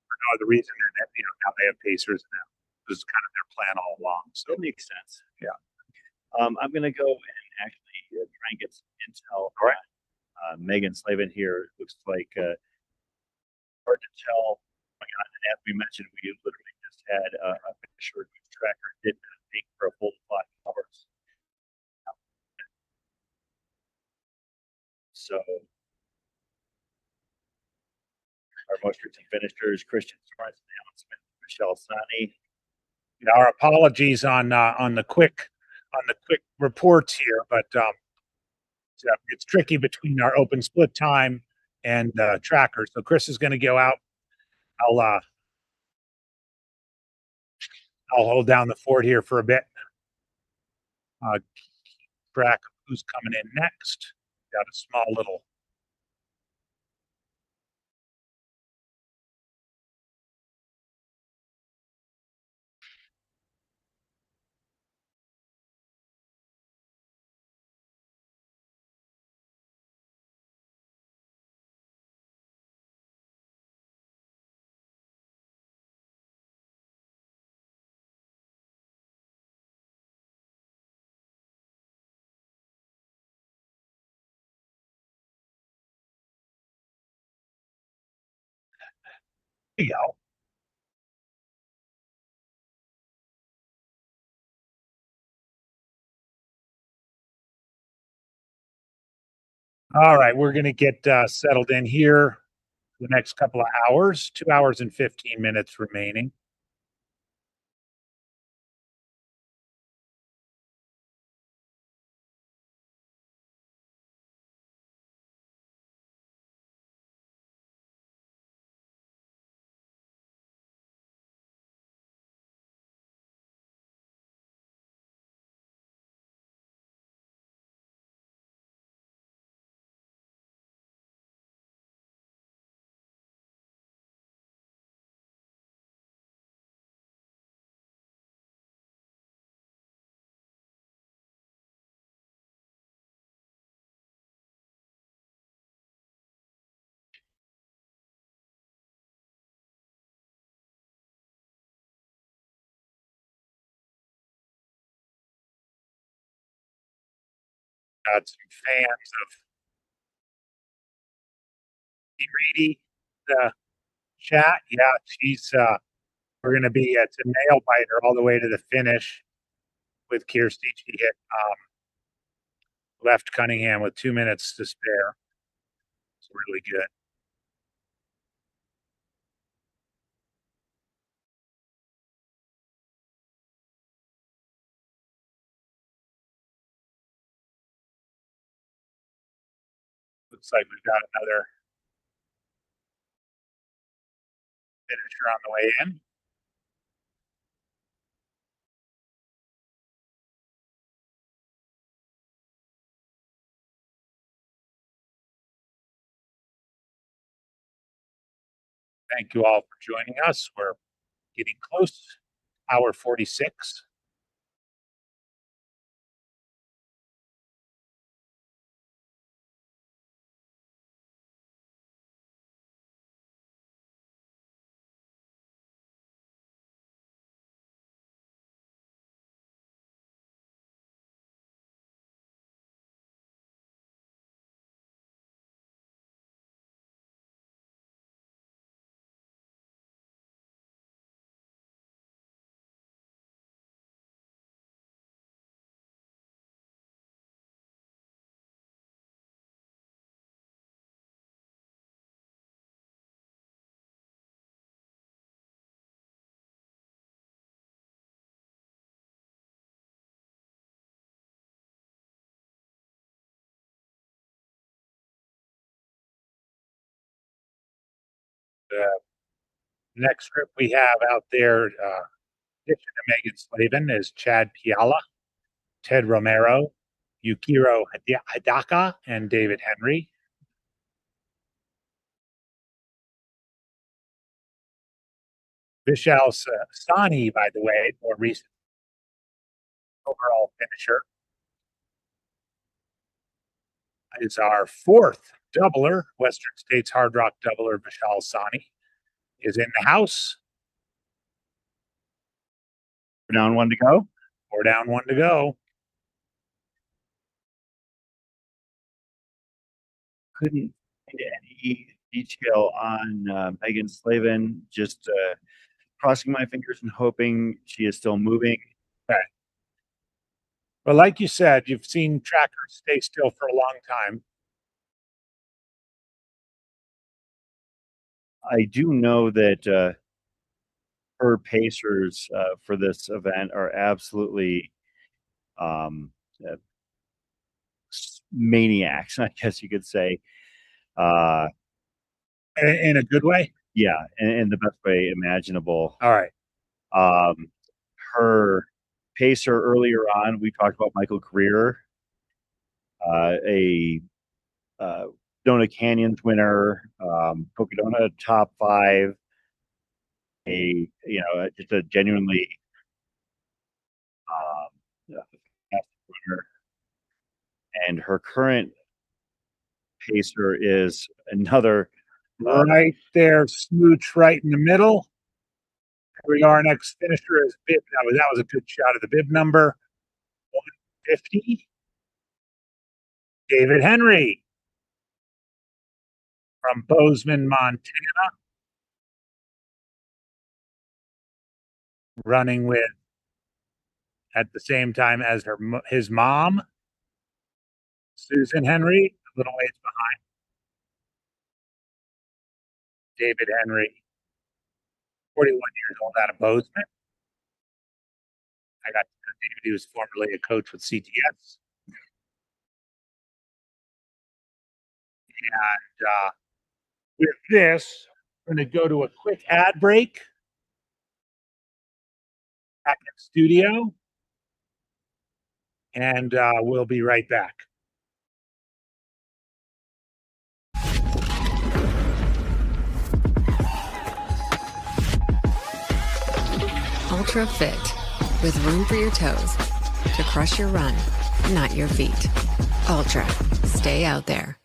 for no other reason than that, now they have pacers now. This is kind of their plan all along. So it makes sense. Yeah. I'm going to go and actually try and get some intel. All right. Megan Slavin here. Looks like hard to tell. Oh my God, and as we mentioned, we literally just had a finisher whose tracker did not peak for a full 5 hours. So our most recent finishers, Christian Sorensen, Alan Smith, Michelle Sani. Our apologies on the quick reports here, but it's tricky between our open split time and trackers. So Chris is going to go out. I'll hold down the fort here for a bit. Track who's coming in next. Got a small little. There you go. All right, we're going to get settled in here the next couple of hours, 2 hours and 15 minutes remaining. Got some fans of Reedy, the chat. Yeah, she's we're gonna be it's a nail biter all the way to the finish with Kirsty. She hit left Cunningham with 2 minutes to spare. It's really good. Looks like we've got another finisher on the way in. Thank you all for joining us. We're getting close, hour 46. The next group we have out there, addition to Megan Slavin, is Chad Piala, Ted Romero, Yukiro Hidaka, and David Henry. Vishal Sani, by the way, more recent overall finisher, is our fourth doubler. Western States Hardrock doubler Vishal Sani is in the house. We're down one to go. We're down one to go. Couldn't find any detail on Megan Slavin. Just crossing my fingers and hoping she is still moving. Okay. But like you said, you've seen trackers stay still for a long time. I do know that her pacers for this event are absolutely maniacs, I guess you could say. In a good way? Yeah, in the best way imaginable. All right. Her pacer earlier on, we talked about Michael Greer, a Donut Canyons winner, Cocodona top 5, just a genuinely winner. And her current pacer is another right there, smooch right in the middle. Here we are. Our next finisher is bib. That was a good shot of the bib number 150. David Henry from Bozeman, Montana, running with at the same time as his mom, Susan Henry, a little ways behind. David Henry, 41 years old, out of Bozeman. I got to know David. He was formerly a coach with CTS. And with this, we're going to go to a quick ad break back in studio, and we'll be right back. Ultra Fit, with room for your toes to crush your run, not your feet. Ultra, stay out there.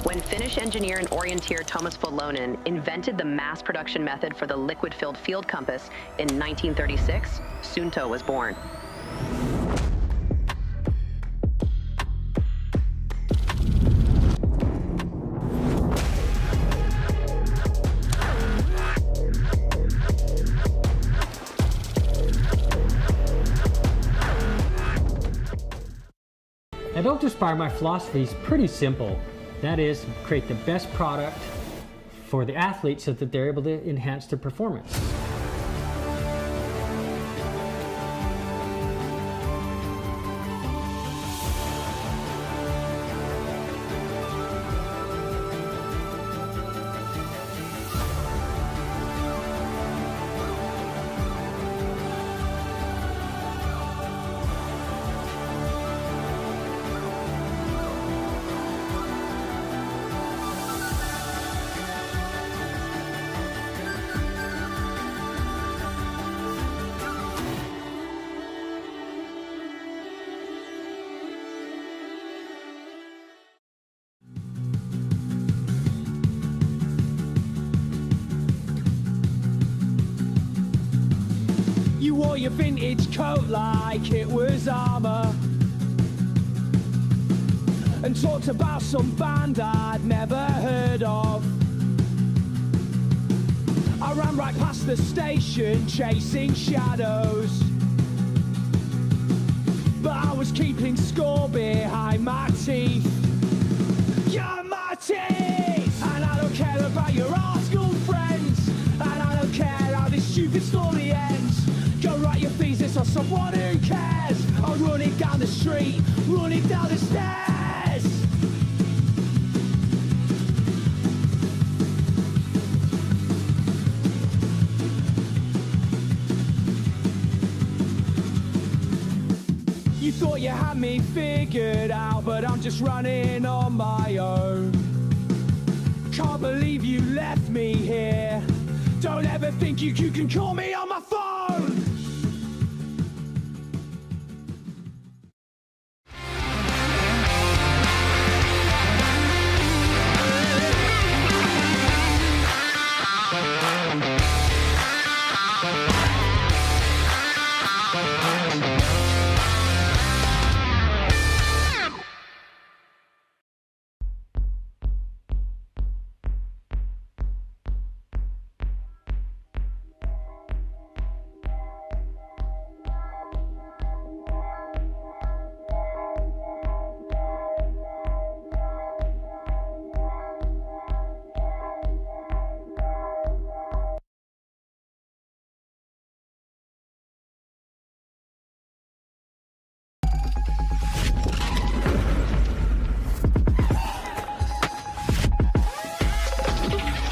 When When Finnish engineer and orienteer Thomas Volonen invented the mass production method for the liquid-filled field compass in 1936, Suunto was born. At Ultraspire, my philosophy is pretty simple. That is, create the best product for the athletes so that they're able to enhance their performance. You wore your vintage coat like it was armor, and talked about some band I'd never heard of. I ran right past the station chasing shadows, but I was keeping score behind my teeth. You're my teeth! And I don't care about your art school friends, and I don't care how this stupid story ends. Go write your thesis on someone who cares. I'll run it down the street, run it down the stairs. You thought you had me figured out, but I'm just running on my own. Can't believe you left me here. Don't ever think you can call me on my phone.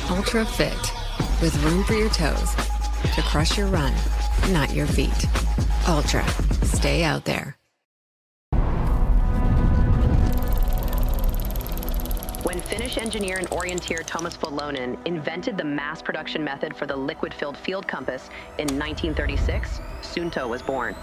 Ultra Fit, with room for your toes to crush your run, not your feet. Ultra, stay out there. When Finnish engineer and orienteer Thomas Volonen invented the mass production method for the liquid-filled field compass in 1936, Suunto was born.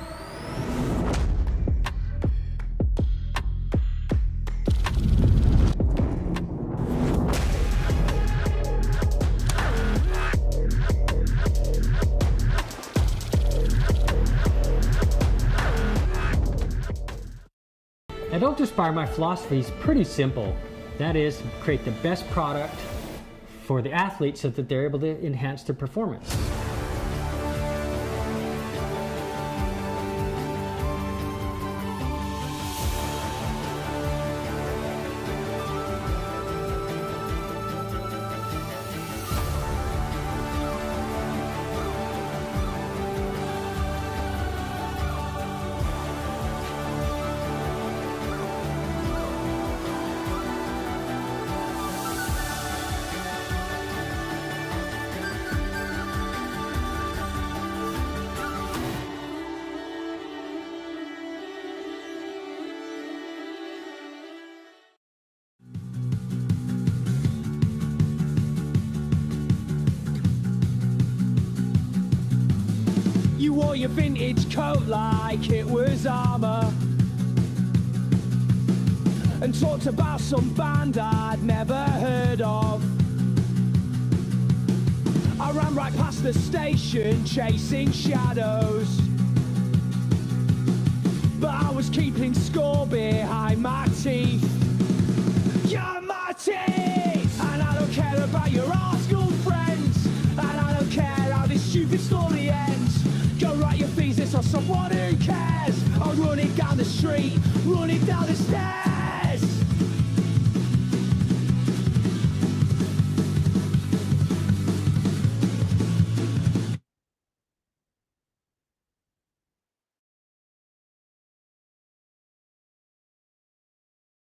At Ultraspire, my philosophy is pretty simple. That is, create the best product for the athletes so that they're able to enhance their performance. You wore your vintage coat like it was armor, and talked about some band I'd never heard of. I ran right past the station chasing shadows, but I was keeping score behind my teeth. You're my teeth, and I don't care about your art school friends, and I don't care how this stupid story ends. Go write your thesis on someone who cares. I'll run it down the street, run it down the stairs.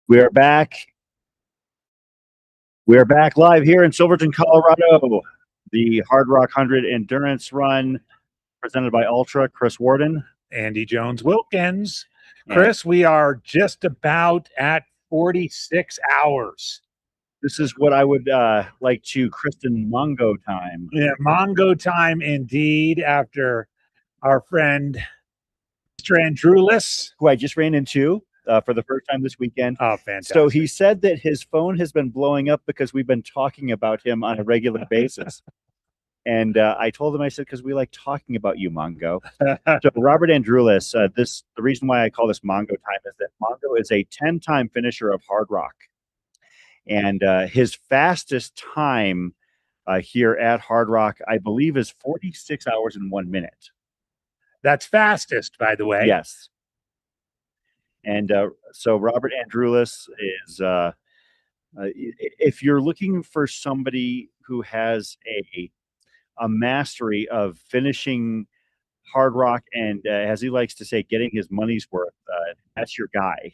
We are back. We are back live here in Silverton, Colorado. The Hardrock 100 Endurance Run presented by Ultra. Chris Warden. Andy Jones Wilkins. Chris, we are just about at 46 hours. This is what I would like to christen Mongo time. Yeah, Mongo time indeed, after our friend Mr. Andrulis, who I just ran into for the first time this weekend. Oh, fantastic. So he said that his phone has been blowing up because we've been talking about him on a regular basis. And I told him, I said, because we like talking about you, Mongo. So Robert Andrulis, the reason why I call this Mongo time is that Mongo is a 10-time finisher of Hardrock. And his fastest time here at Hardrock, I believe, is 46 hours and 1 minute. That's fastest, by the way. Yes. And so Robert Andrulis is, if you're looking for somebody who has a mastery of finishing Hardrock and, as he likes to say, getting his money's worth, that's your guy.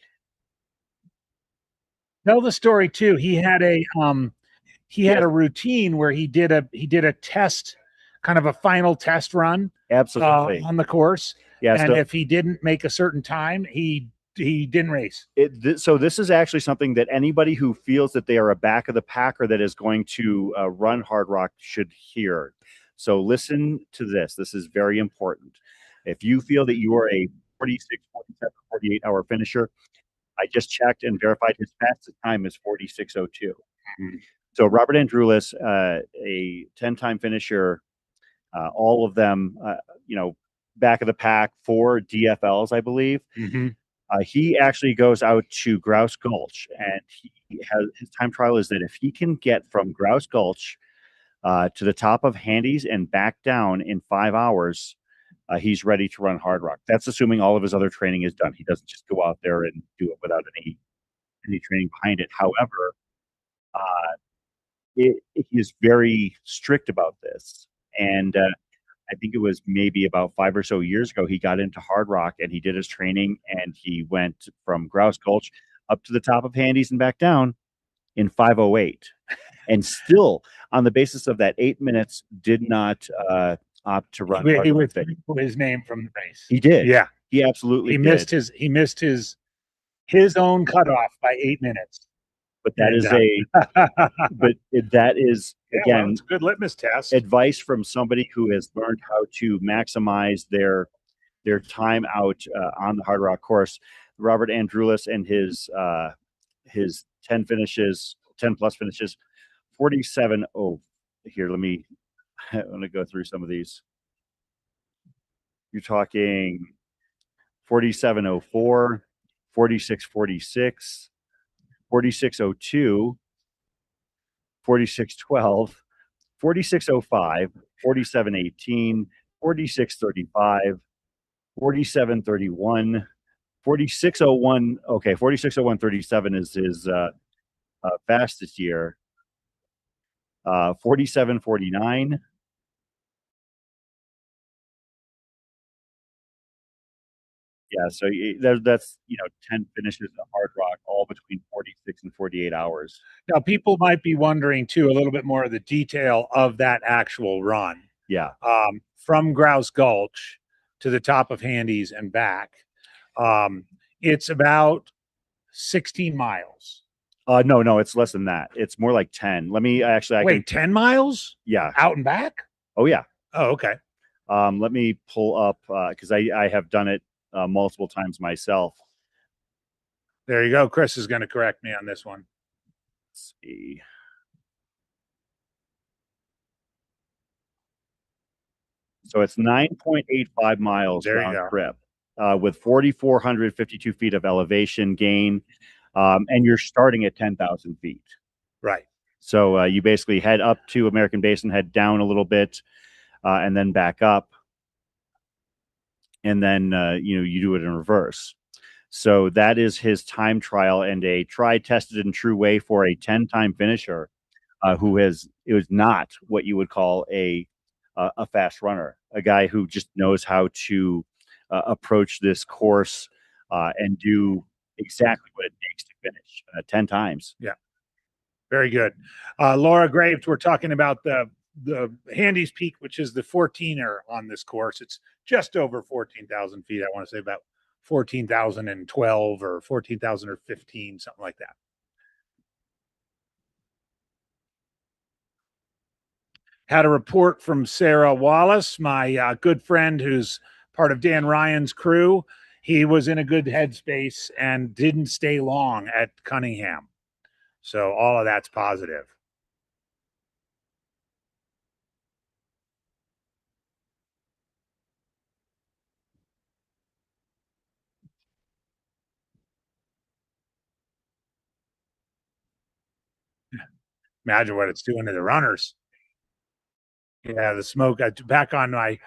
Tell the story too. He had a a routine where he did a test, kind of a final test run. Absolutely. On the course. Yeah. And if he didn't make a certain time, he didn't race. So this is actually something that anybody who feels that they are a back of the pack or that is going to run Hardrock should hear. So listen to this. This is very important. If you feel that you are a 46, 47, 48 hour finisher, I just checked and verified his fastest time is 46:02. Mm-hmm. So Robert Andrulis, a 10-time finisher, all of them, back of the pack, 4 DFLs, I believe. Mm-hmm. He actually goes out to Grouse Gulch, and his time trial is that if he can get from Grouse Gulch to the top of Handy's and back down in 5 hours, he's ready to run Hardrock. That's assuming all of his other training is done. He doesn't just go out there and do it without any training behind it. However, he is very strict about this. And I think it was maybe about 5 or so years ago, he got into Hardrock and he did his training and he went from Grouse Gulch up to the top of Handy's and back down in 5:08. And still, on the basis of that 8 minutes, did not opt to run. He withdrew his name from the race. He did. Yeah, he absolutely did. He missed his own cutoff by 8 minutes. But that is again, it's a good litmus test. Advice from somebody who has learned how to maximize their time out on the Hardrock course. Robert Andrulis and his 10 plus finishes, 47. Oh, here, I'm going to go through some of these. You're talking 47:04, 46:46, 46:02, 46:12, 46:05, 47:18, 46:35, 47:31, 46:01. Okay, 46:01:37 is his fastest year. 47:49. Yeah, so that's 10 finishes at Hardrock, all between 46 and 48 hours. Now, people might be wondering too a little bit more of the detail of that actual run. Yeah. From Grouse Gulch to the top of Handy's and back. It's about 16 miles. No, it's less than that. It's more like 10. Let me actually. 10 miles? Yeah. Out and back? Oh, yeah. Oh, okay. Let me pull up because I have done it multiple times myself. There you go. Chris is going to correct me on this one. Let's see. So it's 9.85 miles There you round go. trip with 4,452 feet of elevation gain. And you're starting at 10,000 feet. Right. So you basically head up to American Basin, head down a little bit, and then back up. And then, you do it in reverse. So that is his time trial and a tried, tested, and true way for a 10-time finisher who it was not what you would call a fast runner, a guy who just knows how to approach this course and do exactly what it takes to finish 10 times. Yeah. Very good. Laura Graves, we're talking about the Handy's Peak, which is the 14er on this course. It's just over 14,000 feet. I want to say about 14,012 or 14,015, something like that. Had a report from Sarah Wallace, my good friend who's part of Dan Ryan's crew. He was in a good headspace and didn't stay long at Cunningham. So all of that's positive. Imagine what it's doing to the runners. Yeah, the smoke. Back on my.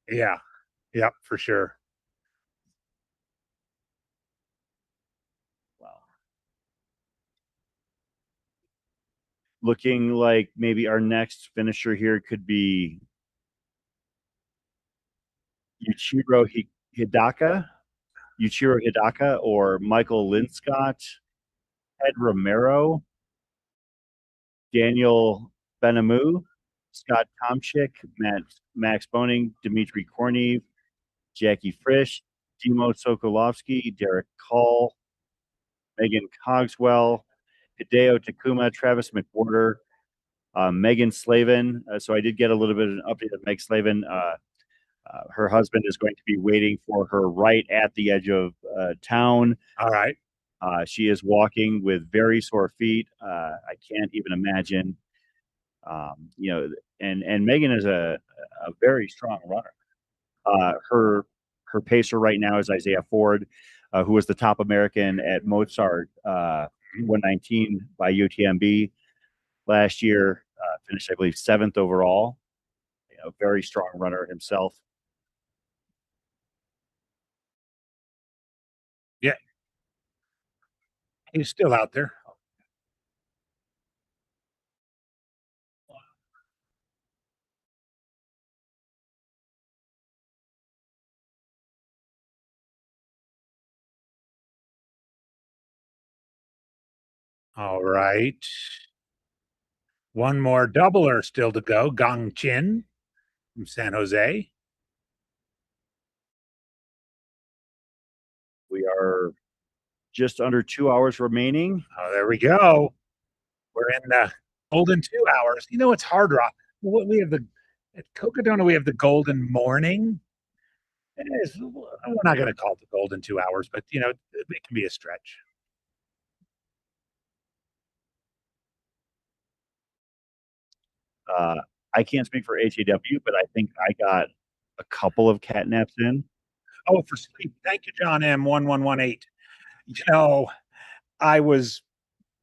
Yeah, yep, for sure. Wow. Looking like maybe our next finisher here could be Yuichiro Hidaka or Michael Linscott, Ed Romero, Daniel Benamu, Scott Tomchik, Max Boning, Dmitry Kornev, Jackie Frisch, Dimo Sokolovsky, Derek Call, Megan Cogswell, Hideo Takuma, Travis McWhorter, Megan Slavin. So I did get a little bit of an update of Meg Slavin. Her husband is going to be waiting for her right at the edge of town. All right. She is walking with very sore feet. I can't even imagine. And Megan is a very strong runner. Her pacer right now is Isaiah Ford, who was the top American at Mozart 119 by UTMB last year. Finished, I believe, 7th overall. Very strong runner himself. Yeah. He's still out there. All right. One more doubler still to go. Gong Chin from San Jose. We are just under 2 hours remaining. Oh, there we go. We're in the golden 2 hours. It's Hardrock. We have at Cocodona, we have the golden morning. We're not going to call it the golden 2 hours, but it can be a stretch. I can't speak for HAW, but I think I got a couple of cat naps in. Oh, for sleep. Thank you, John M1118. I was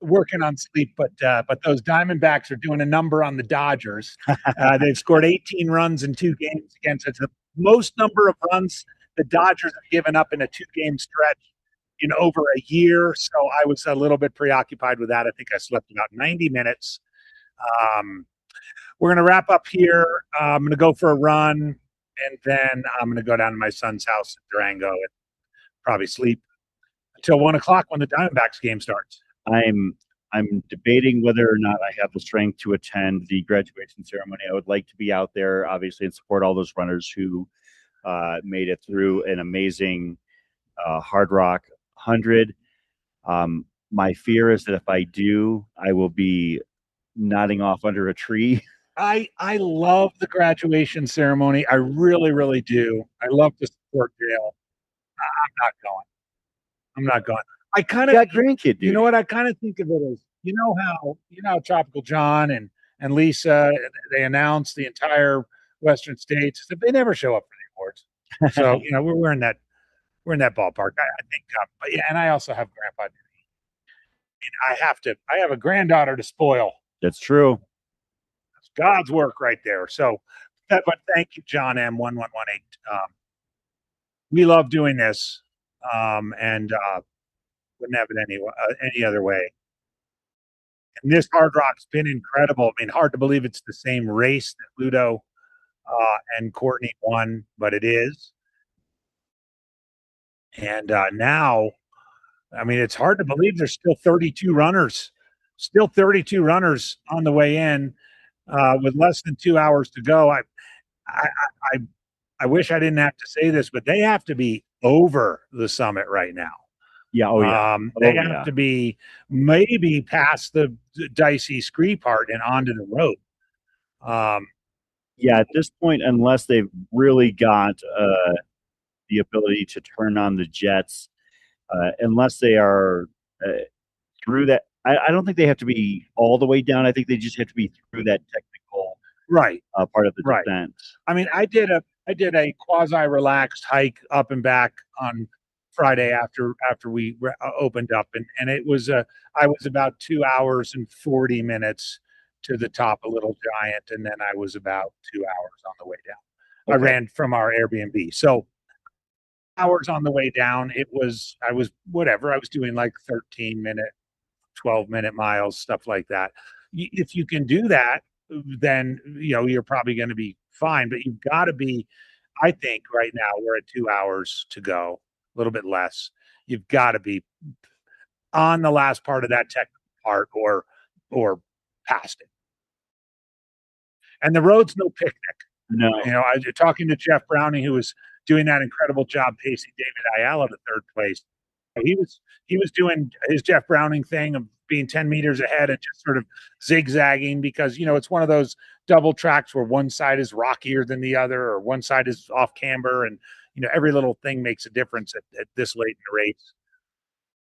working on sleep, but those Diamondbacks are doing a number on the Dodgers. They've scored 18 runs in 2 games against it. The most number of runs the Dodgers have given up in a 2-game stretch in over a year. So I was a little bit preoccupied with that. I think I slept about 90 minutes. We're going to wrap up here. I'm going to go for a run, and then I'm going to go down to my son's house in Durango and probably sleep until 1 o'clock when the Diamondbacks game starts. I'm debating whether or not I have the strength to attend the graduation ceremony. I would like to be out there, obviously, and support all those runners who made it through an amazing Hardrock 100. My fear is that if I do, I will be nodding off under a tree. I love the graduation ceremony. I really, really do. I love to support Dale. not going. I'm not going. I kind You of, got grandkid, dude. you know what? I kind of think of it as, you know how Tropical John and Lisa, they announced the entire Western states. They never show up for the awards. So, we're in that ballpark. I think, but yeah, and I also have Grandpa. I have a granddaughter to spoil. That's true. It's God's work right there. So, but thank you, John M1118. We love doing this, and wouldn't have it any other way. And this Hardrock's been incredible. I mean, hard to believe it's the same race that Ludo and Courtney won, but it is. And now, I mean, it's hard to believe there's still 32 runners, on the way in, with less than 2 hours to go. I wish I didn't have to say this, but they have to be over the summit right now. Yeah. Oh yeah. They have to be maybe past the dicey scree part and onto the road. Yeah. At this point, unless they've really got the ability to turn on the jets, unless they are through that, I don't think they have to be all the way down. I think they just have to be through that technical part of the descent. I mean, I did a quasi relaxed hike up and back on Friday after we opened up, and it was I was about 2 hours and 40 minutes to the top of Little Giant, and then I was about 2 hours on the way down. Okay. I ran from our Airbnb, so hours on the way down. I was doing like 13-minute, 12-minute miles, stuff like that. If you can do that, then you're probably going to be fine. But you've got to be. I think right now we're at 2 hours to go. A little bit less. You've got to be on the last part of that technical part or past it. And the road's no picnic. No. I was talking to Jeff Browning, who was doing that incredible job pacing David Ayala to third place. He was doing his Jeff Browning thing of being 10 meters ahead and just sort of zigzagging because, it's one of those double tracks where one side is rockier than the other or one side is off camber. And, every little thing makes a difference at this late in the race.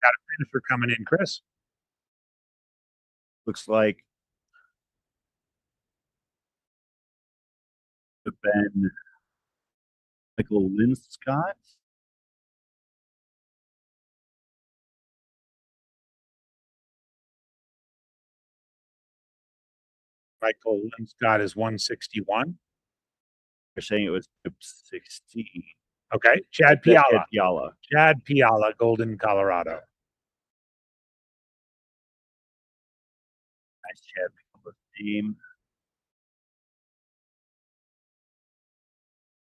Got a finisher coming in, Chris. Looks like Ben Michael Linscott. Michael Linscott is 161. They're saying it was 16. Okay. Chad Piala. Chad Piala, Golden, Colorado. Nice Chad Piala team.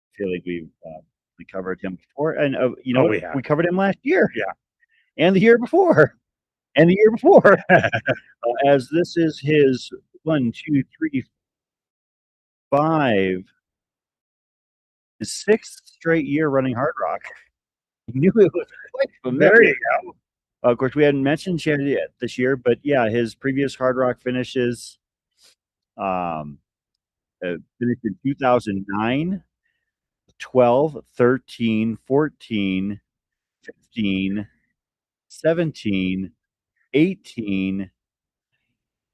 I feel like we covered him before, and we covered him last year. Yeah, and the year before, as this is his 1, 2, 3, 5. His 6th straight year running Hardrock. He knew it was quite familiar. There you go. Of course, we hadn't mentioned Chad yet this year, but yeah, his previous Hardrock finishes finished in 2009, 12, 13, 14, 15, 17, 18,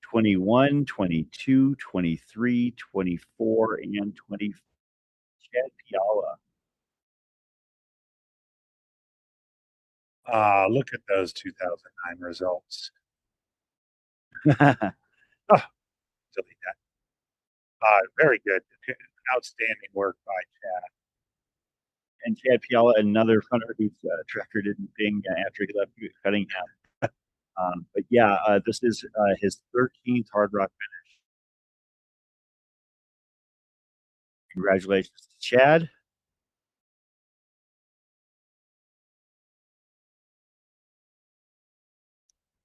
21, 22, 23, 24, and 25. Chad Piala. Look at those 2009 results. Delete that. Very good. Outstanding work by Chad. And Chad Piala, another runner whose tracker didn't ping after he left Cunningham. But yeah, this is his 13th Hardrock finish. Congratulations to Chad.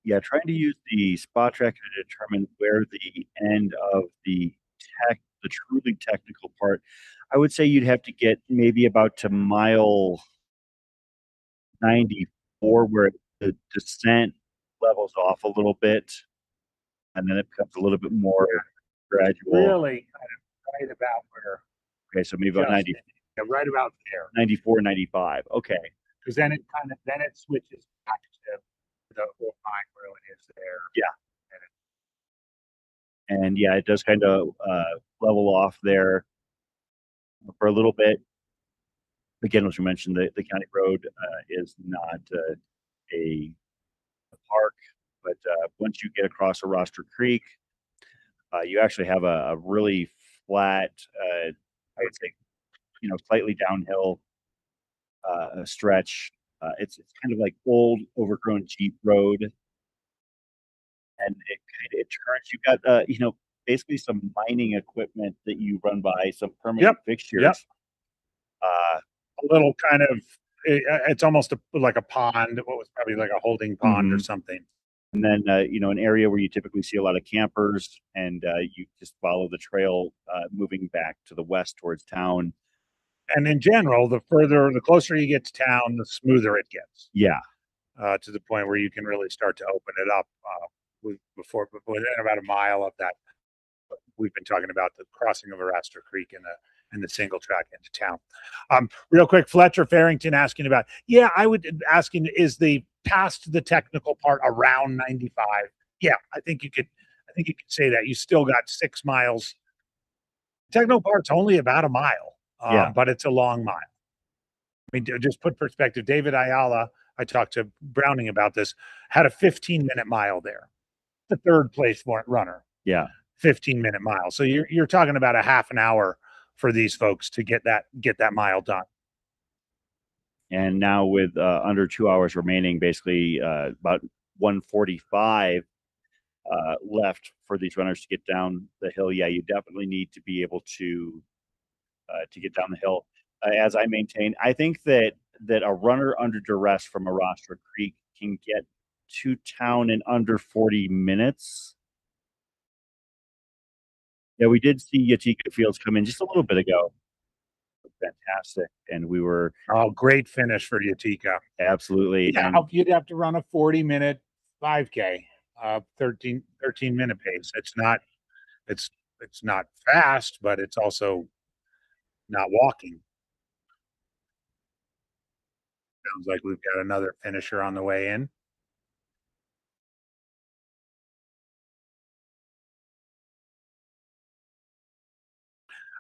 Yeah, trying to use the spot tracker to determine where the end of the truly technical part. I would say you'd have to get maybe about to mile 94 where the descent levels off a little bit, and then it becomes a little bit more gradual. Really kind of right about where. Okay, so maybe about 90. Yeah, right about there. 94, 95. Okay. because then it switches back to the old mine where it is there. Yeah. And yeah, it does kind of level off there for a little bit. Again, as you mentioned, the county road is not a park, but once you get across Roster Creek, you actually have a really flat, I would say, slightly downhill stretch. It's kind of like old, overgrown Jeep road, and it turns. You've got basically some mining equipment that you run by, some permanent fixtures. Yep. A little kind of, it's almost like a pond. What was probably like a holding pond or something. And then, an area where you typically see a lot of campers, and you just follow the trail moving back to the west towards town. And in general, the closer you get to town, the smoother it gets. Yeah. To the point where you can really start to open it up before within about a mile of that. We've been talking about the crossing of Araster Creek and the single track into town. Real quick, Fletcher Farrington asking about, I would asking, is the past the technical part around 95? Yeah, I think you could say that. You still got 6 miles. Technical part's only about a mile, but it's a long mile. I mean, just put perspective, David Ayala, I talked to Browning about this, had a 15-minute mile there. The third place runner. Yeah. 15-minute mile. So you're talking about a half an hour for these folks to get that mile done. And now with under 2 hours remaining, basically about 1:45 left for these runners to get down the hill. Yeah, you definitely need to be able to get down the hill. As I maintain, I think that a runner under duress from Araster Creek can get to town in under 40 minutes. Yeah, we did see Utica Fields come in just a little bit ago. Fantastic. And we were... Oh, great finish for Utica. Absolutely. Yeah, you'd have to run a 40-minute 5K, 13-minute pace. It's not fast, but it's also not walking. Sounds like we've got another finisher on the way in.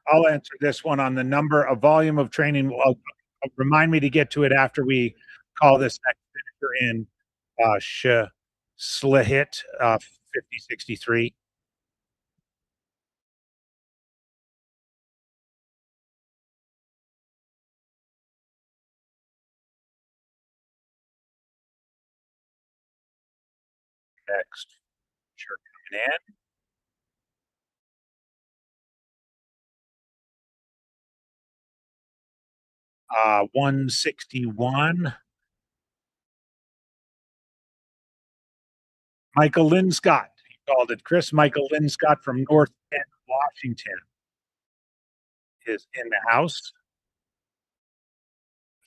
I'll answer this one on the number of volume of training. Well, remind me to get to it after we call this next finisher in. Slihit 5063. Next, sure, coming in. Uh, 161. Michael Linscott, he called it. Chris Michael Linscott from North Bend, Washington, is in the house.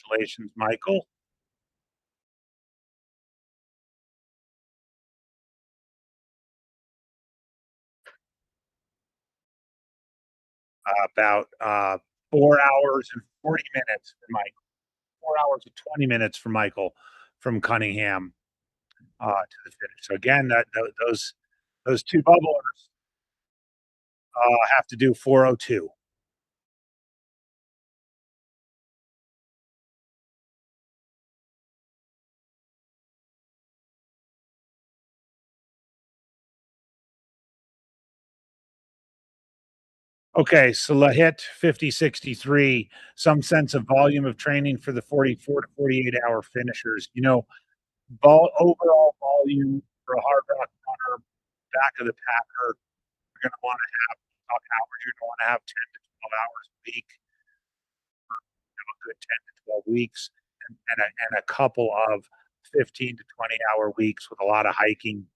Congratulations, Michael. About 4 hours and 40 minutes for Michael. 4 hours and 20 minutes for Michael from Cunningham to the finish. So again, those two bubblers have to do 4:02. Okay, so Lahit 5063, some sense of volume of training for the 44 to 48 hour finishers. Overall volume for a Hardrock runner, back of the packer, you're going to want to have hours. You're going to want to have 10 to 12 hours a week. Have a good 10 to 12 weeks, and a couple of 15 to 20 hour weeks with a lot of hiking,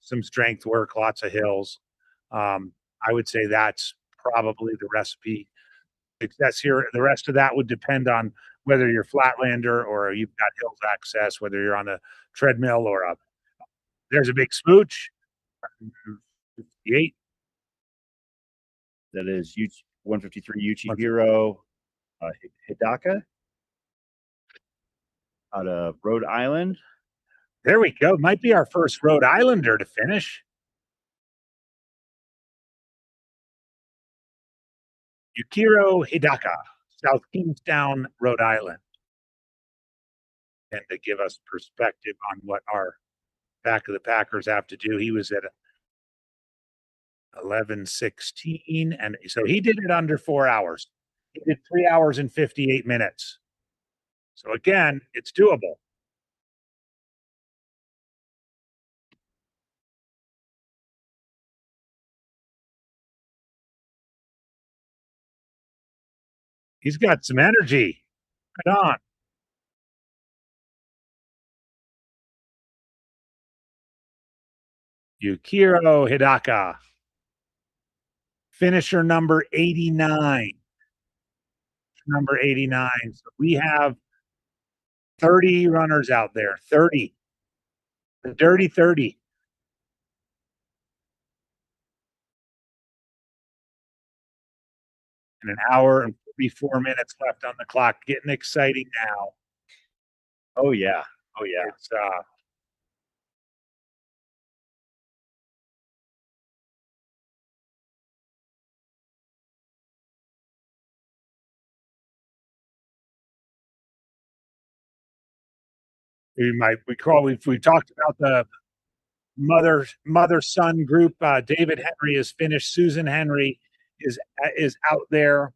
some strength work, lots of hills. I would say that's probably the recipe. Success here. The rest of that would depend on whether you're Flatlander or you've got hills access, whether you're on a treadmill or there's a big smooch. 58. That is 153 Yuchi Hiro Hidaka. out of Rhode Island. There we go. Might be our first Rhode Islander to finish. Yukiro Hidaka, South Kingstown, Rhode Island. And to give us perspective on what our back of the Packers have to do, he was at 11:16, and so he did it under 4 hours. He did 3 hours and 58 minutes. So again, it's doable. He's got some energy. Right on. Yukiro Hidaka. Finisher number 89. Number 89. So we have 30 runners out there. 30. The dirty 30. And an hour and 44 minutes left on the clock. Getting exciting now. Oh yeah. Oh yeah. It's we talked about the mother son group. David Henry is finished. Susan Henry is out there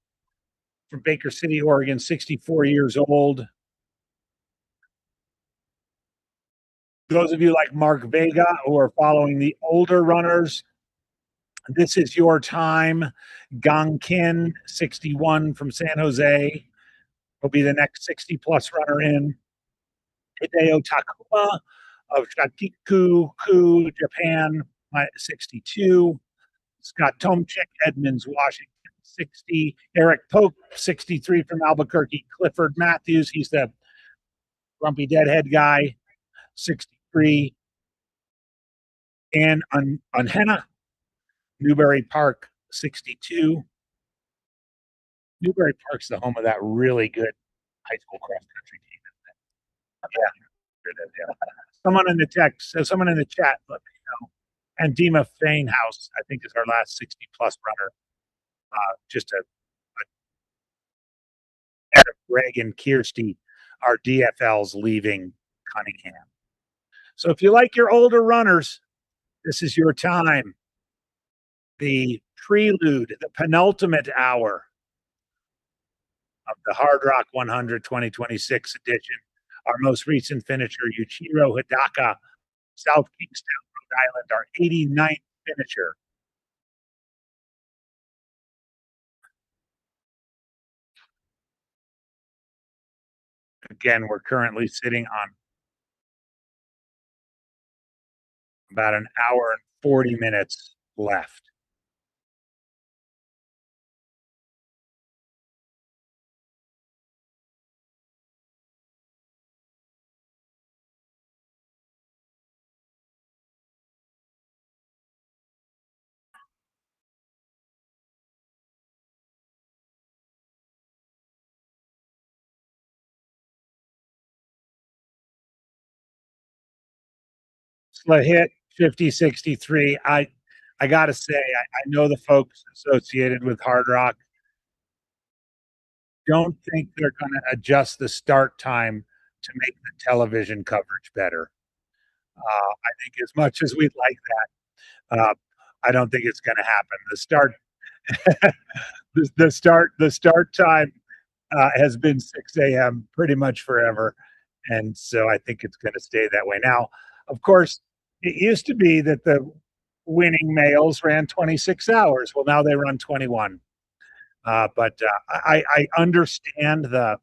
from Baker City, Oregon, 64 years old. Those of you like Mark Vega who are following the older runners, this is your time. Gang Kin, 61 from San Jose, will be the next 60 plus runner in. Hideo Takuma of Shakikuku, Japan, 62. Scott Tomczyk, Edmonds, Washington, 60. Eric Pope, 63 from Albuquerque. Clifford Matthews, he's the grumpy deadhead guy, 63. And Unhenna, Newbury Park, 62. Newbury Park's the home of that really good high school cross country team, isn't it? Yeah. Someone in the chat, let me know. And Dima Fainhouse, I think, is our last 60 plus runner. Just Greg and Kirsty, our DFLs leaving Cunningham. So if you like your older runners, this is your time. The prelude, the penultimate hour of the Hardrock 100 2026 edition. Our most recent finisher, Yuichiro Hidaka, South Kingstown, Rhode Island, our 89th finisher. Again, we're currently sitting on about an hour and 40 minutes left. Hit 5063. I gotta say, I know the folks associated with Hardrock don't think they're gonna adjust the start time to make the television coverage better. I think as much as we'd like that, I don't think it's gonna happen. The start time has been 6 a.m. pretty much forever. And so I think it's going to stay that way. Now, of course, it used to be that the winning males ran 26 hours. Well, now they run 21. But I understand the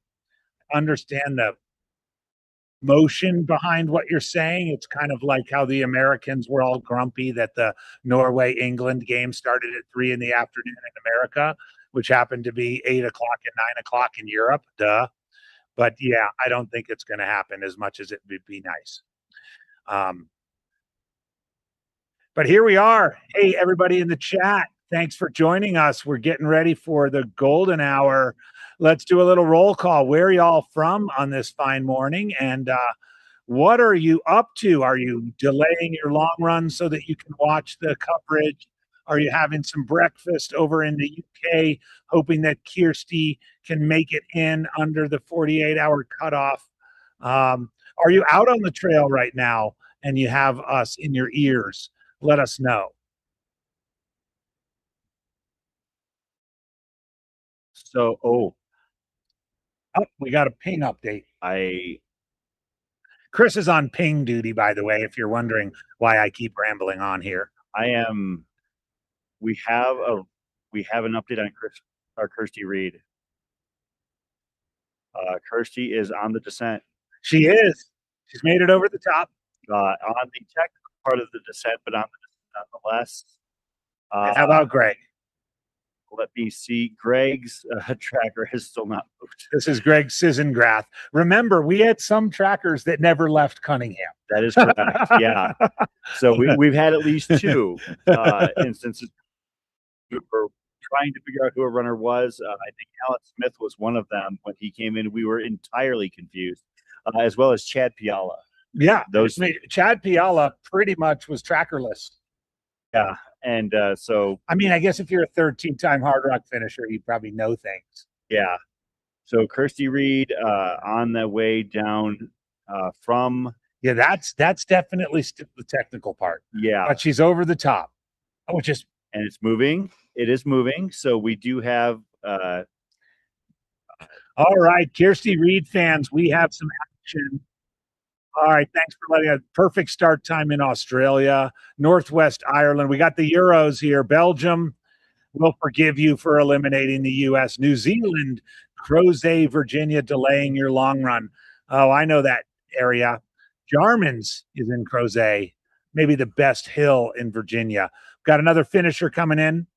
motion behind what you're saying. It's kind of like how the Americans were all grumpy that the Norway England game started at 3 in the afternoon in America, which happened to be 8 o'clock and 9 o'clock in Europe. Duh. But yeah, I don't think it's going to happen as much as it would be nice. But here we are. Hey, everybody in the chat, thanks for joining us. We're getting ready for the golden hour. let's do a little roll call. Where are y'all from on this fine morning? And what are you up to? Are you delaying your long run so that you can watch the coverage? Are you having some breakfast over in the UK, hoping that Kirsty can make it in under the 48-hour cutoff? Are you out on the trail right now and you have us in your ears? Let us know. So, Oh, we got a ping update. Chris is on ping duty, by the way, if you're wondering why I keep rambling on here. we have an update on Kirsty Reed. Kirsty is on the descent. She is. She's made it over the top. On the technical part of the descent, but on the nonetheless. And how about Greg? Let me see. Greg's tracker has still not moved. This is Greg Sisengrath. Remember, we had some trackers that never left Cunningham. That is correct. Yeah. So we've had at least two instances. We were trying to figure out who a runner was. I think Alex Smith was one of them. When he came in, we were entirely confused, as well as Chad Piala. Yeah, Chad Piala pretty much was trackerless. Yeah, and so I mean, I guess if you're a 13-time Hardrock finisher, you probably know things. Yeah. So Kirsty Reed on the way down from. Yeah, that's definitely the technical part. Yeah, but she's over the top, which is and it's moving. It is moving. So we do have. All right, Kirsty Reed fans, we have some action. All right, thanks for letting us. Perfect start time in Australia, Northwest Ireland. We got the Euros here. Belgium will forgive you for eliminating the U.S. New Zealand, Crozet, Virginia, delaying your long run. Oh, I know that area. Jarman's is in Crozet, maybe the best hill in Virginia. Got another finisher coming in.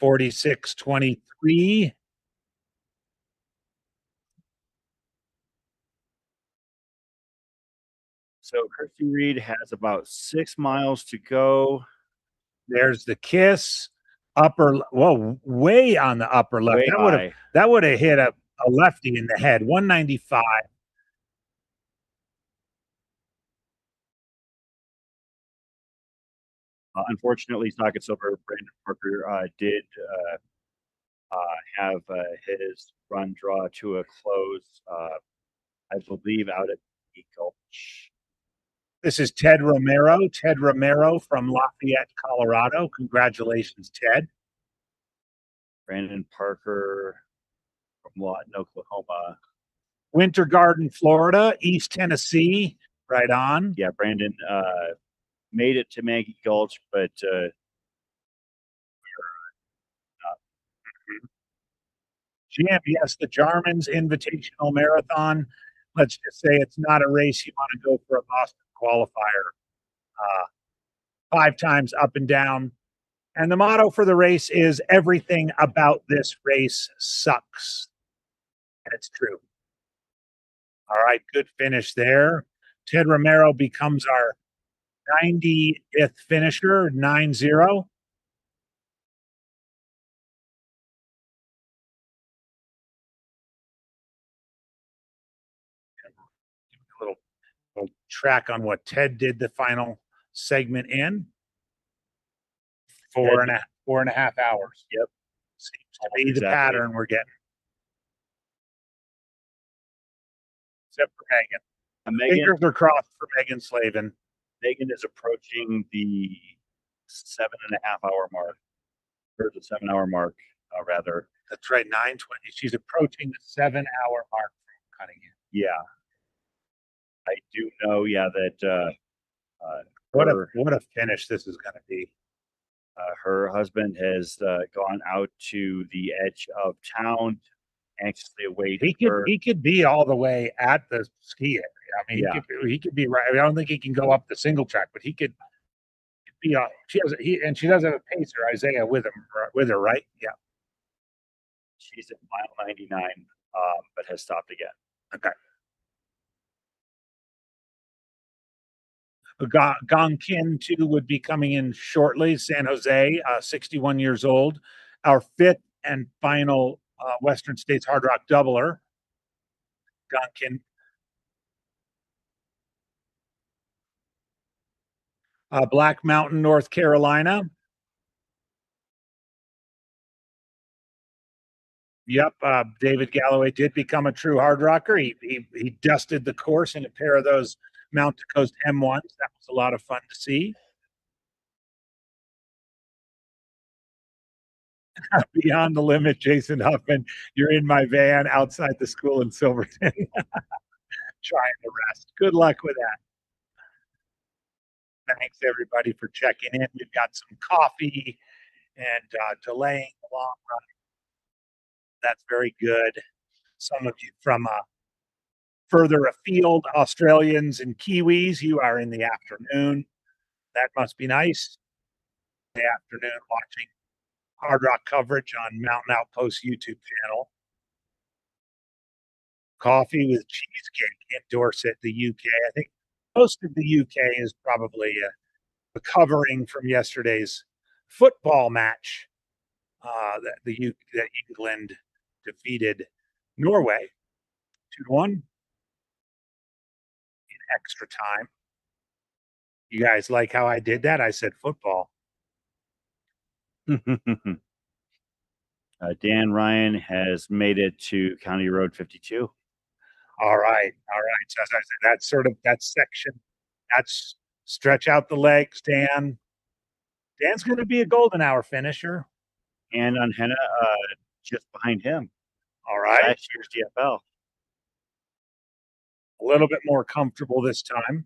46:23. So Kirsty Reed has about 6 miles to go. There's the kiss. Way on the upper left. That would have hit a lefty in the head. 195. Unfortunately, Socket Silver Brandon Parker did have his run draw to a close, I believe, out at the Gulch. This is Ted Romero. Ted Romero from Lafayette, Colorado. Congratulations, Ted. Brandon Parker from Lawton, Oklahoma. Winter Garden, Florida. East Tennessee. Right on. Yeah, Brandon made it to Maggie Gulch, but Jim, yes, the Jarman's Invitational Marathon. Let's just say it's not a race you want to go for a Boston qualifier. 5 times up and down. And the motto for the race is everything about this race sucks. And it's true. All right, good finish there. Ted Romero becomes our 90th finisher, 9-0. Little track on what Ted did the final segment in. 4.5 hours. Yep. Seems to be the pattern we're getting. Except for Megan. Fingers are crossed for Megan Slavin. Megan is approaching the 7.5 hour mark, or the 7 hour mark, rather. That's right, 9:20. She's approaching the 7 hour mark from Cunningham. Yeah. I do know, that what a finish this is going to be. Her husband has gone out to the edge of town, anxiously awaiting her. He could be all the way at the ski area. I mean, he could be right. I don't think he can go up the single track, but he could be. She does have a pacer, Isaiah, with her, right? Yeah. She's at mile 99, but has stopped again. Okay. Gong Kin, too, would be coming in shortly. San Jose, 61 years old. Our 5th and final Western States Hardrock doubler, Duncan. Black Mountain, North Carolina. Yep, David Galloway did become a true hard rocker. He dusted the course in a pair of those Mount Coast M1s. That was a lot of fun to see. Beyond the limit, Jason Huffman. You're in my van outside the school in Silverton, trying to rest. Good luck with that. Thanks everybody for checking in. We've got some coffee and delaying the long run. That's very good. Some of you from further afield, Australians and Kiwis, you are in the afternoon. That must be nice. The afternoon watching Hard Rock coverage on Mountain Outpost YouTube channel. Coffee with cheesecake in Dorset, the UK. I think most of the UK is probably recovering from yesterday's football match that England defeated Norway 2-1 in extra time. You guys like how I did that? I said football. Dan Ryan has made it to County Road 52. All right. So as I said, that's sort of that section. That's stretch out the legs, Dan. Dan's going to be a golden hour finisher. And on Henna, just behind him. All right. Last year's DFL. A little bit more comfortable this time.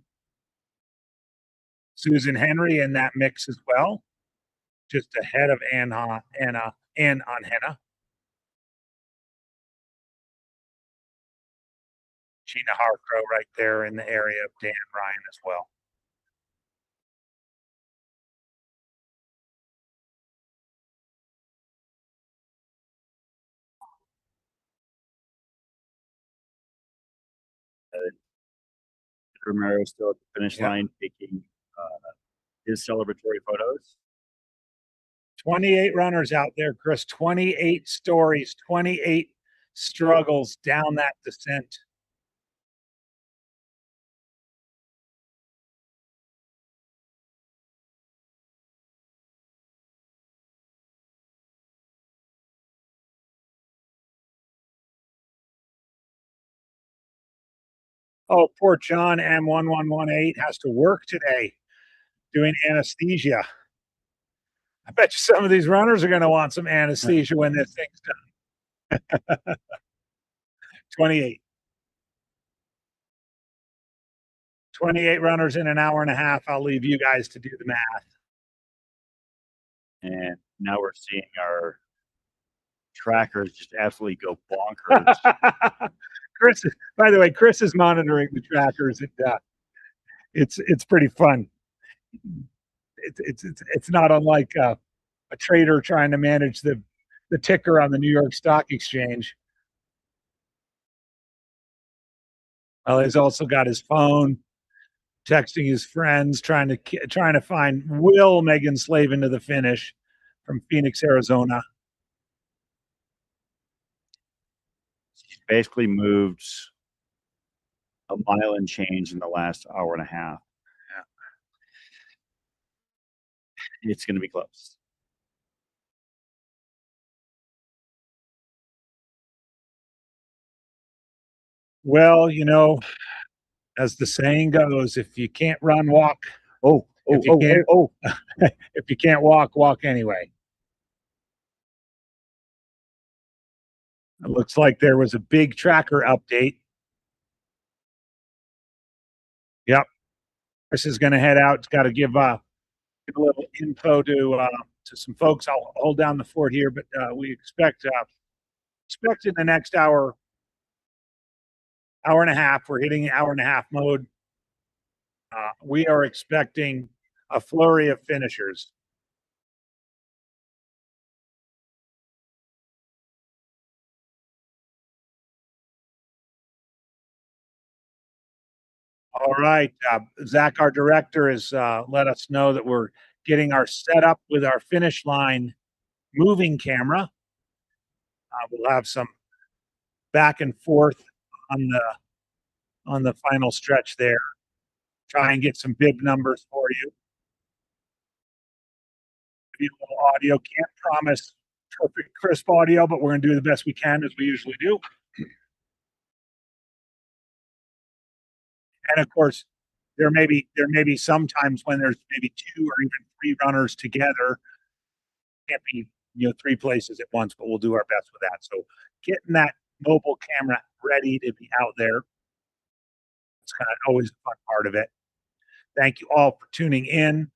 Susan Henry in that mix as well. Just ahead of Ann on Henna. Gina Harcrow right there in the area of Dan Ryan as well. Romero still at the finish line taking his celebratory photos. 28 runners out there, Chris. 28 stories, 28 struggles down that descent. Oh, poor John M1118 has to work today doing anesthesia. I bet you some of these runners are going to want some anesthesia when this thing's done. 28. 28 runners in an hour and a half. I'll leave you guys to do the math. And now we're seeing our trackers just absolutely go bonkers. Chris, by the way, Chris is monitoring the trackers, and it's pretty fun. It's not unlike a trader trying to manage the ticker on the New York Stock Exchange. Well, he's also got his phone, texting his friends, trying to find Will Megan Slavin to the finish from Phoenix, Arizona. He's basically moved a mile and change in the last hour and a half. Yeah. It's going to be close. Well, you know, as the saying goes, if you can't run, walk. If you can't walk, walk anyway. It looks like there was a big tracker update. Yep. Chris is going to head out. It's got to give a little info to some folks. I'll hold down the fort here, but we expect in the next hour and a half, we're hitting hour and a half mode. We are expecting a flurry of finishers. All right. Zach, our director, has let us know that we're getting our setup with our finish line moving camera. We'll have some back and forth on the final stretch there. Try and get some bib numbers for you. Give you a little audio. Can't promise perfect crisp audio, but we're going to do the best we can as we usually do. And of course, there may be some times when there's maybe 2 or even 3 runners together. Can't be three places at once, but we'll do our best with that. So getting that mobile camera ready to be out there, it's kind of always a fun part of it. Thank you all for tuning in.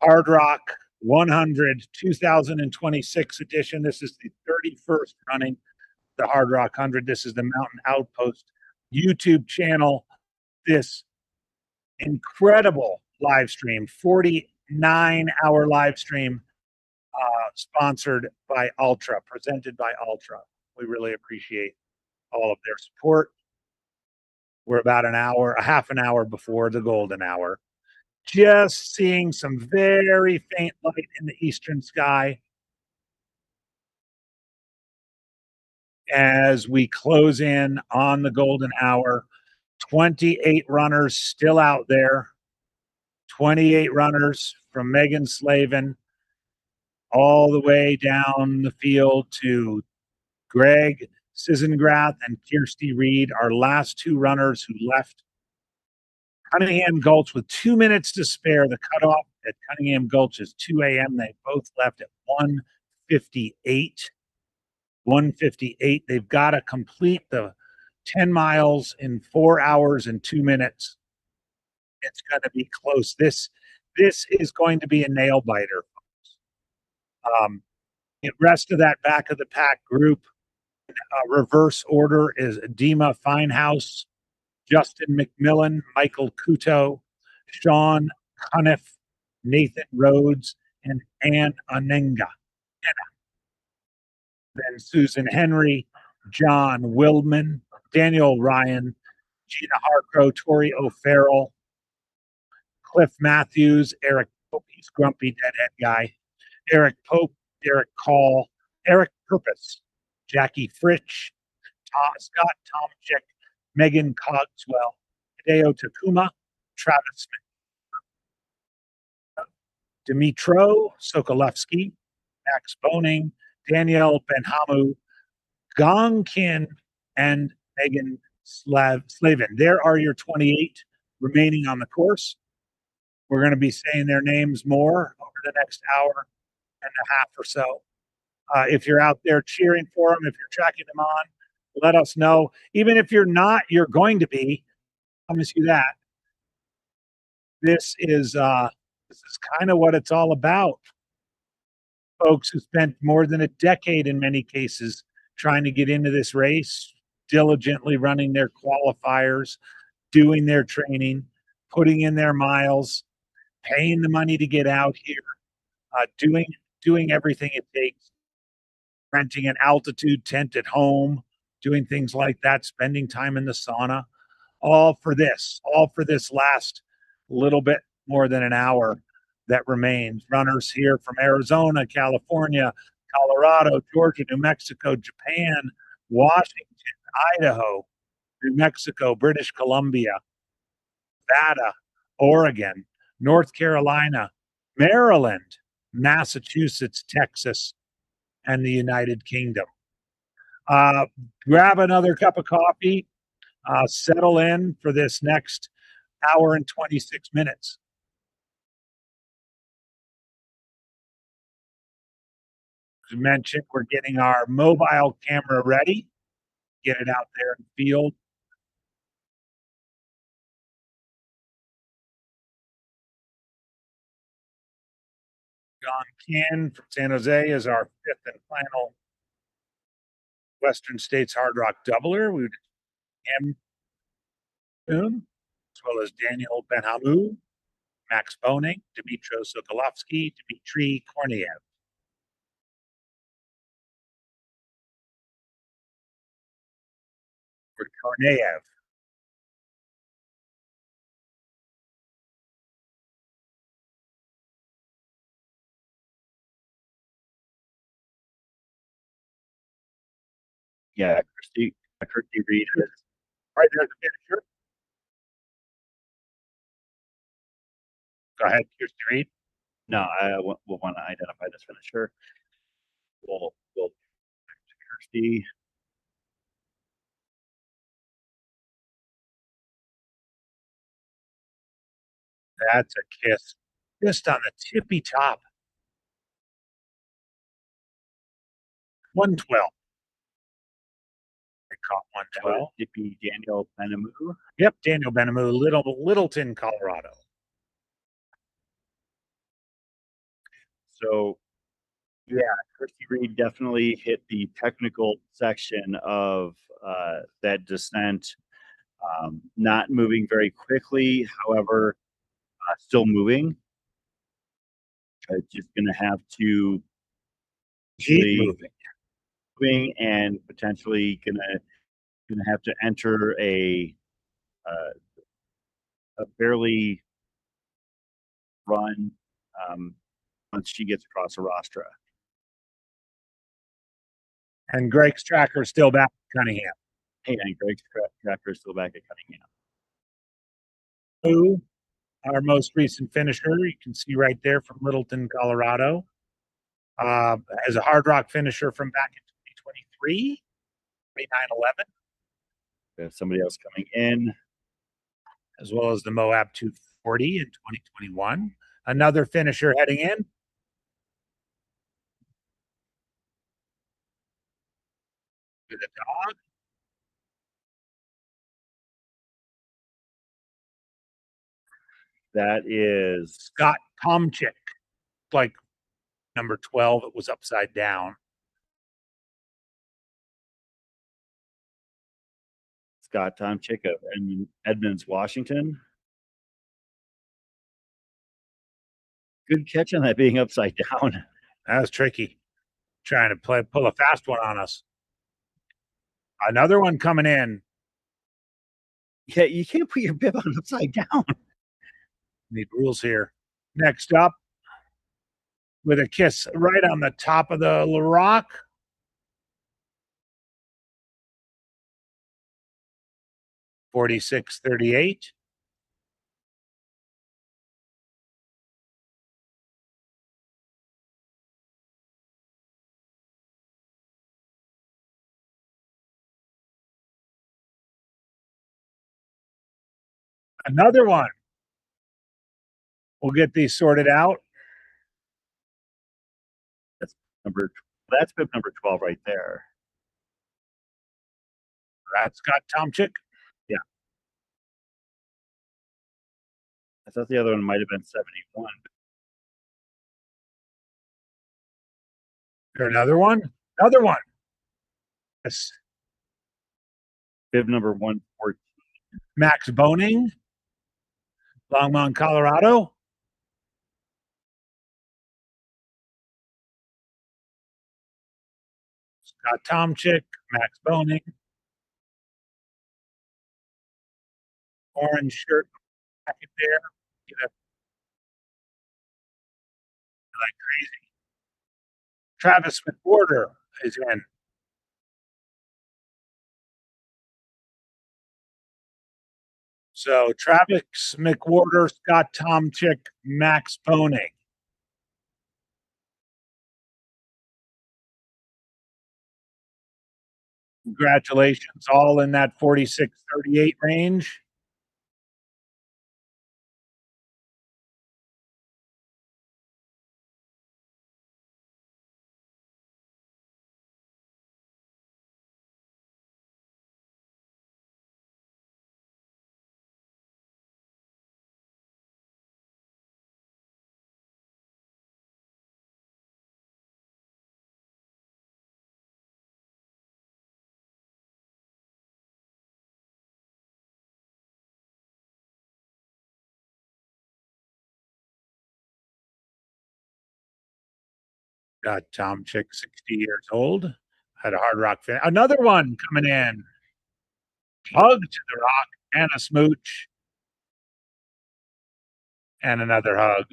Hardrock 100 2026 edition. This is the 31st running the Hardrock 100. This is the Mountain Outpost YouTube channel. This incredible live stream, 49-hour live stream, sponsored by Ultra, presented by Ultra. We really appreciate all of their support. We're about a half an hour before the golden hour. Just seeing some very faint light in the eastern sky as we close in on the golden hour. 28 runners still out there. 28 runners from Megan Slavin all the way down the field to Greg Sisengrath and Kirsty Reed, our last 2 runners who left Cunningham Gulch with 2 minutes to spare. The cutoff at Cunningham Gulch is 2 a.m. They both left at 1:58. 1:58. They've got to complete the 10 miles in 4 hours and 2 minutes. It's going to be close. This is going to be a nail biter. The rest of that back of the pack group, reverse order, is Dima Finehouse, Justin McMillan, Michael Kuto, Sean Cuniff, Nathan Rhodes, and Ann Anenga. Then Susan Henry, John Wildman, Daniel Ryan, Gina Harcrow, Tori O'Farrell, Cliff Matthews, Eric Pope, he's grumpy deadhead guy, Eric Pope, Derek Call, Eric Purpose, Jackie Fritsch, Scott Tomczyk, Megan Cogswell, Hideo Takuma, Travis Smith, Dimitro Sokolevsky, Max Boning, Danielle Benhamu, Gong Kin, and Megan Slavin. There are your 28 remaining on the course. We're going to be saying their names more over the next hour and a half or so. If you're out there cheering for them, if you're tracking them on, let us know. Even if you're not, you're going to be. I promise you that. This is kind of what it's all about. Folks who spent more than a decade in many cases trying to get into this race, diligently running their qualifiers, doing their training, putting in their miles, paying the money to get out here, doing everything it takes, renting an altitude tent at home, doing things like that, spending time in the sauna, all for this last little bit more than an hour that remains. Runners here from Arizona, California, Colorado, Georgia, New Mexico, Japan, Washington, Idaho, New Mexico, British Columbia, Nevada, Oregon, North Carolina, Maryland, Massachusetts, Texas, and the United Kingdom. Grab another cup of coffee, settle in for this next hour and 26 minutes. As mentioned, we're getting our mobile camera ready, get it out there in the field. John Kin from San Jose is our 5th and final Western States Hardrock doubler. We would him soon, as well as Daniel Benhamu, Max Boning, Dmitro Sokolovsky, Dmitry Korniev. Korniev. Yeah, Christy Reed is Right there's the finisher. Go ahead, Kirsty Reed. no. We'll want to identify this finisher. We'll Kirsty. That's a kiss. Just on the tippy top. 112. I caught That would 112. be Daniel Benamu. Yep, Daniel Benamu, Littleton, Colorado. So, yeah, Kirsty Reed definitely hit the technical section of that descent. Not moving very quickly, however, still moving. Just going to have to Keep moving. and potentially gonna have to enter a barely run once she gets across a rostra. And Greg's tracker is still back at Cunningham. Hey, and Greg's tracker is still back at Cunningham. Who, our most recent finisher, you can see right there from Littleton, Colorado, as a Hardrock finisher from back in 2023, 2911, There's somebody else coming in. as well as the Moab 240 in 2021. Another finisher heading in. To the dog. That is Scott Tomczyk, like number 12. It was upside down. Scott Tomczyk of Edmonds, Washington. Good catch on that being upside down. That was tricky. Trying to pull a fast one on us. Another one coming in. Yeah, you can't put your bib on upside down. Need rules here. Next up, with a kiss right on the top of the rock. $46.38. Another one. We'll get these sorted out. That's bib number 12 right there. That's Scott Tomczyk. Yeah. I thought the other one might have been 71. There another one? Another one. Yes. Bib number 114. Max Boning, Longmont, Colorado. Scott Tomczyk, Max Boning. Orange shirt back in there. Get up like crazy. Travis McWhorter is in. So Travis McWhorter, Scott Tomczyk, Max Boning. Congratulations, all in that 46-38 range. Got Tomczyk, 60 years old. Had a Hardrock fan. Another one coming in. Hug to the rock and a smooch. And another hug.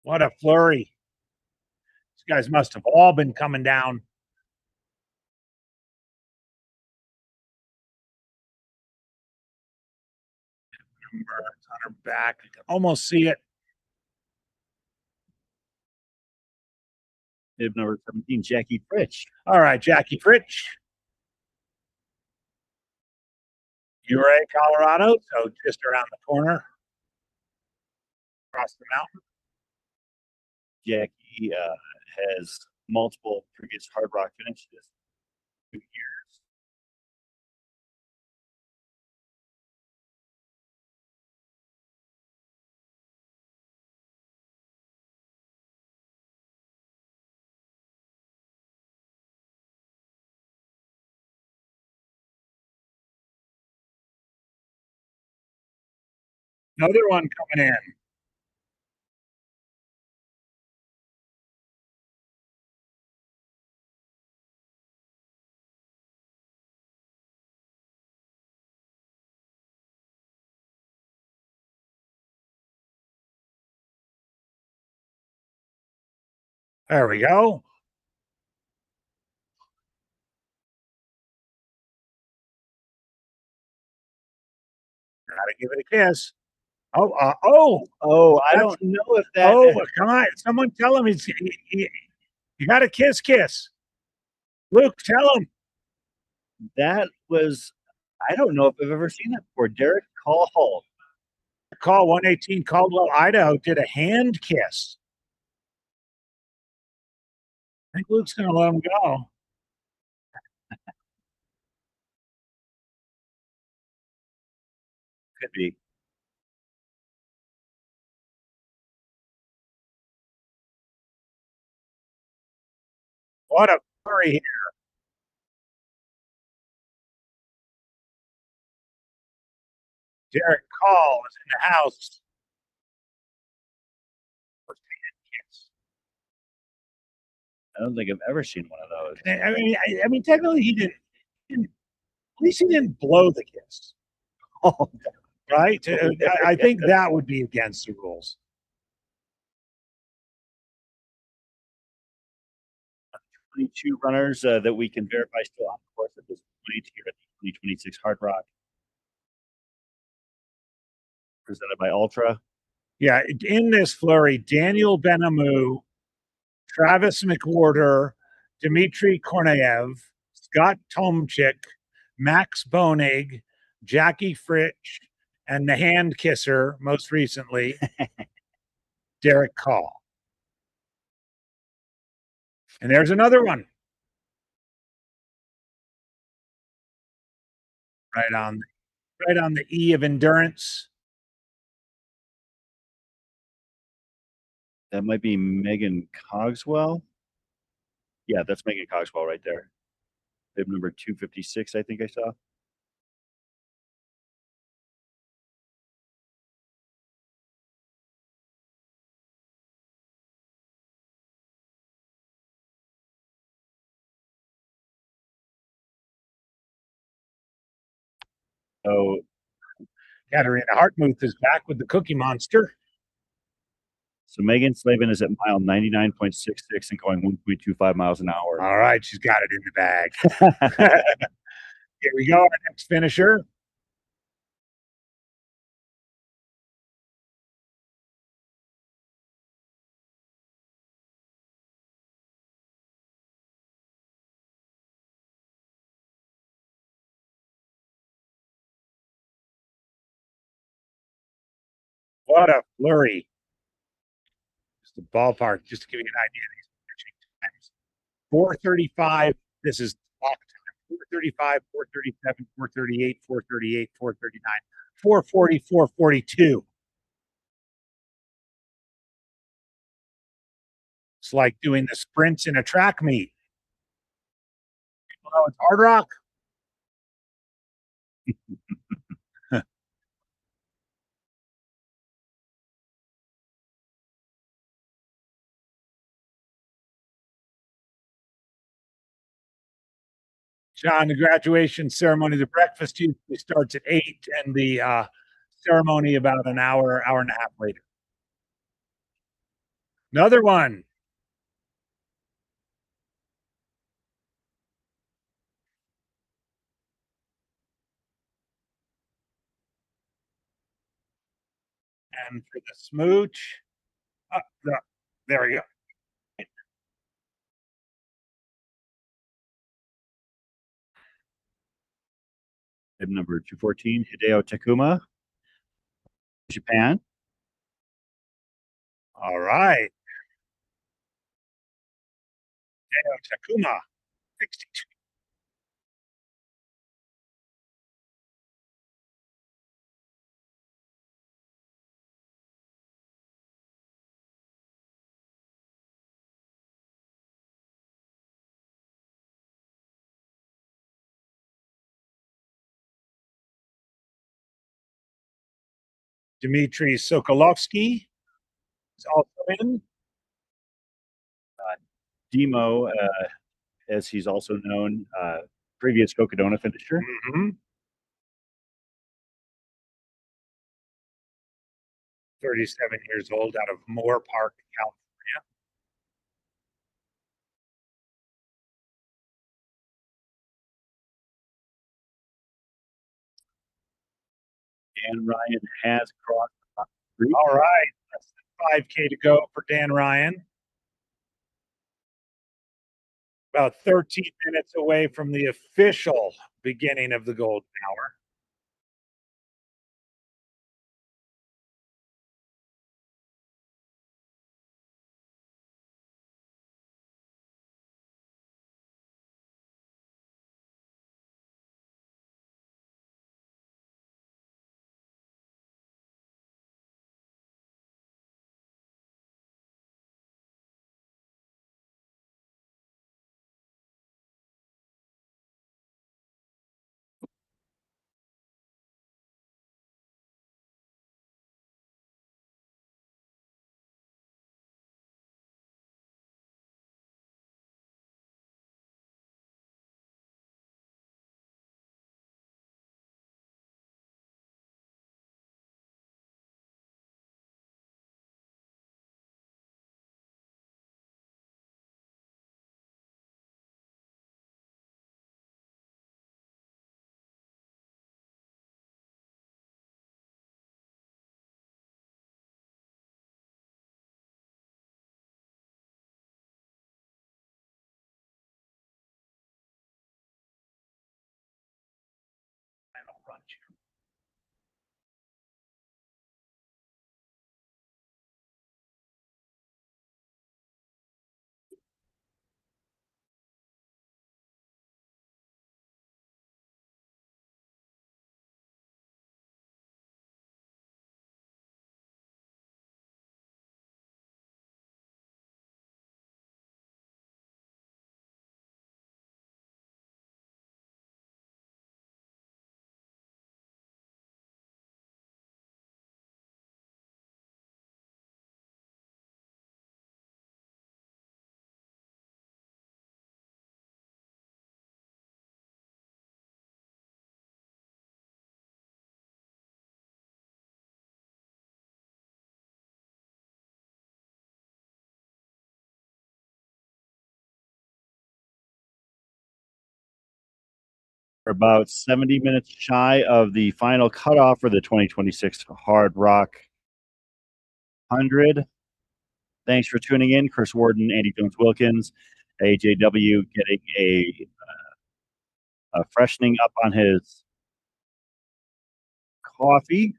What a flurry. These guys must have all been coming down. It's on her back. I can almost see it. Bib number 17, Jackie Fritch. All right, Jackie Fritch. Uray, Colorado, so just around the corner. Across the mountain. Jackie has multiple previous Hardrock finishes. 2 years. Another one coming in. There we go. Gotta give it a kiss. Oh, I don't know if that. Oh, come on. Someone tell him you got a kiss. Luke, tell him. That was, I don't know if I've ever seen that before. Derek Call. Call 118 Caldwell, Idaho did a hand kiss. I think Luke's going to let him go. Could be. What a flurry here. Derek Call is in the house. I don't think I've ever seen one of those. I mean, technically he didn't. At least he didn't blow the kiss. Oh, right? I think that would be against the rules. Two runners that we can verify still on the course at this point here at the 2026 Hardrock, presented by Ultra. Yeah, in this flurry, Daniel Benamu, Travis McWhorter, Dmitry Korneyev, Scott Tomchik, Max Bonig, Jackie Fritch, and the hand kisser, most recently, Derek Call. And there's another one. Right on the E of endurance. That might be Megan Cogswell. Yeah, that's Megan Cogswell right there. Bib number 256, I think I saw. Oh, Katarina Hartmuth is back with the Cookie Monster. So Megan Slavin is at mile 99.66 and going 1.25 miles an hour. All right, she's got it in the bag. Here we go, our next finisher. What a flurry. Just the ballpark, just to give you an idea. These times. 435. This is clock time. 435, 437, 438, 438, 439, 440, 442. It's like doing the sprints in a track meet. People know it's Hardrock. John, the graduation ceremony, the breakfast usually starts at 8, and the ceremony about an hour and a half later. Another one. And for the smooch, there we go. Item number 214, Hideo Takuma, Japan. All right. Takuma, 62. Dmitry Sokolovsky is also in. Demo, as he's also known, previous Cocodona finisher. Mm-hmm. 37 years old, out of Moore Park, California. Dan Ryan has crossed the street. All right. Less than 5K to go for Dan Ryan. About 13 minutes away from the official beginning of the Golden Hour. We're about 70 minutes shy of the final cutoff for the 2026 Hardrock 100. Thanks for tuning in. Chris Warden, Andy Jones Wilkins, AJW getting a freshening up on his coffee.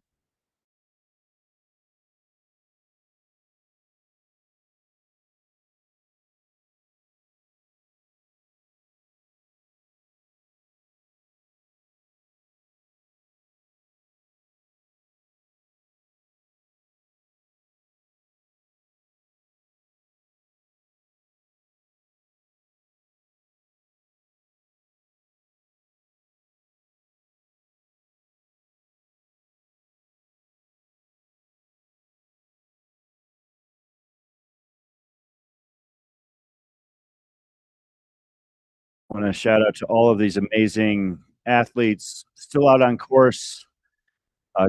I want to shout out to all of these amazing athletes still out on course,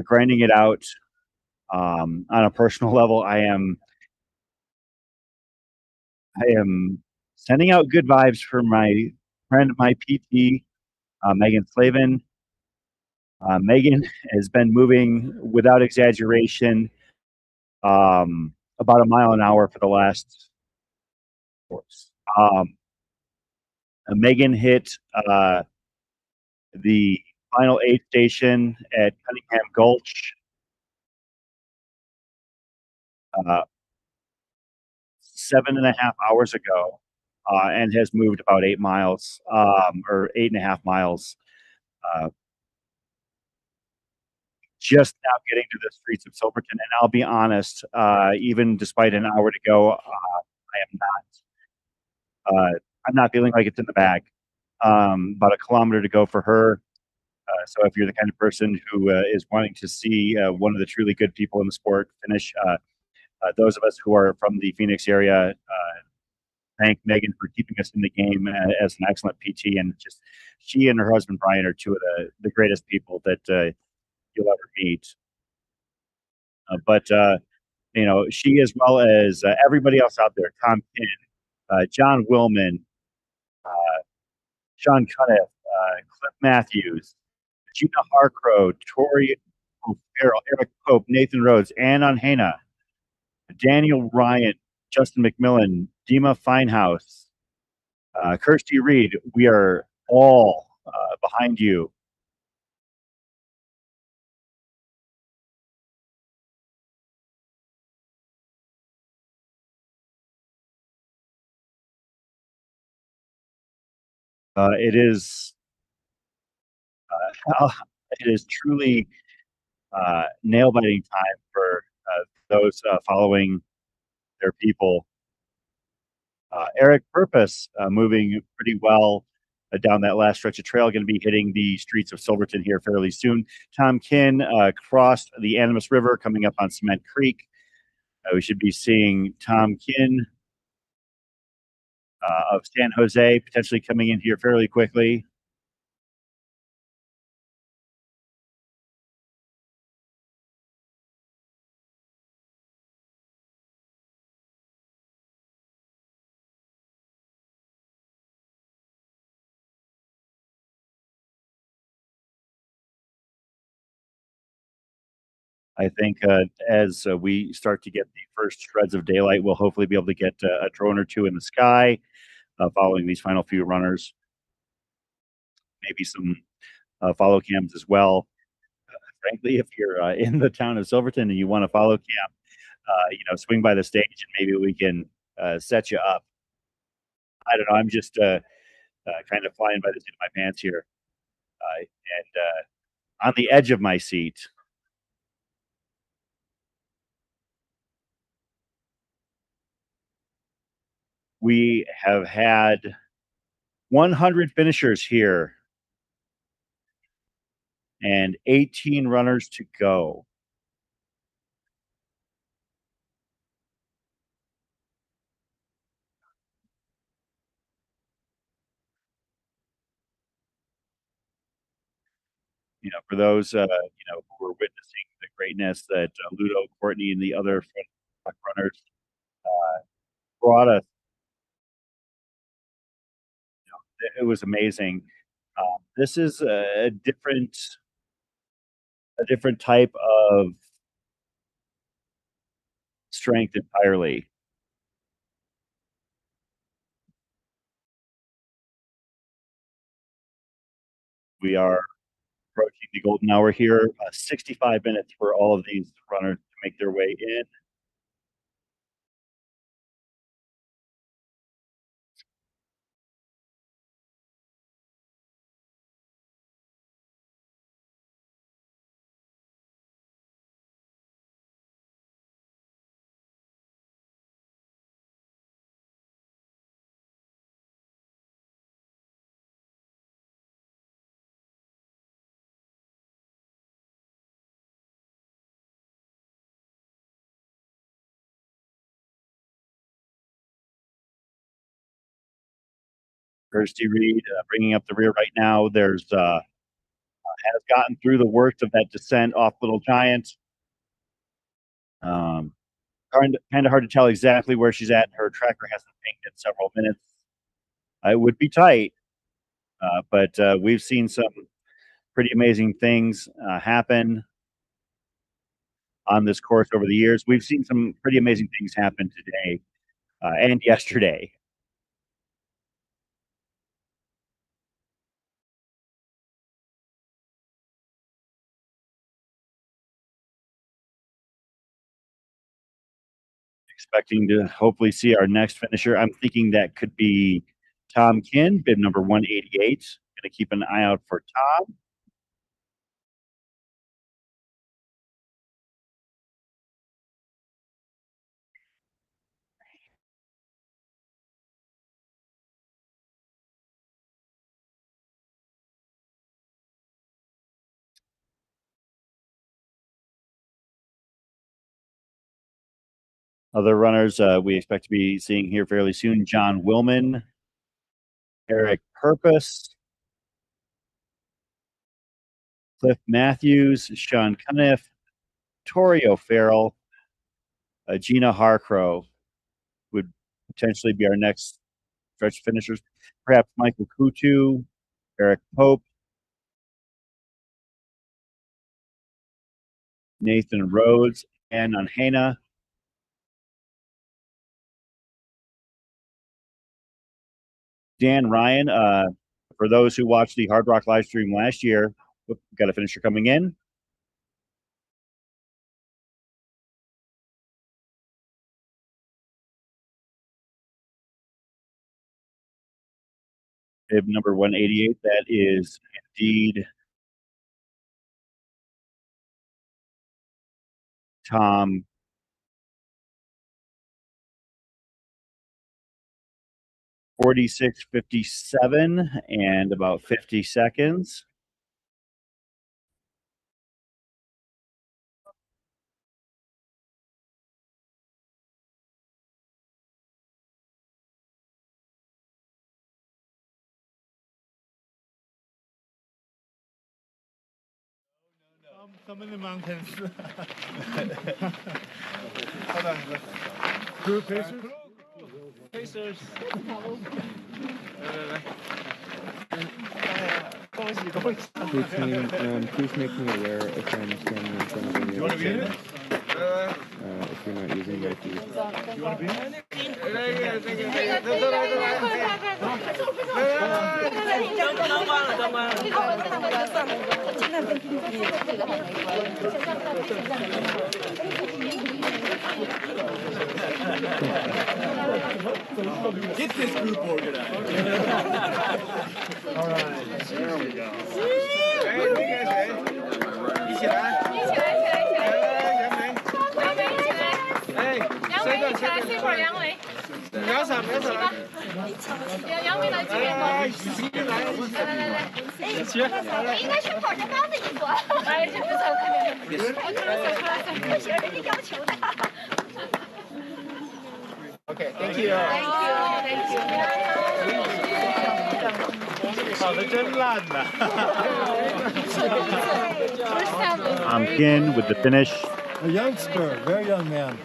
grinding it out. On a personal level, I am I am sending out good vibes for my friend, my PT, Megan Slavin. Megan has been moving without exaggeration about a mile an hour for the last course. Megan hit the final aid station at Cunningham Gulch uh, 7.5 hours ago, and has moved about 8 miles, or 8.5 miles, uh, just now getting to the streets of Silverton. And I'll be honest, even despite an hour to go, I am I'm not feeling like it's in the bag. About a kilometer to go for her. So if you're the kind of person who is wanting to see one of the truly good people in the sport finish, those of us who are from the Phoenix area thank Megan for keeping us in the game as an excellent PT. And just she and her husband Brian are two of the greatest people that you'll ever meet. But she, as well as everybody else out there, Tom Kinn, John Willman, Sean Cuniff, Cliff Matthews, Gina Harcrow, Tori O'Farrell, Eric Pope, Nathan Rhodes, Ann Unhana, Daniel Ryan, Justin McMillan, Dima Finehouse, Kirsty Reed. We are all behind you. It is it is truly nail biting time for those following their people. Eric Purpose moving pretty well down that last stretch of trail, going to be hitting the streets of Silverton here fairly soon. Tom Kinn crossed the Animas River coming up on Cement Creek. We should be seeing Tom Kinn of San Jose potentially coming in here fairly quickly. I think as we start to get the first shreds of daylight, we'll hopefully be able to get a drone or two in the sky following these final few runners. Maybe some follow cams as well. Frankly, if you're in the town of Silverton and you want to follow cam, swing by the stage and maybe we can set you up. I don't know. I'm just kind of flying by the seat of my pants here, and on the edge of my seat. We have had 100 finishers here and 18 runners to go. For those who are witnessing the greatness that Ludo, Courtney, and the other runners brought us, it was amazing. This is a different type of strength entirely. We are approaching the golden hour here. 65 minutes for all of these runners to make their way in. Kirsty Reed bringing up the rear right now. There's has gotten through the worst of that descent off Little Giant. kind of hard to tell exactly where she's at. Her tracker hasn't pinged in several minutes. It would be tight, but we've seen some pretty amazing things happen on this course over the years. We've seen some pretty amazing things happen today and yesterday. Expecting to hopefully see our next finisher. I'm thinking that could be Tom Kinn, bib number 188. Going to keep an eye out for Tom. Other runners we expect to be seeing here fairly soon: John Willman, Eric Purpose, Cliff Matthews, Sean Cuniff, Tori O'Farrell, Gina Harcrow would potentially be our next stretch finishers. Perhaps Michael Kutu, Eric Pope, Nathan Rhodes, and Anhena. Dan Ryan, for those who watched the Hardrock live stream last year, got a finisher coming in. Bib number 188, that is indeed Tom. $46.57 and about 50 seconds. Some in the mountains. Hold on. Crew pacers? Pacers. Please make me aware if I'm standing in front of any other channels. If you're not using my feed. You want to be in? Get this group organized. All right, there we go. Okay, thank you. Thank you. 跑得真烂呐。 Tom Kinn with the finish. A youngster, very young man.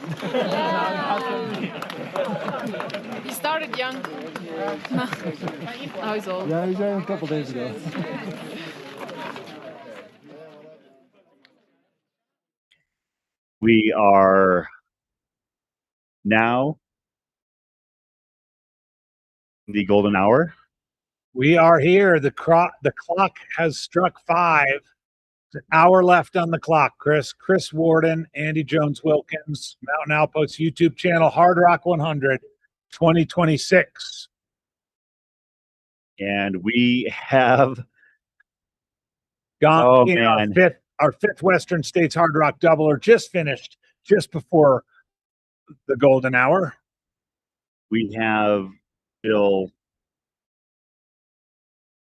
He started young. Now he's old. Yeah, he ran a couple days ago. We are now the golden hour. We are here. The clock has struck 5. An hour left on the clock, Chris. Chris Warden, Andy Jones Wilkins, Mountain Outpost YouTube channel, Hardrock 100, 2026. And we have gone in our fifth Western States Hardrock doubler, just finished just before the golden hour. We have still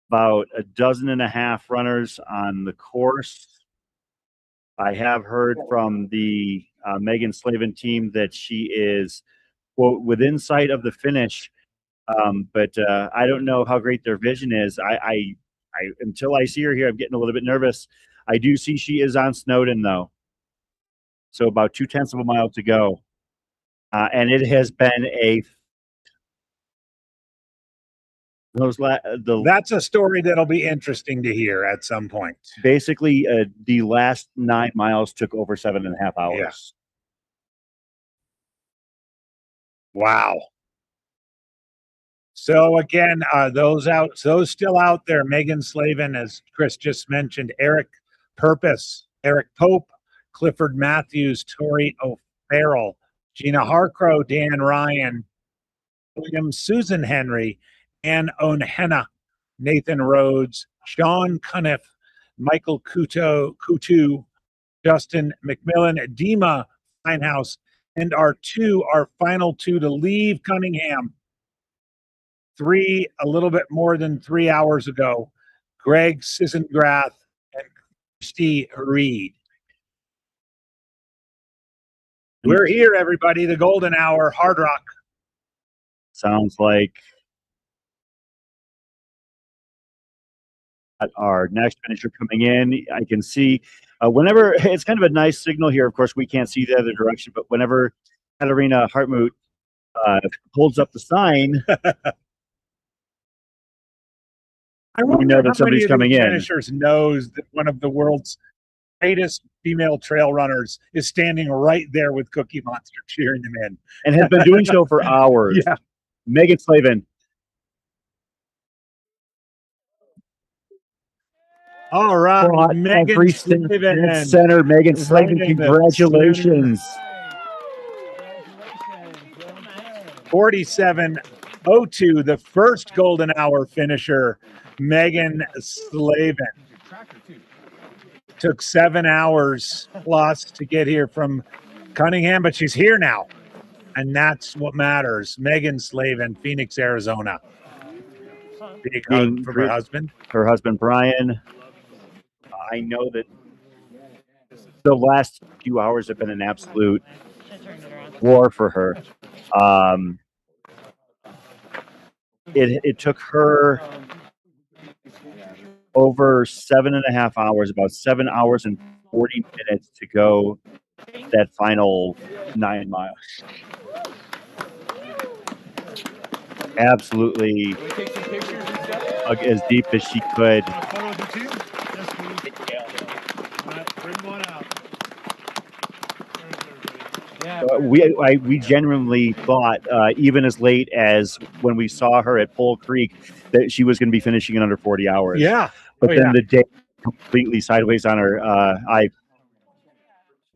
about a dozen and a half runners on the course. I have heard from the Megan Slavin team that she is, quote, within sight of the finish, but I don't know how great their vision is. I until I see her here, I'm getting a little bit nervous. I do see she is on Snowden, though. So about 0.2 of a mile to go. and it has been that's a story that'll be interesting to hear at some point. Basically, the last 9 miles took over 7.5 hours. Yeah. Wow. So again, those still out there, Megan Slavin, as Chris just mentioned, Eric Purpose, Eric Pope, Clifford Matthews, Tori O'Farrell, Gina Harcrow, Dan Ryan, William Susan Henry, Ann O'Henna, Nathan Rhodes, Sean Cuniff, Michael Kutu, Justin McMillan, Dima Finehouse, and our final two to leave Cunningham a little bit more than 3 hours ago, Greg Sisengrath and Christy Reed. We're here, everybody. The golden hour, Hardrock. Sounds like our next finisher coming in. I can see whenever it's kind of a nice signal here. Of course, we can't see the other direction, but whenever Katarina Hartmut holds up the sign, we know that somebody's coming in. Finishers knows that one of the world's greatest female trail runners is standing right there with Cookie Monster cheering them in, and has been doing so for hours. Yeah. Megan Slavin. All right, Megan Slavin. Center, Megan Slavin, congratulations. 47:02, the first golden hour finisher, Megan Slavin. Took 7 hours plus to get here from Cunningham, but she's here now. And that's what matters. Megan Slavin, Phoenix, Arizona. Big hug from her husband. Her husband, Brian. I know that the last few hours have been an absolute war for her. It took her over 7.5 hours, about 7 hours and 40 minutes to go that final 9 miles. Absolutely as deep as she could. We genuinely thought, even as late as when we saw her at Pole Creek, that she was going to be finishing in under 40 hours. Yeah. But then the day completely sideways on her. I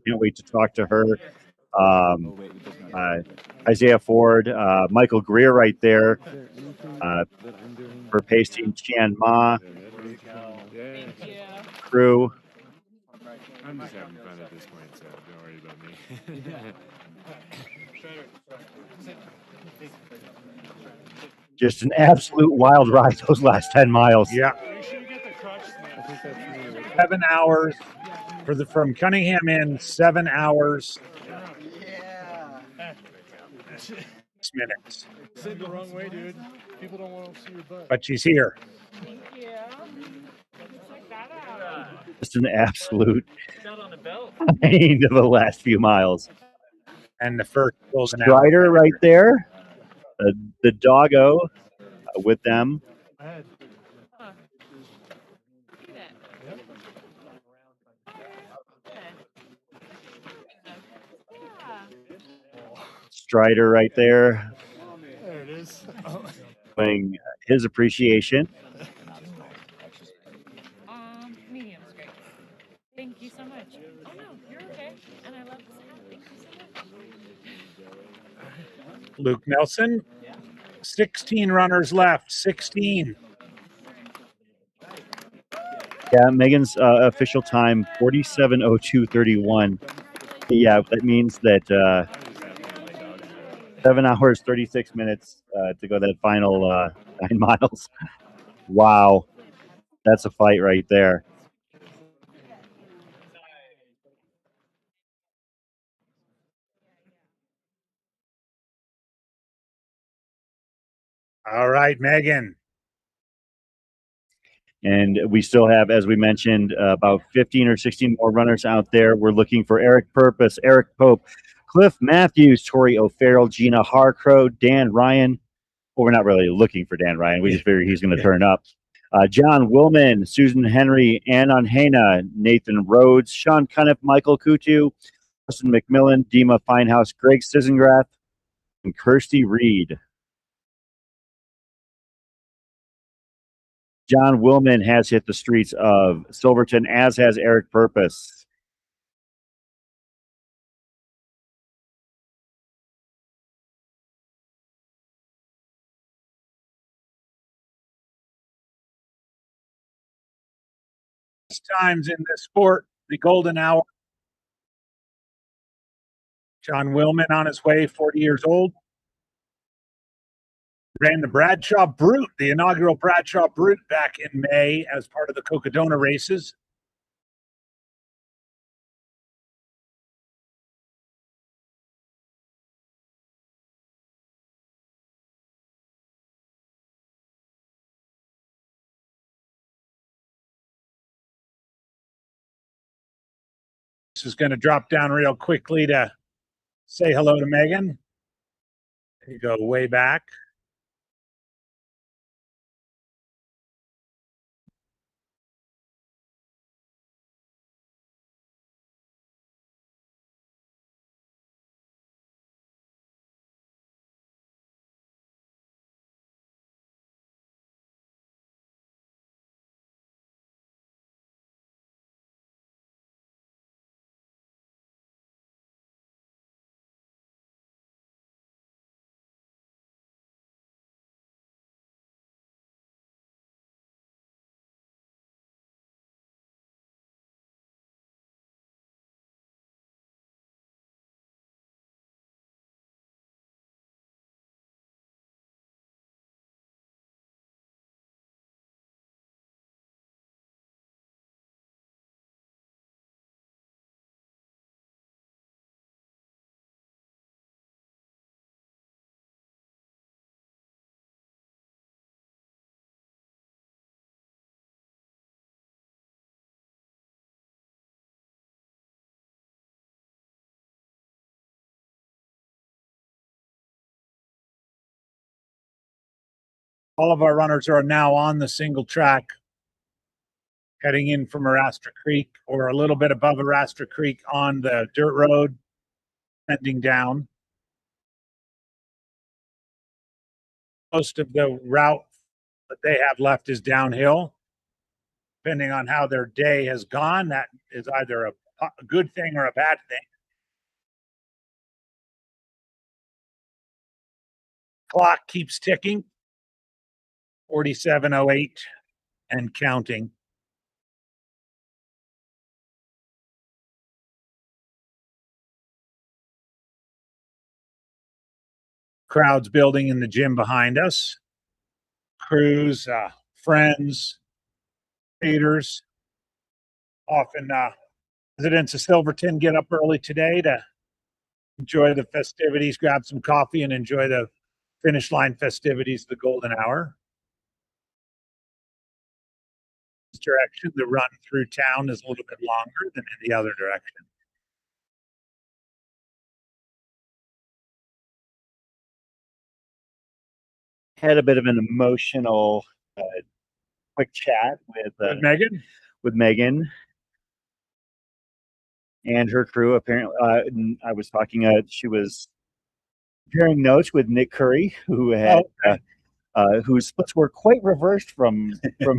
can't wait to talk to her. Isaiah Ford, Michael Greer right there. For pace team Chiang Ma. Crew. I'm just having fun at this point, so don't worry about me. Just an absolute wild ride those last 10 miles. Yeah. 7 hours from Cunningham in, 7 hours. 6 minutes. Said the wrong way, dude. People don't want to see your butt. But she's here. Just an absolute pain to the last few miles. And the first Strider right there. The doggo with them. Strider right there. There it is. Showing his appreciation. Medium's great. Thank you so much. Oh no, you're okay. And I love this hat. Thank you so much. Luke Nelson. 16 runners left. 16. Yeah, Megan's official time 47:02:31. Yeah, that means that 7 hours 36 minutes to go that final 9 miles. Wow, that's a fight right there. All right, Megan. And we still have, as we mentioned, about 15 or 16 more runners out there. We're looking for Eric Purpose, Eric Pope, Cliff Matthews, Tori O'Farrell, Gina Harcrow, Dan Ryan. Well, we're not really looking for Dan Ryan. We just figured he's going to turn up. John Willman, Susan Henry, Anon Hana, Nathan Rhodes, Sean Cunniff, Michael Kutu, Justin McMillan, Dima Finehouse, Greg Sisengrath, and Kirsty Reed. John Willman has hit the streets of Silverton, as has Eric Purpose. Times in this sport, the golden hour. John Willman on his way, 40 years old. Ran the Bradshaw Brute, the inaugural Bradshaw Brute back in May as part of the Cocodona races. This is going to drop down real quickly to say hello to Megan. You go way back. All of our runners are now on the single track, heading in from Arastra Creek or a little bit above Arastra Creek on the dirt road, heading down. Most of the route that they have left is downhill. Depending on how their day has gone, that is either a good thing or a bad thing. Clock keeps ticking. 47:08 and counting. Crowds building in the gym behind us. Crews, friends, haters. Often residents of Silverton get up early today to enjoy the festivities, grab some coffee, and enjoy the finish line festivities of the golden hour. This direction, the run through town is a little bit longer than in the other direction. Had a bit of an emotional quick chat with Megan. With Megan and her crew. Apparently, I was talking. She was comparing notes with Nick Curry, who had whose splits were quite reversed from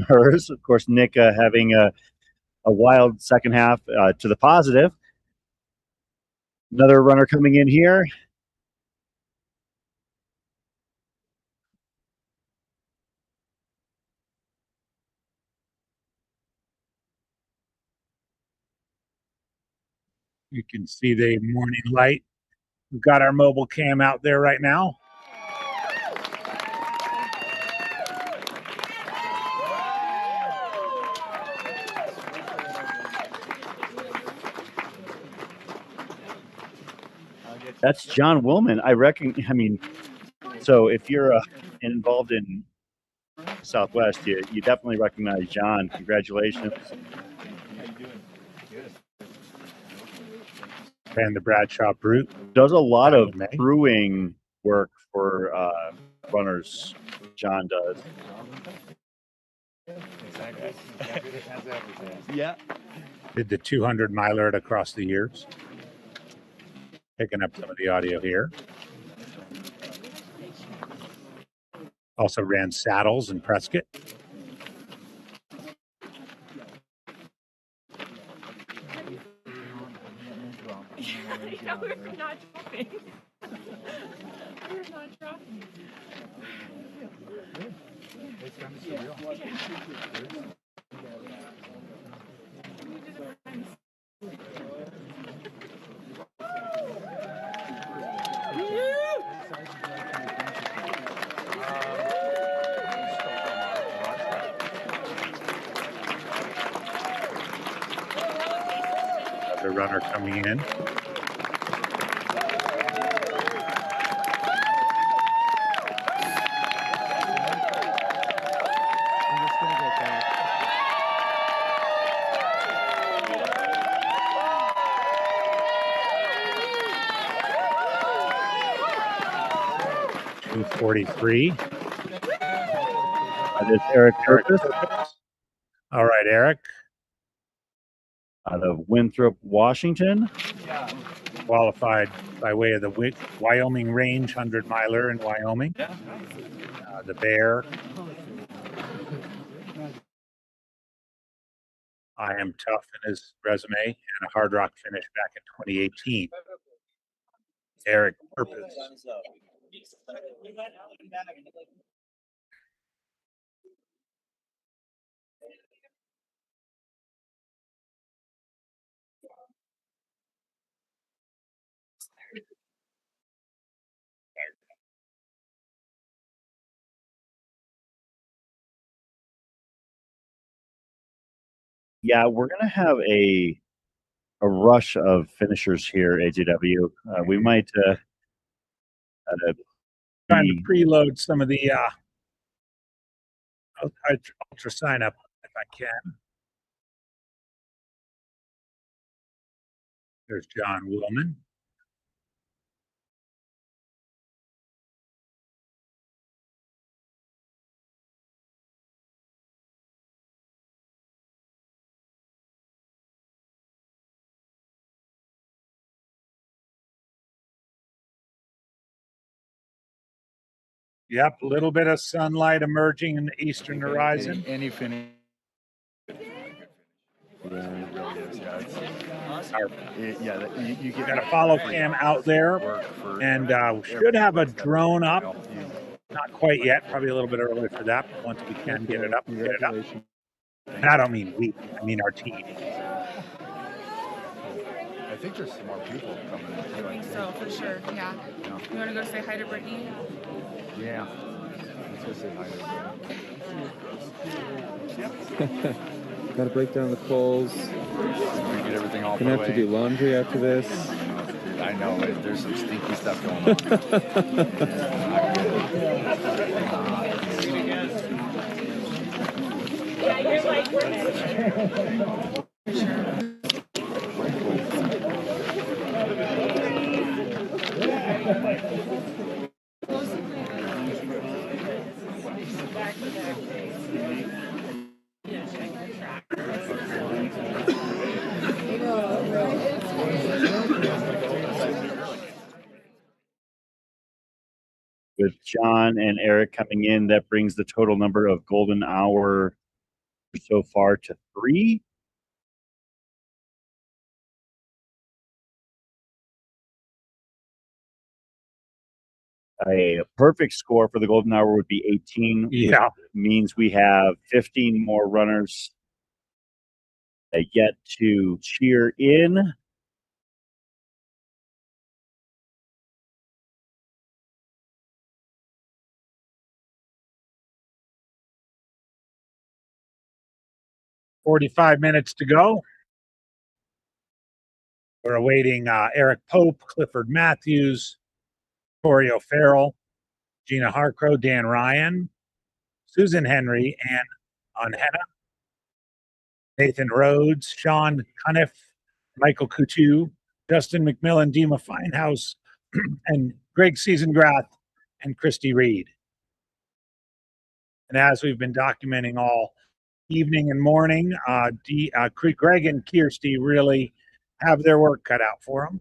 hers. Of course, Nick having a wild second half to the positive. Another runner coming in here. You can see the morning light. We've got our mobile cam out there right now. That's John Willman. I mean, so if you're involved in Southwest, you definitely recognize John. Congratulations. Ran the Bradshaw Brute. Does a lot back of in May. brewing work for runners. John does. Yeah. Did the 200 miler across the years. Picking up some of the audio here. Also ran Saddles in Prescott. No, we're not dropping. We're not dropping. Another runner coming in. I'm just gonna go back. 243. That is Eric Purpose All right, Eric. out of Winthrop, Washington. Qualified by way of the Wyoming Range 100 miler in Wyoming. The Bear. I Am Tough in his resume, and a Hardrock finish back in 2018. Eric Purpose. Yeah, we're gonna have a rush of finishers here, AJW. We might Trying to preload some of the ultra sign up if I can. There's John Willman. Yep, a little bit of sunlight emerging in the eastern horizon. Any finish. Yeah, it really is. Yeah, you get Got a follow cam out there, and should have a drone up. Not quite yet, probably a little bit early for that, but once we can get it up, we'll get it up. And I don't mean we, I mean our team. I think there's some more people coming in. I think so, for sure, yeah. You want to go say hi to Brittany? Yeah. Let's go say hi to her. Gotta break down the coals. Get everything all Gonna have to do laundry after this. I know, there's some stinky stuff going on. Yeah, you're like, with John and Eric coming in, that brings the total number of golden hour so far to 3. A perfect score for the golden hour would be 18. Yeah. Means we have 15 more runners yet to cheer in. .45 minutes to go. We're awaiting Eric Pope, Clifford Matthews, Tori O'Farrell, Gina Harcrow, Dan Ryan, Susan Henry, Ann Onhenna, Nathan Rhodes, Sean Cuniff, Michael Coutu, Justin McMillan, Dima Finehouse, and Greg Seisengrath, and Christy Reed. And as we've been documenting all evening and morning, Greg and Kirsty really have their work cut out for them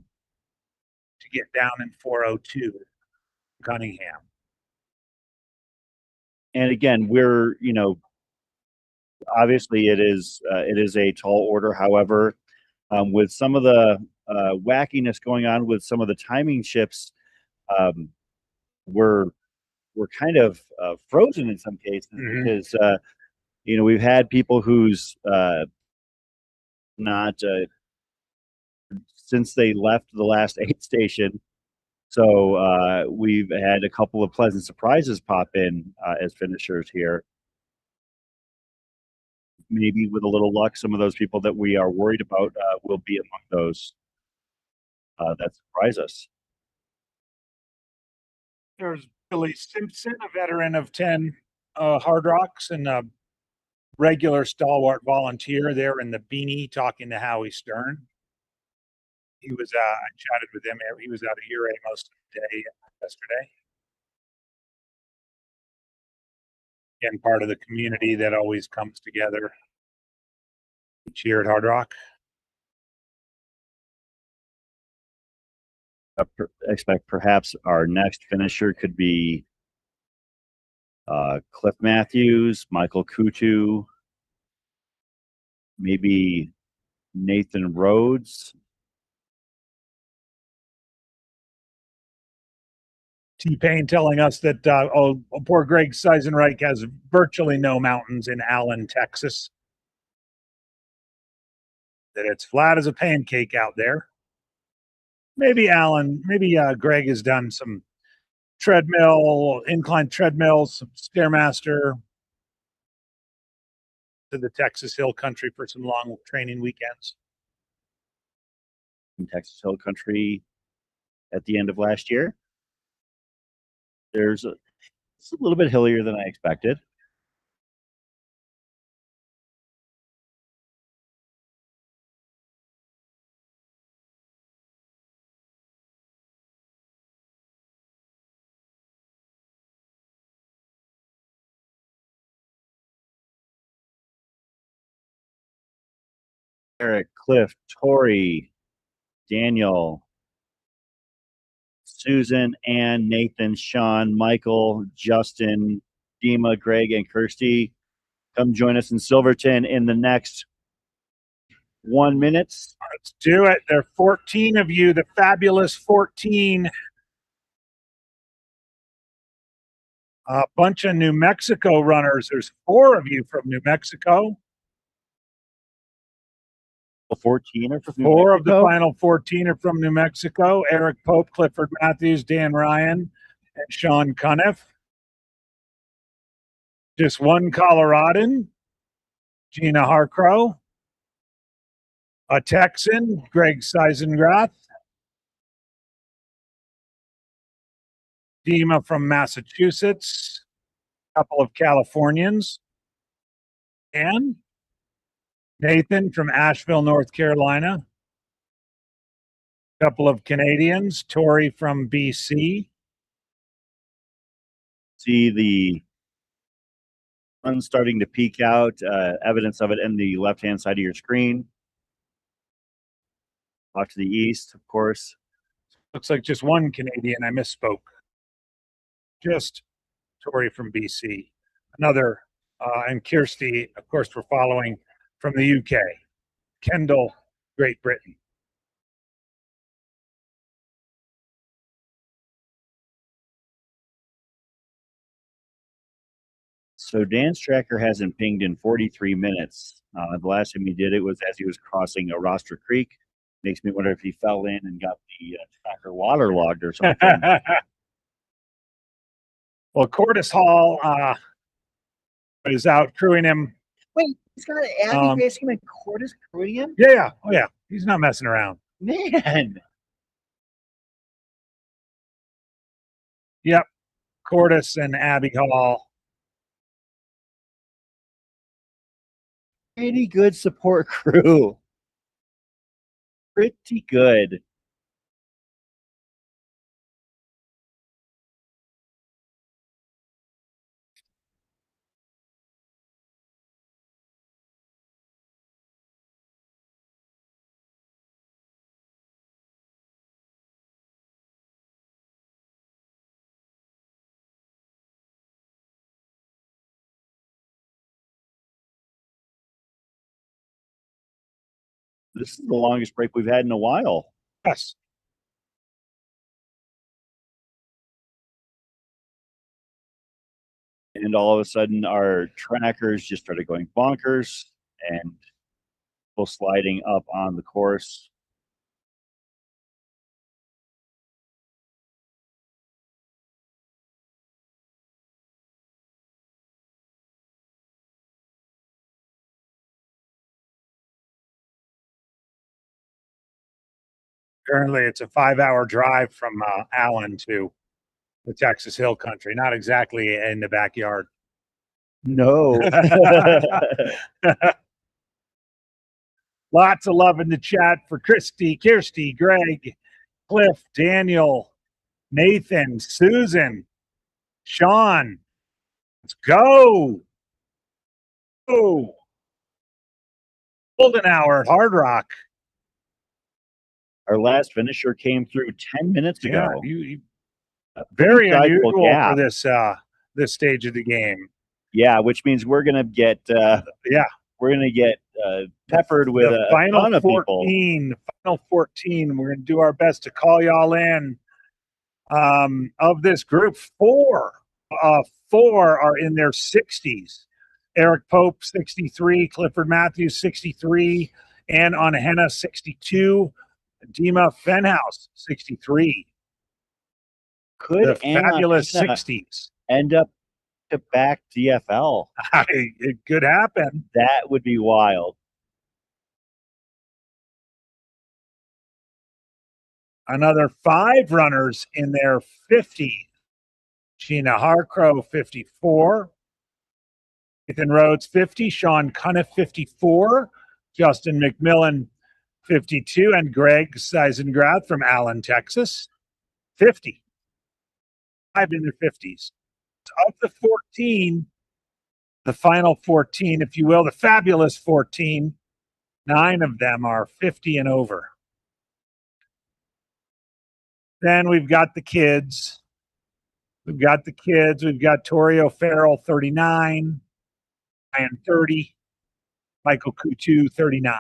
to get down in 402 Cunningham. And again, we're, obviously it is a tall order. However, with some of the wackiness going on with some of the timing shifts, we're kind of frozen in some cases because we've had people who's not since they left the last aid station. So we've had a couple of pleasant surprises pop in as finishers here. Maybe with a little luck, some of those people that we are worried about will be among those that surprise us. There's Billy Simpson, a veteran of 10 Hardrocks and a regular stalwart volunteer there in the beanie talking to Howie Stern. He was, I chatted with him. He was out of ERA most of the day yesterday. Again, part of the community that always comes together each year at Hardrock. I expect perhaps our next finisher could be Cliff Matthews, Michael Kutu, maybe Nathan Rhodes. T-Pain telling us that poor Greg Seisenreich has virtually no mountains in Allen, Texas. That it's flat as a pancake out there. Maybe Greg has done some incline treadmills, some Stairmaster to the Texas Hill Country for some long training weekends. In Texas Hill Country at the end of last year. It's a little bit hillier than I expected. Eric, Cliff, Tori, Daniel, Susan, Ann, Nathan, Sean, Michael, Justin, Dima, Greg, and Kirsty. Come join us in Silverton in the next 1 minute. Let's do it. There are 14 of you, the fabulous 14. A bunch of New Mexico runners. There's 4 of you from New Mexico. 14 are from New 4 Mexico? of the final 14 are from New Mexico. Eric Pope, Clifford Matthews, Dan Ryan, and Sean Cuniff. Just 1 Coloradan, Gina Harcrow. A Texan, Greg Seisengrath. Dima from Massachusetts. A couple of Californians. And Nathan from Asheville, North Carolina. A couple of Canadians, Tori from BC. See the sun starting to peek out, evidence of it in the left-hand side of your screen. Off to the east, of course. Looks like just 1 Canadian. I misspoke. Just Tori from BC. Another, and Kirsty, of course, we're following from the UK. Kendall, Great Britain. So Dan's tracker hasn't pinged in 43 minutes. The last time he did it was as he was crossing a Roster Creek. Makes me wonder if he fell in and got the tracker waterlogged or something. Well, Cordis Hall is out crewing him. Wait, he's got Abby racing him and Cordis crewing him? Yeah. Oh, yeah. He's not messing around. Man. Yep. Cordis and Abby Hall. Pretty good support crew. Pretty good. This is the longest break we've had in a while. Yes. And all of a sudden, our trackers just started going bonkers and people sliding up on the course. Currently, it's a 5-hour drive from Allen to the Texas Hill Country. Not exactly in the backyard. No. Lots of love in the chat for Christy, Kirsty, Greg, Cliff, Daniel, Nathan, Susan, Sean. Let's go. Oh. Golden hour at Hardrock. Our last finisher came through 10 minutes ago. Very unusual for this stage of the game. Yeah, which means we're gonna get we're gonna get peppered with a ton of people. Final 14. We're gonna do our best to call y'all in. Of this group, four are in their 60s. Eric Pope, 63, Clifford Matthews, 63, Ann Onhenna, 62, Dima Fenhouse, 63. Could the fabulous 60s end up to back DFL? It could happen. That would be wild. Another 5 runners in their 50s. Gina Harcrow, 54. Ethan Rhodes, 50. Sean Cunniff, 54. Justin McMillan, 52. And Greg Seisengrath from Allen, Texas, 50. 5 in their 50s. Of the 14, the final 14, if you will, the fabulous 14, 9 of them are 50 and over. Then we've got the kids. We've got Torio Farrell, 39, Ryan, 30, Michael Coutu, 39.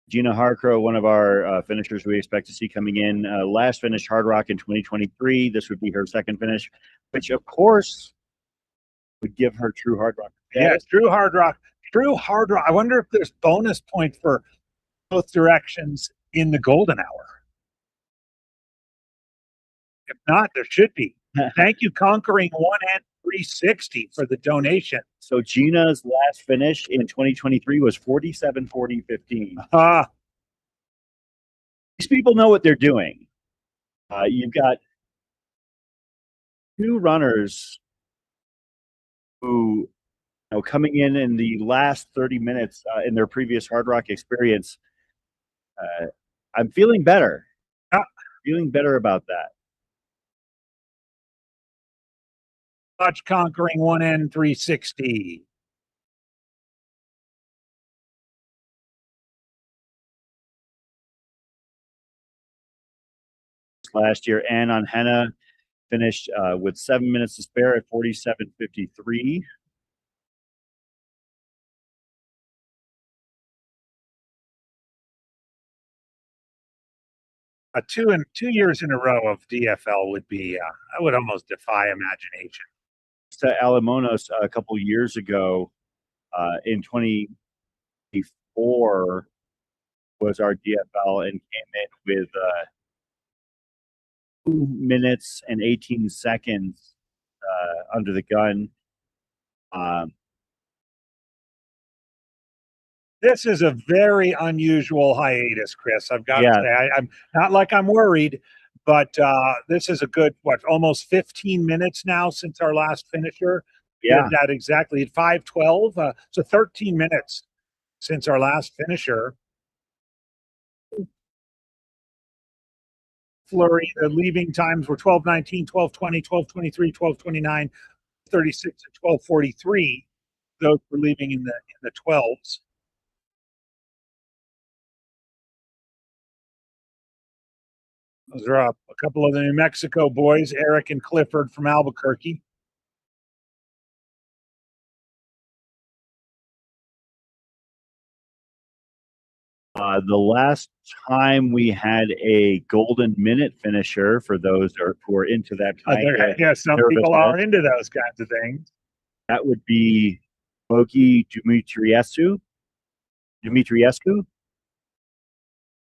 Gina Harcrow, one of our finishers we expect to see coming in. Last finished Hardrock in 2023. This would be her second finish, which of course would give her true Hardrock. Yeah, true Hardrock. True Hardrock. I wonder if there's bonus points for both directions in the golden hour. If not, there should be. Thank you, Conquering 1 and 360 for the donation. So Gina's last finish in 2023 was 47:40:15. These people know what they're doing. You've got 2 runners who, coming in the last 30 minutes in their previous Hardrock experience. I'm feeling better. Feeling better about that. Watch Conquering 1 and 360. Last year, Ann Onhenna finished with 7 minutes to spare at 47:53. Two years in a row of DFL would be, I would almost defy imagination. To Alamonos a couple years ago, in 2024 was our DFL and came in with 2 minutes and 18 seconds under the gun. This is a very unusual hiatus, Chris. I've got to say, I'm not like I'm worried, but this is a good, almost 15 minutes now since our last finisher. Yeah, that exactly at 5:12. So 13 minutes since our last finisher. Flurry, the leaving times were 12:19, 12:20, 12:23, 12:29, 36, and 12:43. Those were leaving in the 12s. Those are up. A couple of the New Mexico boys, Eric and Clifford from Albuquerque. The last time we had a golden minute finisher, for those who are into that kind of Yeah, some people are into those kinds of things. that would be Bogi Dimitriescu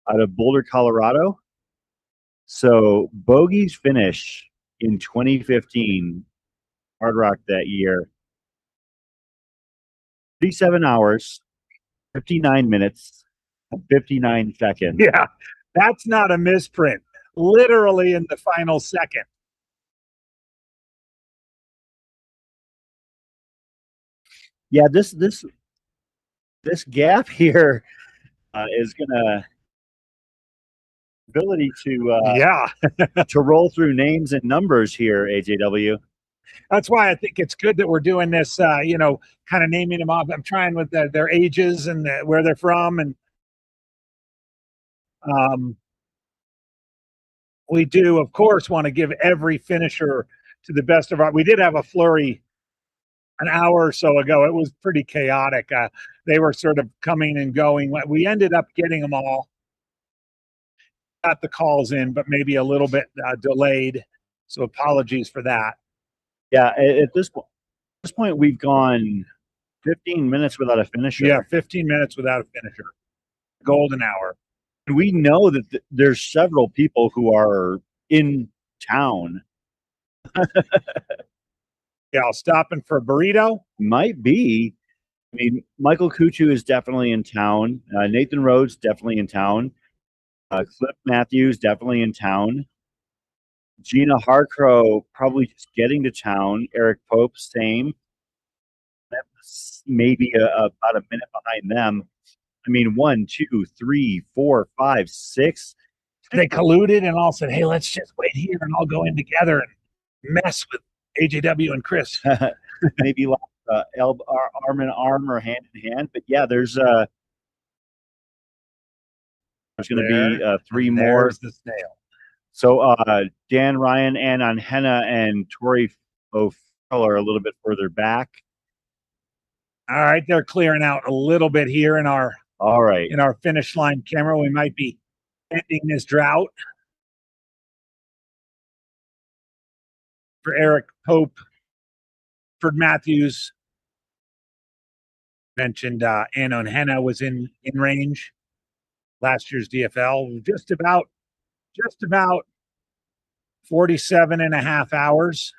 out of Boulder, Colorado. So Bogey's finish in 2015 Hardrock that year, 37 hours, 59 minutes, and 59 seconds. Yeah, that's not a misprint. Literally in the final second. Yeah, this gap here is gonna ability to to roll through names and numbers here, AJW. That's why I think it's good that we're doing this, kind of naming them off. I'm trying with their ages and where they're from. And we do, of course, want to give every finisher to the best of our. We did have a flurry an hour or so ago. It was pretty chaotic. They were sort of coming and going. We ended up getting them all. Got the calls in, but maybe a little bit delayed. So apologies for that. Yeah, at this point, we've gone 15 minutes without a finisher. Yeah, 15 minutes without a finisher. Golden hour. We know that there's several people who are in town. Yeah, stopping for a burrito? Might be. I mean, Michael Kuchu is definitely in town. Nathan Rhodes, definitely in town. Cliff Matthews, definitely in town. Gina Harcrow, probably just getting to town. Eric Pope, same. Maybe about a minute behind them. I mean, 1, 2, 3, 4, 5, 6. They colluded and all said, hey, let's just wait here and all go in together and mess with AJW and Chris. Maybe like arm in arm or hand in hand. But yeah, there's going to be 3 more. There's the snail. So Dan Ryan, Ann Henna, and Tori O'Farrell are a little bit further back. All right, they're clearing out a little bit here in our finish line camera. We might be ending this drought. For Eric Pope, Ford Matthews mentioned Ann Henna was in range last year's DFL. Just about 47 and a half hours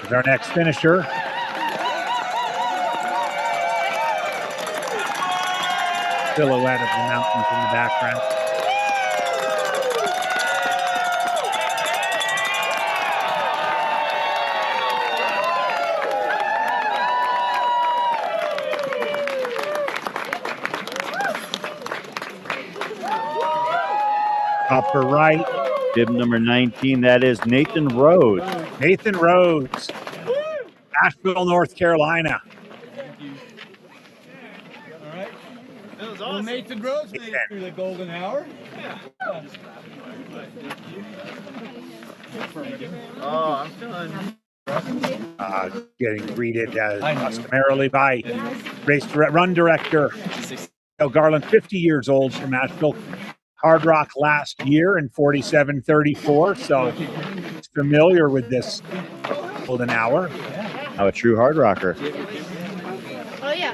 is our next finisher. Silhouette of the mountains in the background. Upper right. Bib number 19, that is Nathan Rhodes. Nathan Rhodes, Asheville, North Carolina. All right. That was awesome. Well, Nathan Rhodes made it through the golden hour. Yeah. Oh, I'm feeling. Getting greeted customarily by run director Garland, 50 years old from Asheville. Hardrock last year in 47:34, so it's familiar with this golden hour. Now a true hard rocker. Oh yeah,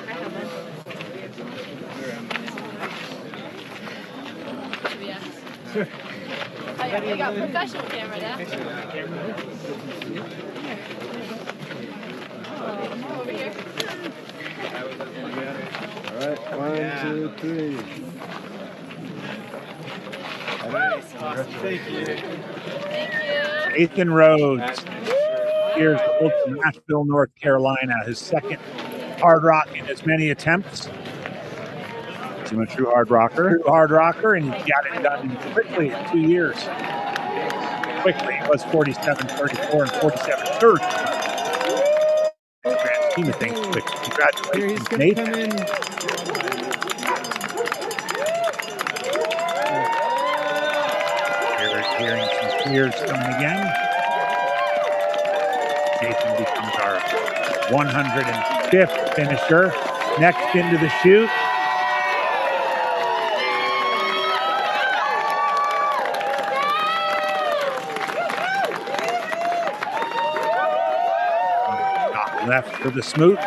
I have one. I got professional camera now. Over here. All right, 1, 2, 3. Awesome. Thank you. Thank you. Nathan Rhodes, years old from Asheville, North Carolina. His second hard rock in as many attempts. He's a true hard rocker. True hard rocker, and he got it done quickly in 2 years. Quickly, it was 47:34 and 47:30. Grand scheme of things, quick. Congratulations, Nathan. Hearing some cheers coming again. Nathan becomes our 105th finisher. Next into the chute. Left for the smooch.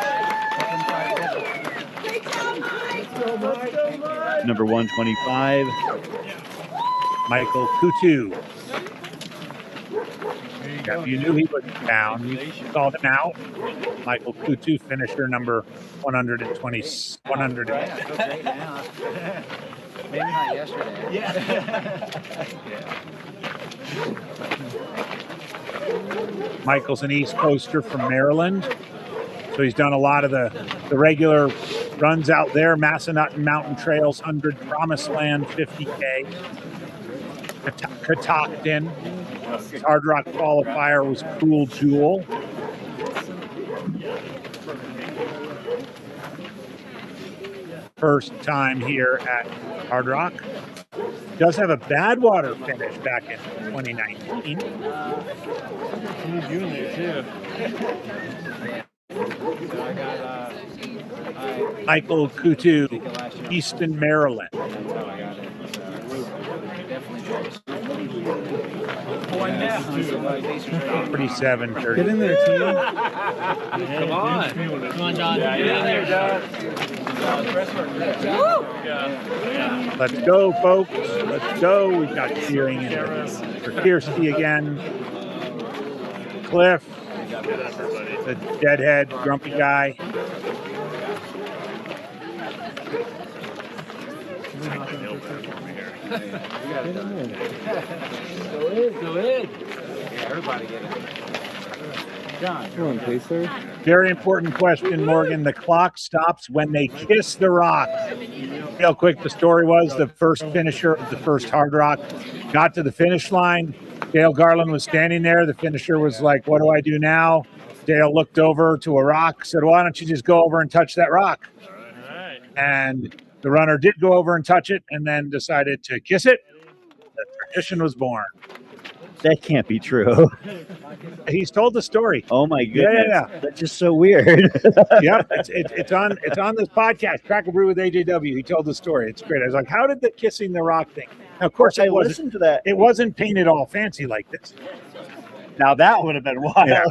Number 125. Michael Coutu. Yeah, you knew he was down. You called him out. Michael Coutu, finisher number 120. 100. Maybe not yesterday. Yeah. Michael's an East Coaster from Maryland. So he's done a lot of the regular runs out there. Massanutten Mountain Trails 100, Promised Land 50K. Catoctin. His Hardrock qualifier was Cool Jewel. First time here at Hardrock. Does have a Badwater finish back in 2019. June there too. Michael Coutu, Easton, Maryland. 47, 30. Get in there, team. Come on. Come on, John. Get in there, John. Let's go, folks. Let's go. We've got cheering for Kirsty again. Cliff, the deadhead, grumpy guy. Go in. Everybody get it. John, come on, Pacer. Very important question, Morgan. The clock stops when they kiss the rock. Real quick, the story was the first finisher of the first Hardrock got to the finish line. Dale Garland was standing there. The finisher was like, "What do I do now?" Dale looked over to a rock, said, "Why don't you just go over and touch that rock?" And the runner did go over and touch it and then decided to kiss it. The tradition was born. That can't be true. He's told the story. Oh my goodness. Yeah. That's just so weird. Yep, it's on this podcast, Cracker Brew with AJW. He told the story. It's great. I was like, how did the kissing the rock thing? Now, of course, I listened to that. It wasn't painted all fancy like this. Now that would have been wild. Yeah.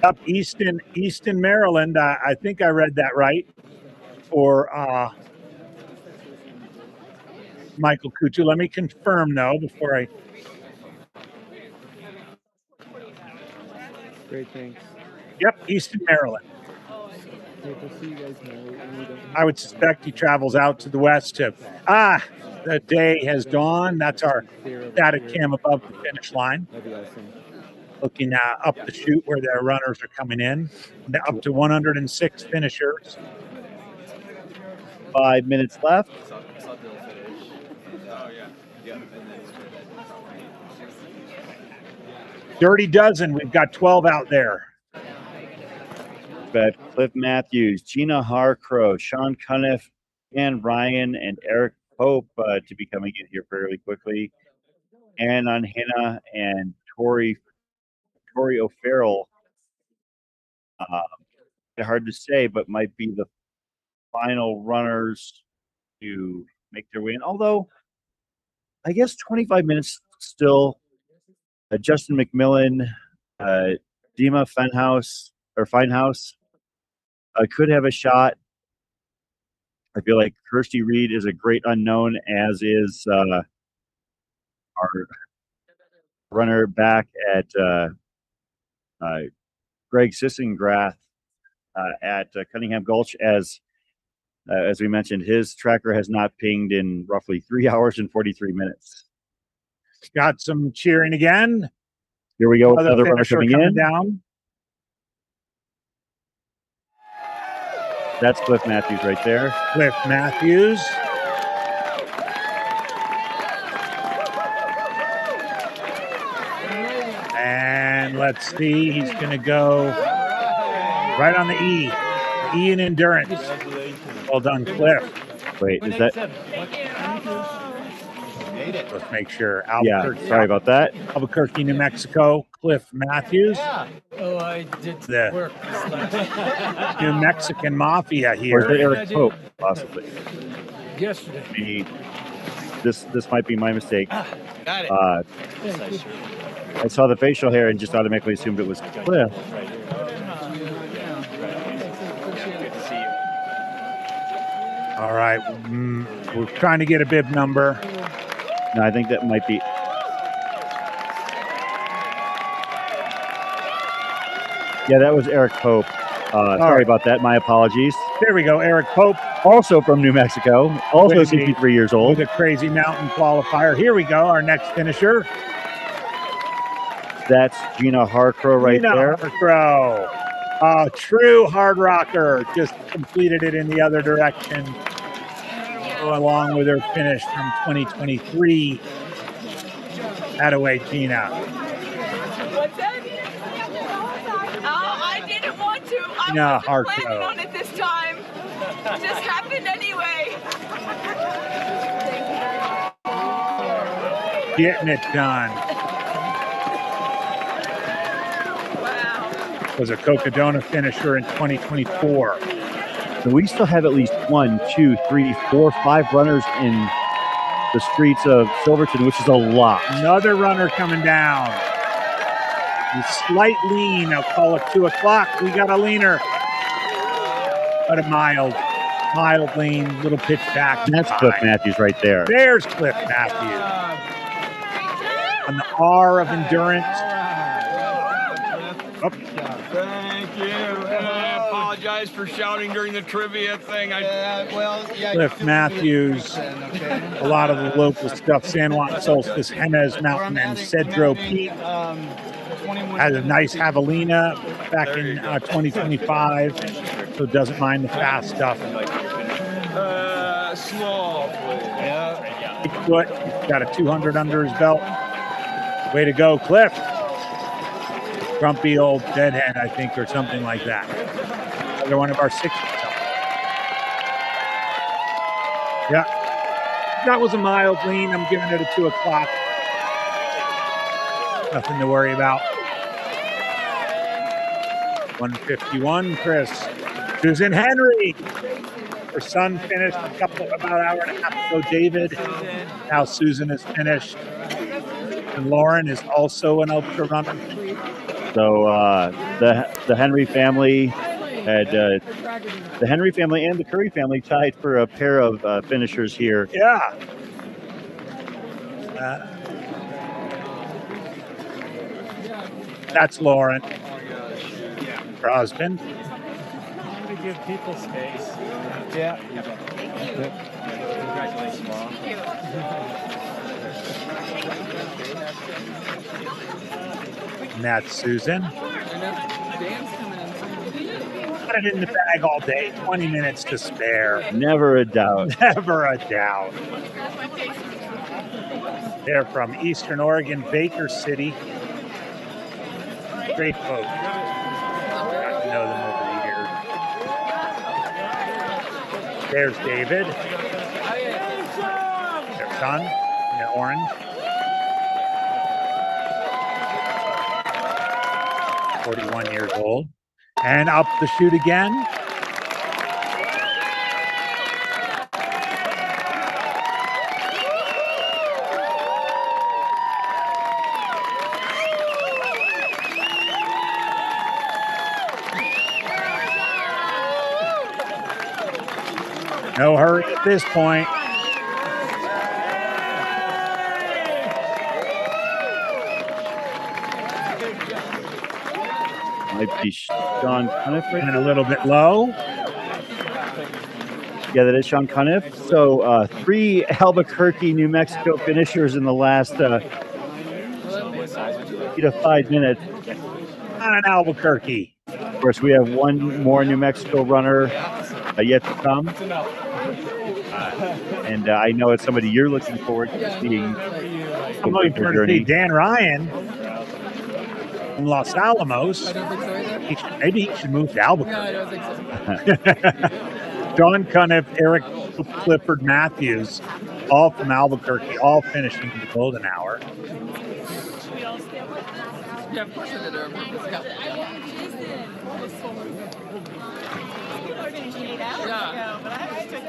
Up Easton, Maryland. I think I read that right. For Michael Coutu. Let me confirm though before I. Great, thanks. Yep, Easton, Maryland. Great to see you guys now. I would suspect he travels out to the west to. The day has dawned. That's our static cam above the finish line. That'd be awesome. Looking up the chute where their runners are coming in. Up to 106 finishers. 5 minutes left. Dirty Dozen. We've got 12 out there. But Cliff Matthews, Gina Harcrow, Sean Cunniff, and Ryan and Eric Pope to be coming in here fairly quickly. And on Hannah and Tori O'Farrell. Hard to say, but might be the final runners to make their way in. Although, I guess 25 minutes still. Justin McMillan, Dima Finehouse could have a shot. I feel like Kirsty Reed is a great unknown, as is our runner back at Greg Sissengrath at Cunningham Gulch. As we mentioned, his tracker has not pinged in roughly 3 hours and 43 minutes. Got some cheering again. Here we go. Another runner coming in. Down. That's Cliff Matthews right there. Cliff Matthews. And let's see, he's going to go right on the E. E in endurance. Well done, Cliff. Wait, is that? Let's make sure. Yeah, sorry about that. Albuquerque, New Mexico, Cliff Matthews. Yeah. Oh, I did The work. New Mexican Mafia Or is here. it Eric Pope, possibly? Yesterday. Maybe this might be my mistake. Got it. I saw the facial hair and just automatically assumed it was Cliff. All right. We're trying to get a bib number. No, I think that might be. Yeah, that was Eric Pope. Sorry about that. My apologies. There we go. Eric Pope. Also from New Mexico. Also 63 years old. With a crazy mountain qualifier. Here we go. Our next finisher. That's Gina Harcrow right there. Harcrow. A true hard rocker. Just completed it in the other direction. Along with her finish from 2023. Attaway, Gina. What's that? I didn't want to. I Gina wasn't planning Harcrow. on it this time. It just happened anyway. Getting it done. Wow. Was a Cocodona finisher in 2024. So we still have at least 1, 2, 3, 4, 5 runners in the streets of Silverton, which is a lot. Another runner coming down. A slight lean. I'll call it 2 o'clock. We got a leaner. But a mild lean, little pitch back. That's Cliff Matthews right there. There's Cliff Matthews. On the R of endurance. Oh. Thank you. And I apologize for shouting during the trivia thing. Cliff Matthews. A lot of the local stuff. San Juan Solstice, Jenez Mountain, and Cedro Peak. Had a nice javelina back in 2025. So doesn't mind the fast stuff. Small. Yeah. 8 foot. Got a 200 under his belt. Way to go, Cliff. Grumpy old deadhead, I think, or something like that. Another one of our 6. Yeah. That was a mild lean. I'm giving it a 2 o'clock. Nothing to worry about. 151, Chris. Susan Henry. Her son finished about an hour and a half ago, David. Now Susan is finished. And Lauren is also an ultra runner. So the Henry family had the Henry family and the Curry family tied for a pair of finishers here. Yeah. That's Lauren. Her husband. To give people space. Yeah. Congratulations. And that's Susan. Got it in the bag all day. 20 minutes to spare. Never a doubt. Never a doubt. They're from Eastern Oregon, Baker City. Great folks. Got to know them over the years. There's David. Their son in the orange. 41 years old. And up the chute again. No hurry at this point. Might be Sean Cuniff. And a little bit low. Yeah, that is Sean Cuniff. So 3 Albuquerque, New Mexico finishers in the last 3 to 5 minutes. On an Albuquerque. Of course, we have 1 more New Mexico runner yet to come. And I know it's somebody you're looking forward to seeing. I'm looking forward to see Dan Ryan from Los Alamos. Maybe he should move to Albuquerque. John Cuniff, Eric Clifford Matthews, all from Albuquerque, all finishing the golden hour. Yeah, of course I did.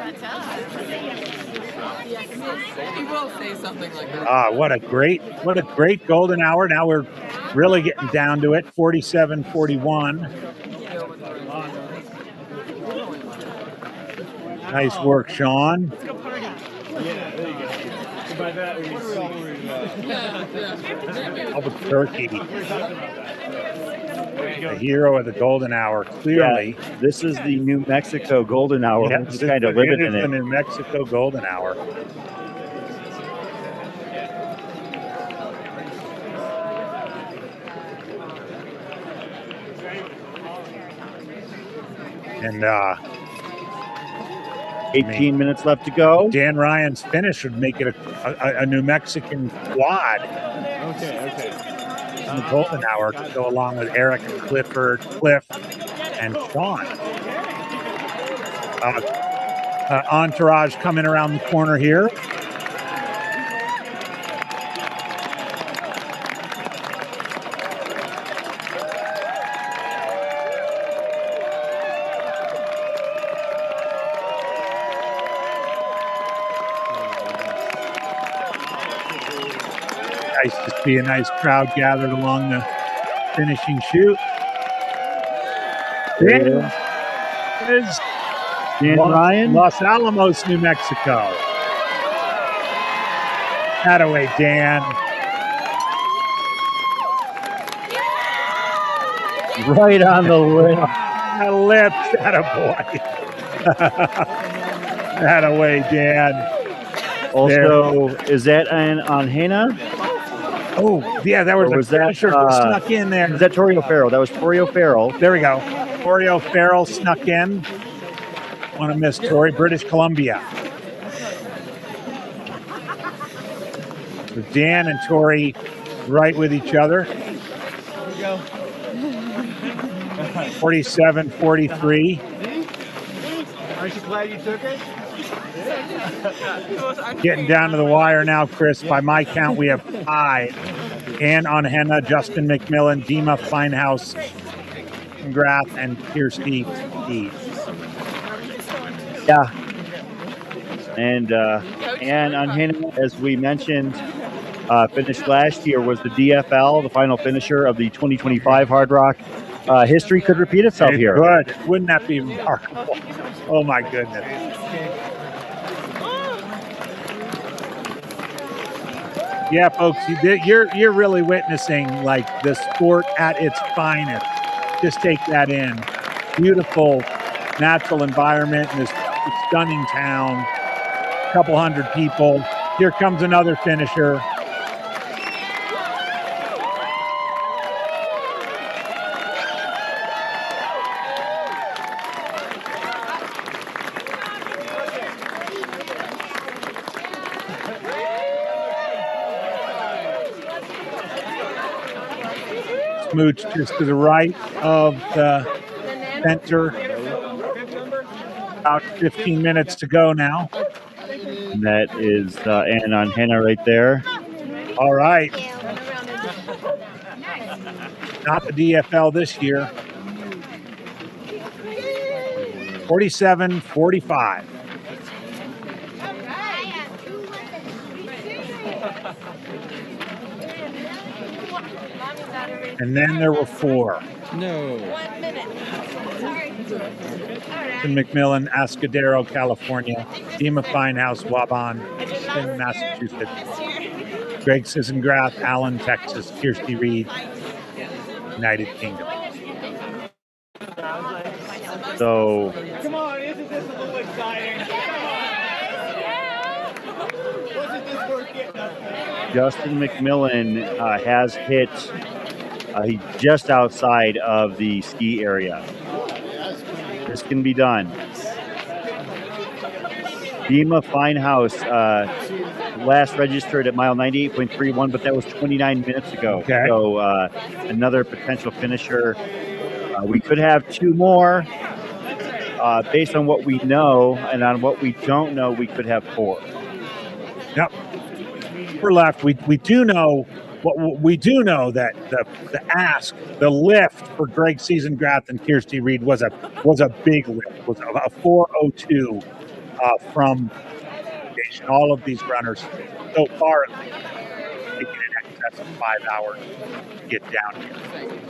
He will say something like that. What a great golden hour. Now we're really getting down to it. 47-41. Nice work, Sean. Albuquerque, the hero of the golden hour, clearly. Yeah, this is the New Mexico golden hour. Yeah, We're just kind of living in the it. New Mexico golden hour. And 18 minutes left to go. Dan Ryan's finish would make it a New Mexican quad. Okay. In the golden hour to go along with Eric and Cliff, and Sean. Entourage coming around the corner here. Nice to see a nice crowd gathered along the finishing chute. Dan Ryan, Los Alamos, New Mexico. Attaway, Dan. Right on the lip. Lips, attaboy. Attaway, Dan. Also, is that on Hannah? Oh, yeah, that was that snuck in there. Was that Torrio Farrell? That was Torrio Farrell. There we go. Torrio Farrell snuck in. Want to miss Tori, British Columbia. So Dan and Tori right with each other. Here we go. 47-43. Aren't you glad you took it? Getting down to the wire now, Chris. By my count, we have 5. Ann Onhenna, Justin McMillan, Dima Finehouse, Grath, and Kirsty Deeds. Yeah. And Ann Onhenna, as we mentioned, finished last year, was the DFL, the final finisher of the 2025 Hardrock. History could repeat itself It here. could. Wouldn't that be remarkable? Oh, my goodness. Yeah, folks, you're really witnessing like the sport at its finest. Just take that in. Beautiful natural environment in this stunning town. A couple hundred people. Here comes another finisher. Smooch just to the right of the center. About 15 minutes to go now. And that is Ann Onhenna right there. All right. Not the DFL this year. 47-45. And then there were 4. No. 1 minute. Sorry. McMillan, Ascadero, California. Dima Finehouse, Waban, in Massachusetts. Greg Sissengrath, Allen, Texas. Kirsty Reed, United Kingdom. So Come on, isn't this a little exciting? Wasn't this worth getting up there? Justin McMillan has hit he's just outside of the ski area. This can be done. Dima Finehouse last registered at mile 98.31, but that was 29 minutes ago. Okay. So another potential finisher. We could have 2 more. Based on what we know and on what we don't know, we could have 4. Yep. We're left. We do know what we do know that the lift for Greg Sissengrath and Kirsty Reed was a big lift. Was a 4:02 from station. All of these runners so far taken in excess of 5 hours to get down here.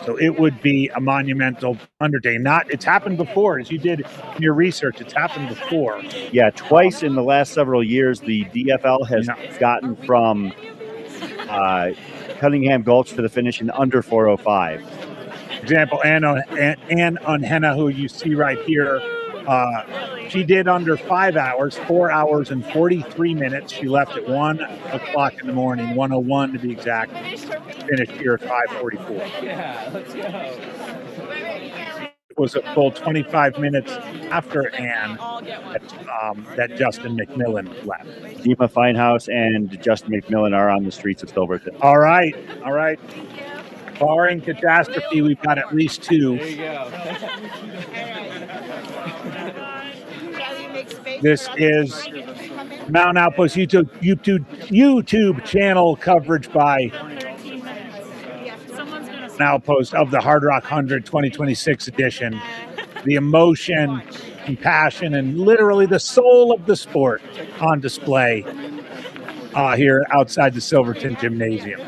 So it would be a monumental undertaking. It's happened before, as you did in your research. It's happened before. Yeah, twice in the last several years, the DFL has gotten from Cunningham Gulch to the finish in under 4:05. Example, Ann Unhenna, who you see right here, she did under 5 hours, 4 hours and 43 minutes. She left at 1 o'clock in the morning, 1:01 to be exact. Finished here at 5:44. Yeah, let's go. It was a full 25 minutes after Ann that Justin McMillan left. Dima Finehouse and Justin McMillan are on the streets of Silverton. All right. Barring catastrophe, we've got at least 2. There you go. This is Mountain Outpost YouTube channel coverage by Mountain Outpost of the Hardrock 100 2026 edition. The emotion and passion and literally the soul of the sport on display here outside the Silverton Gymnasium.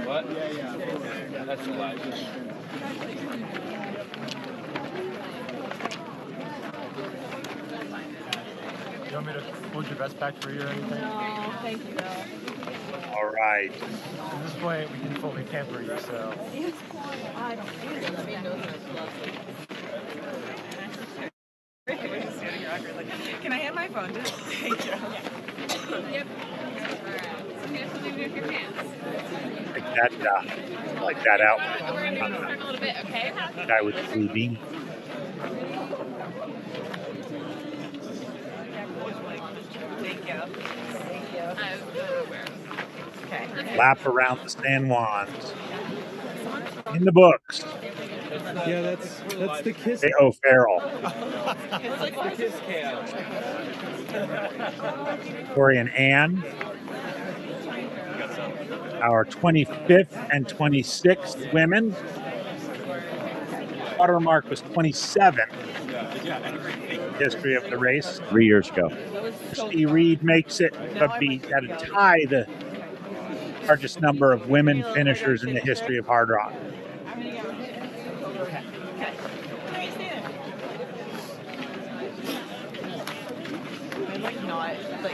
What? That's Elijah. You want me to hold your vest back for you or anything? No, thank you. All right. At this point, we can fully pamper you, so. I don't Can I have my phone? Just thank you. Yep. Your pants. Like that out. We're going to do this a little bit, okay? Guy with the blue bean. Thank you. Okay. Lap around the San Juans. In the books. Yeah, that's the kiss. Hey, O'Farrell. It's like the kiss cam. Tori and Ann. Our 25th and 26th women. Watermark was 27. History of the race. 3 years ago. Steve Reed makes it, but be at a tie the largest number of women finishers in the history of Hardrock.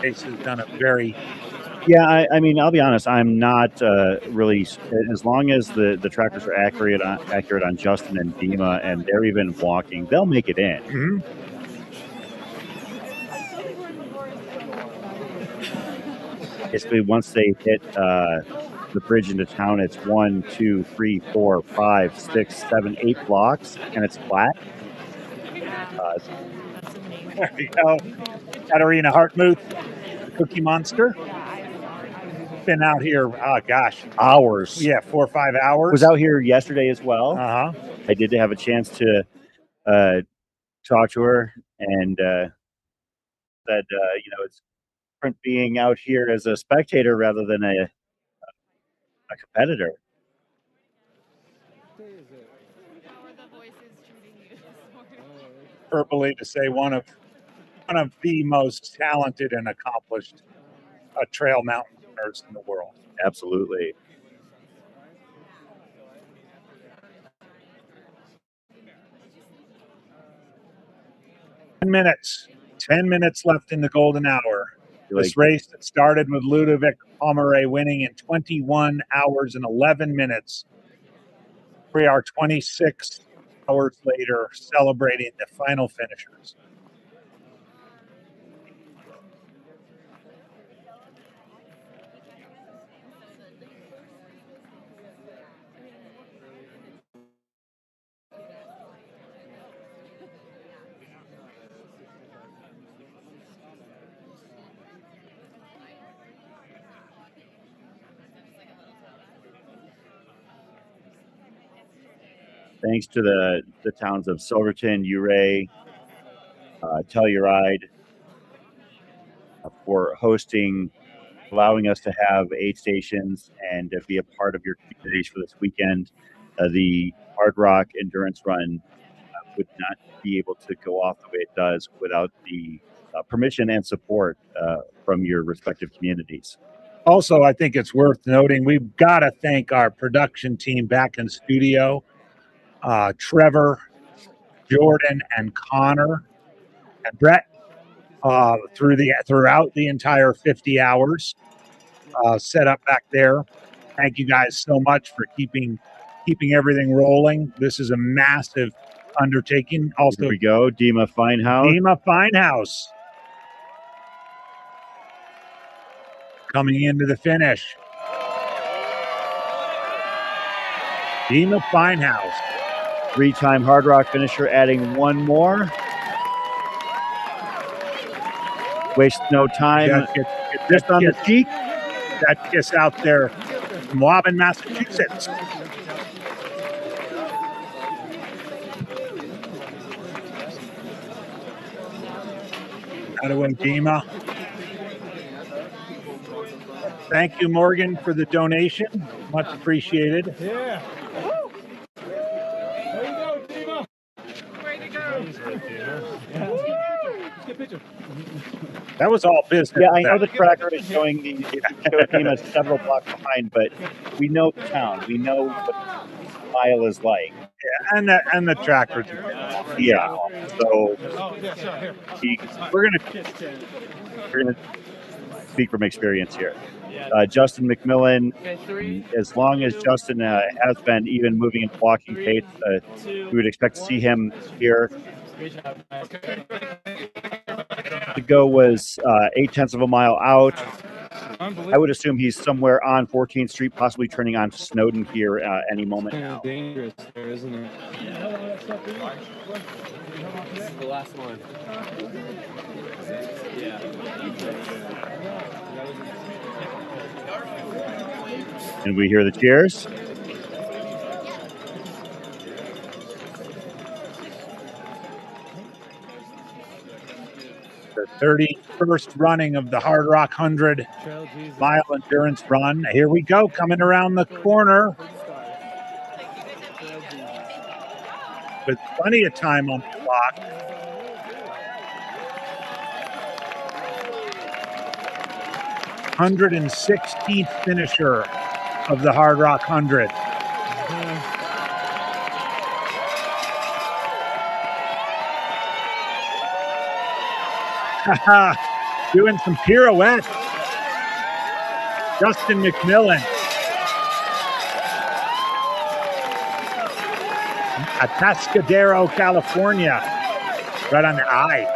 Chase has done a very Yeah, I mean, I'll be honest. I'm not really, as long as the trackers are accurate on Justin and Dima, and they're even walking, they'll make it in. Mm-hmm. Basically, once they hit the bridge into town, it's 1, 2, 3, 4, 5, 6, 7, 8 blocks, and it's flat. There we go. Katarina Hartmuth, the Cookie Monster. Been out here, hours. Yeah, 4 or 5 hours. Was out here yesterday as well. Uh-huh. I did have a chance to talk to her, and said, it's different being out here as a spectator rather than a competitor. Verbally to say one of the most talented and accomplished trail mountain runners in the world. Absolutely. Ten minutes left in the golden hour. This race that started with Ludovic Pomeray winning in 21 hours and 11 minutes. We are 26 hours later celebrating the final finishers. Thanks to the towns of Silverton, Ouray, Telluride for hosting, allowing us to have aid stations and be a part of your communities for this weekend. The Hardrock Endurance Run would not be able to go off the way it does without the permission and support from your respective communities. Also, I think it's worth noting we've got to thank our production team back in studio, Trevor, Jordan, and Connor, and Brett throughout the entire 50 hours set up back there. Thank you guys so much for keeping everything rolling. This is a massive undertaking. Also, here we go, Dima Finehouse. Dima Finehouse coming into the finish. Dima Finehouse, 3-time Hardrock finisher, adding one more. Waste no time. Just on the cheek. That kiss out there from Waban, Massachusetts. Out of Dima. Thank you, Morgan, for the donation. Much appreciated. Yeah. Woo. There you go, Dima. Way to go. Let's get a picture. That was all business. Yeah, I know the tracker is showing Dima several blocks behind, but we know the town. We know what the mile is like. Yeah, and the tracker. Yeah. So we're gonna speak from experience here. Justin McMillan, as long as Justin has been even moving in walking pace, we would expect to see him here. The go was 0.8 of a mile out. I would assume he's somewhere on 14th Street, possibly turning on to Snowden here any moment now. Dangerous there, isn't it? This is the last one. Yeah. And we hear the cheers. The 31st running of the Hardrock 100 mile endurance run. Here we go, coming around the corner with plenty of time on the clock. (116th) finisher of the Hardrock 100. Doing some pirouettes. Justin McMillan. Atascadero, California. Right on the eye.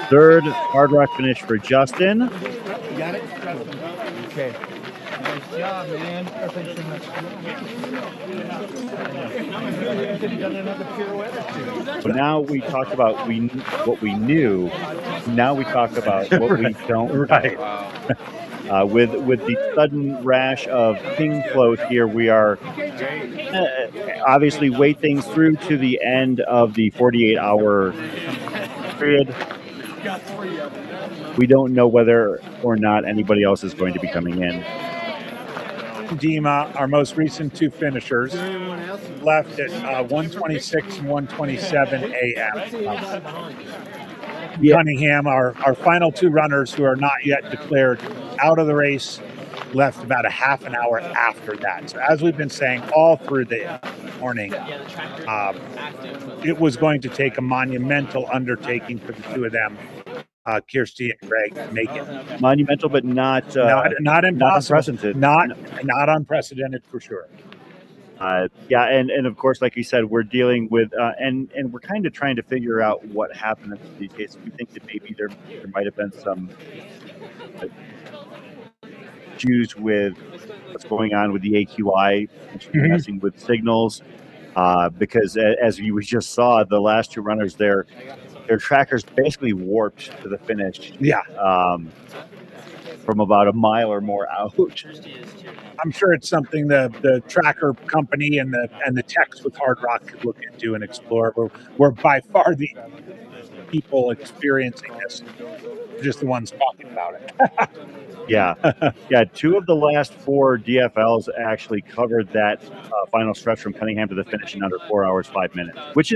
Third Hardrock finish for Justin. You got it? Okay. Nice job, man. Thanks so much. So now we talked about what we knew. Now we talk about what we don't. Right. With the sudden rash of ping float here, we are obviously wait things through to the end of the 48-hour period. We don't know whether or not anybody else is going to be coming in. Dima, our most recent two finishers, left at 1:26 and 1:27 a.m. Cunningham, our final two runners who are not yet declared out of the race, left about a half an hour after that. So as we've been saying all through the morning, it was going to take a monumental undertaking for the two of them, Kirsty and Greg, to make it. Monumental, but not impossible. Not unprecedented. Not unprecedented for sure. Yeah, and of course, like you said, we're dealing with and we're kind of trying to figure out what happened in these cases. We think that maybe there might have been some issues with what's going on with the AQI, messing with signals, because as you just saw, the last two runners, their trackers basically warped to the finish. Yeah. From about a mile or more out. I'm sure it's something the tracker company and the techs with Hardrock could look into and explore. We're by far the people experiencing this, just the ones talking about it. Yeah, yeah. 2 of the last 4 DFLs actually covered that final stretch from Cunningham to the finish in under 4 hours 5 minutes, which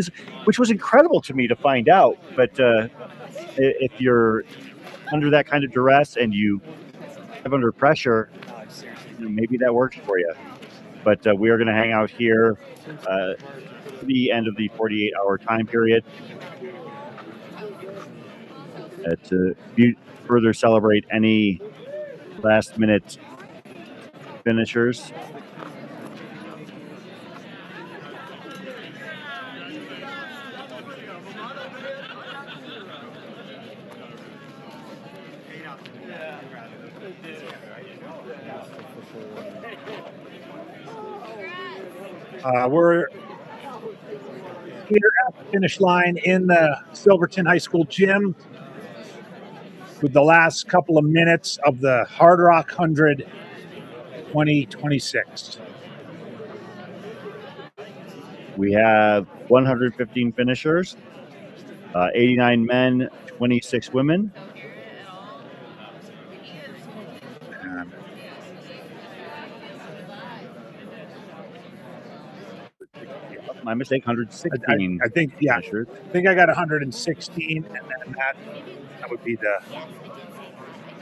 was incredible to me to find out. But if you're under that kind of duress and you have under pressure, maybe that works for you. But we are going to hang out here to the end of the 48-hour time period to further celebrate any last-minute finishers. We're here at the finish line in the Silverton High School gym with the last couple of minutes of the Hardrock 100 2026. We have 115 finishers, 89 men, 26 women. My mistake, 116. I think, yeah. Finishers. I think I got 116, and then that would be the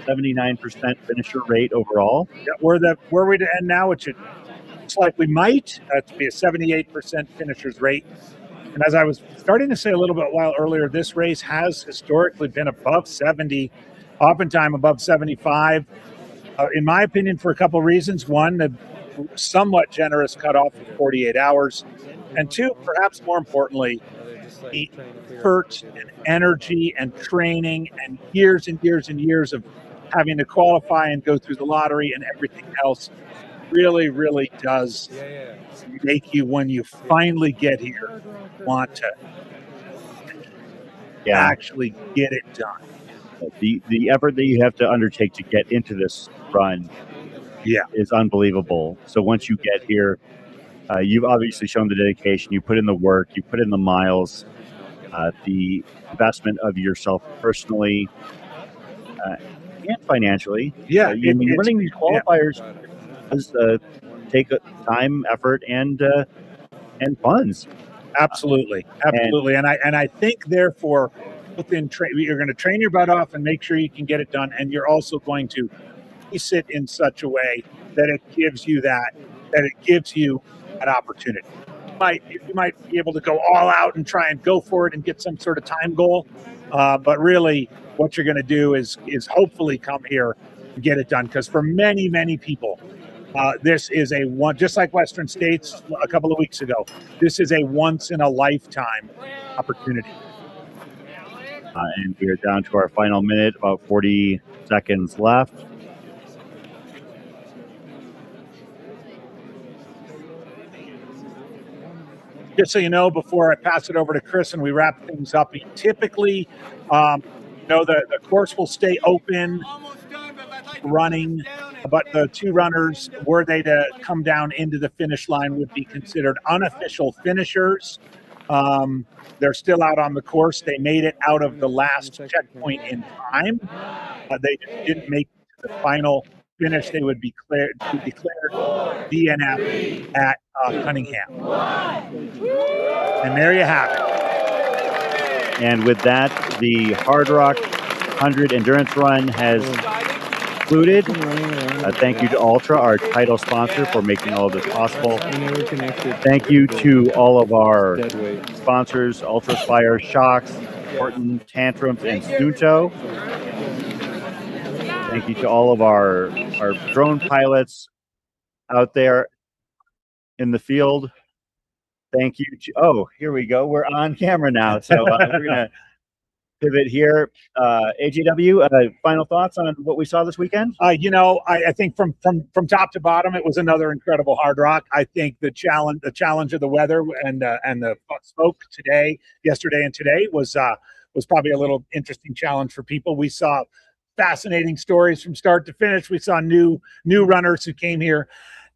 79% finisher rate overall. Yeah, where we to end now, which it looks like we might to be a 78% finishers rate. And as I was starting to say a little bit while earlier, this race has historically been above 70, oftentimes above 75. In my opinion, for a couple of reasons. One, the somewhat generous cutoff of 48 hours. And two, perhaps more importantly, the effort and energy and training and years and years and years of having to qualify and go through the lottery and everything else really, really does make you, when you finally get here, want to actually get it done. The effort that you have to undertake to get into this run is unbelievable. So once you get here, you've obviously shown the dedication. You put in the work. You put in the miles. The investment of yourself personally and financially. Yeah, running these qualifiers does take time, effort, and funds. Absolutely. And I think therefore, within you're going to train your butt off and make sure you can get it done, and you're also going to piece it in such a way that it gives you that opportunity. You might be able to go all out and try and go for it and get some sort of time goal, but really, what you're going to do is hopefully come here and get it done. Because for many, many people, this is a one, just like Western States a couple of weeks ago. This is a once in a lifetime opportunity. And we are down to our final minute, about 40 seconds left. Just so you know, before I pass it over to Chris and we wrap things up, typically, the course will stay open, running, but the 2 runners, were they to come down into the finish line, would be considered unofficial finishers. They're still out on the course. They made it out of the last checkpoint in time. They didn't make the final finish. They would be declared DNF at Cunningham. And there you have it. And with that, the Hardrock 100 Endurance Run has concluded. Thank you to Ultra, our title sponsor, for making all of this possible. Thank you to all of our sponsors, Ultra Spire, Shocks, Horton, Tantrums, and Sunto. Thank you to all of our drone pilots out there in the field. Thank you. Here we go. We're on camera now. So we're going to pivot here. AJW, final thoughts on what we saw this weekend? I think from top to bottom, it was another incredible Hardrock. I think the challenge of the weather and the smoke yesterday and today was probably a little interesting challenge for people. We saw fascinating stories from start to finish. We saw new runners who came here.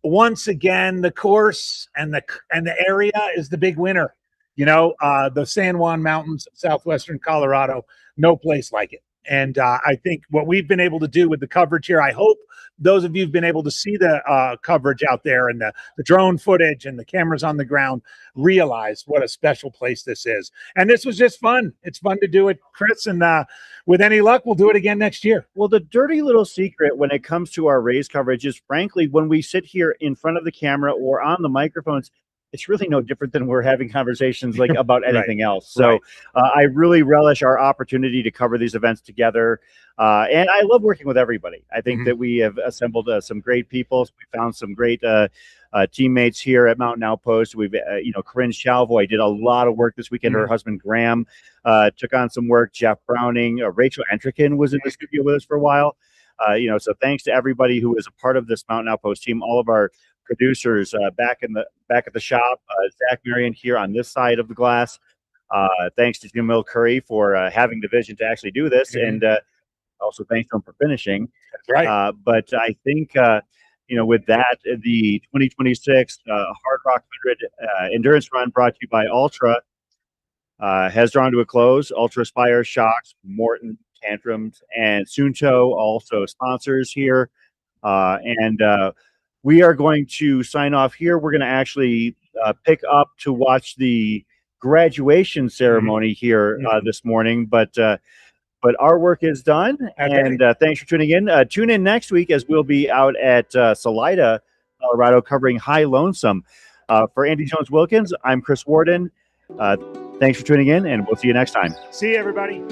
Once again, the course and the area is the big winner. The San Juan Mountains, southwestern Colorado, no place like it. And I think what we've been able to do with the coverage here, I hope those of you who've been able to see the coverage out there and the drone footage and the cameras on the ground realize what a special place this is. And this was just fun. It's fun to do it, Chris. And with any luck, we'll do it again next year. Well, the dirty little secret when it comes to our race coverage is, frankly, when we sit here in front of the camera or on the microphones, it's really no different than we're having conversations like about anything else. So I really relish our opportunity to cover these events together. And I love working with everybody. I think that we have assembled some great people. We found some great teammates here at Mountain Outpost. We've, Corinne Chalvoy did a lot of work this weekend. Her husband, Graham, took on some work. Jeff Browning, Rachel Entrikin was in the studio with us for a while. So thanks to everybody who is a part of this Mountain Outpost team, all of our producers back at the shop, Zach Marion here on this side of the glass. Thanks to Jamil Curry for having the vision to actually do this, and also thanks to him for finishing. That's right. But I think with that, the 2026 Hardrock 100 endurance run brought to you by Ultra has drawn to a close. Ultra Spire, Shocks, Morton, Tantrums, and Sunto also sponsors here, and we are going to sign off here. We're going to actually pick up to watch the graduation ceremony here this morning, but our work is done. And thanks for tuning in. Tune in next week as we'll be out at Salida, Colorado, covering High Lonesome. For Andy Jones-Wilkins, I'm Chris Warden. Thanks for tuning in, and we'll see you next time. See you, everybody.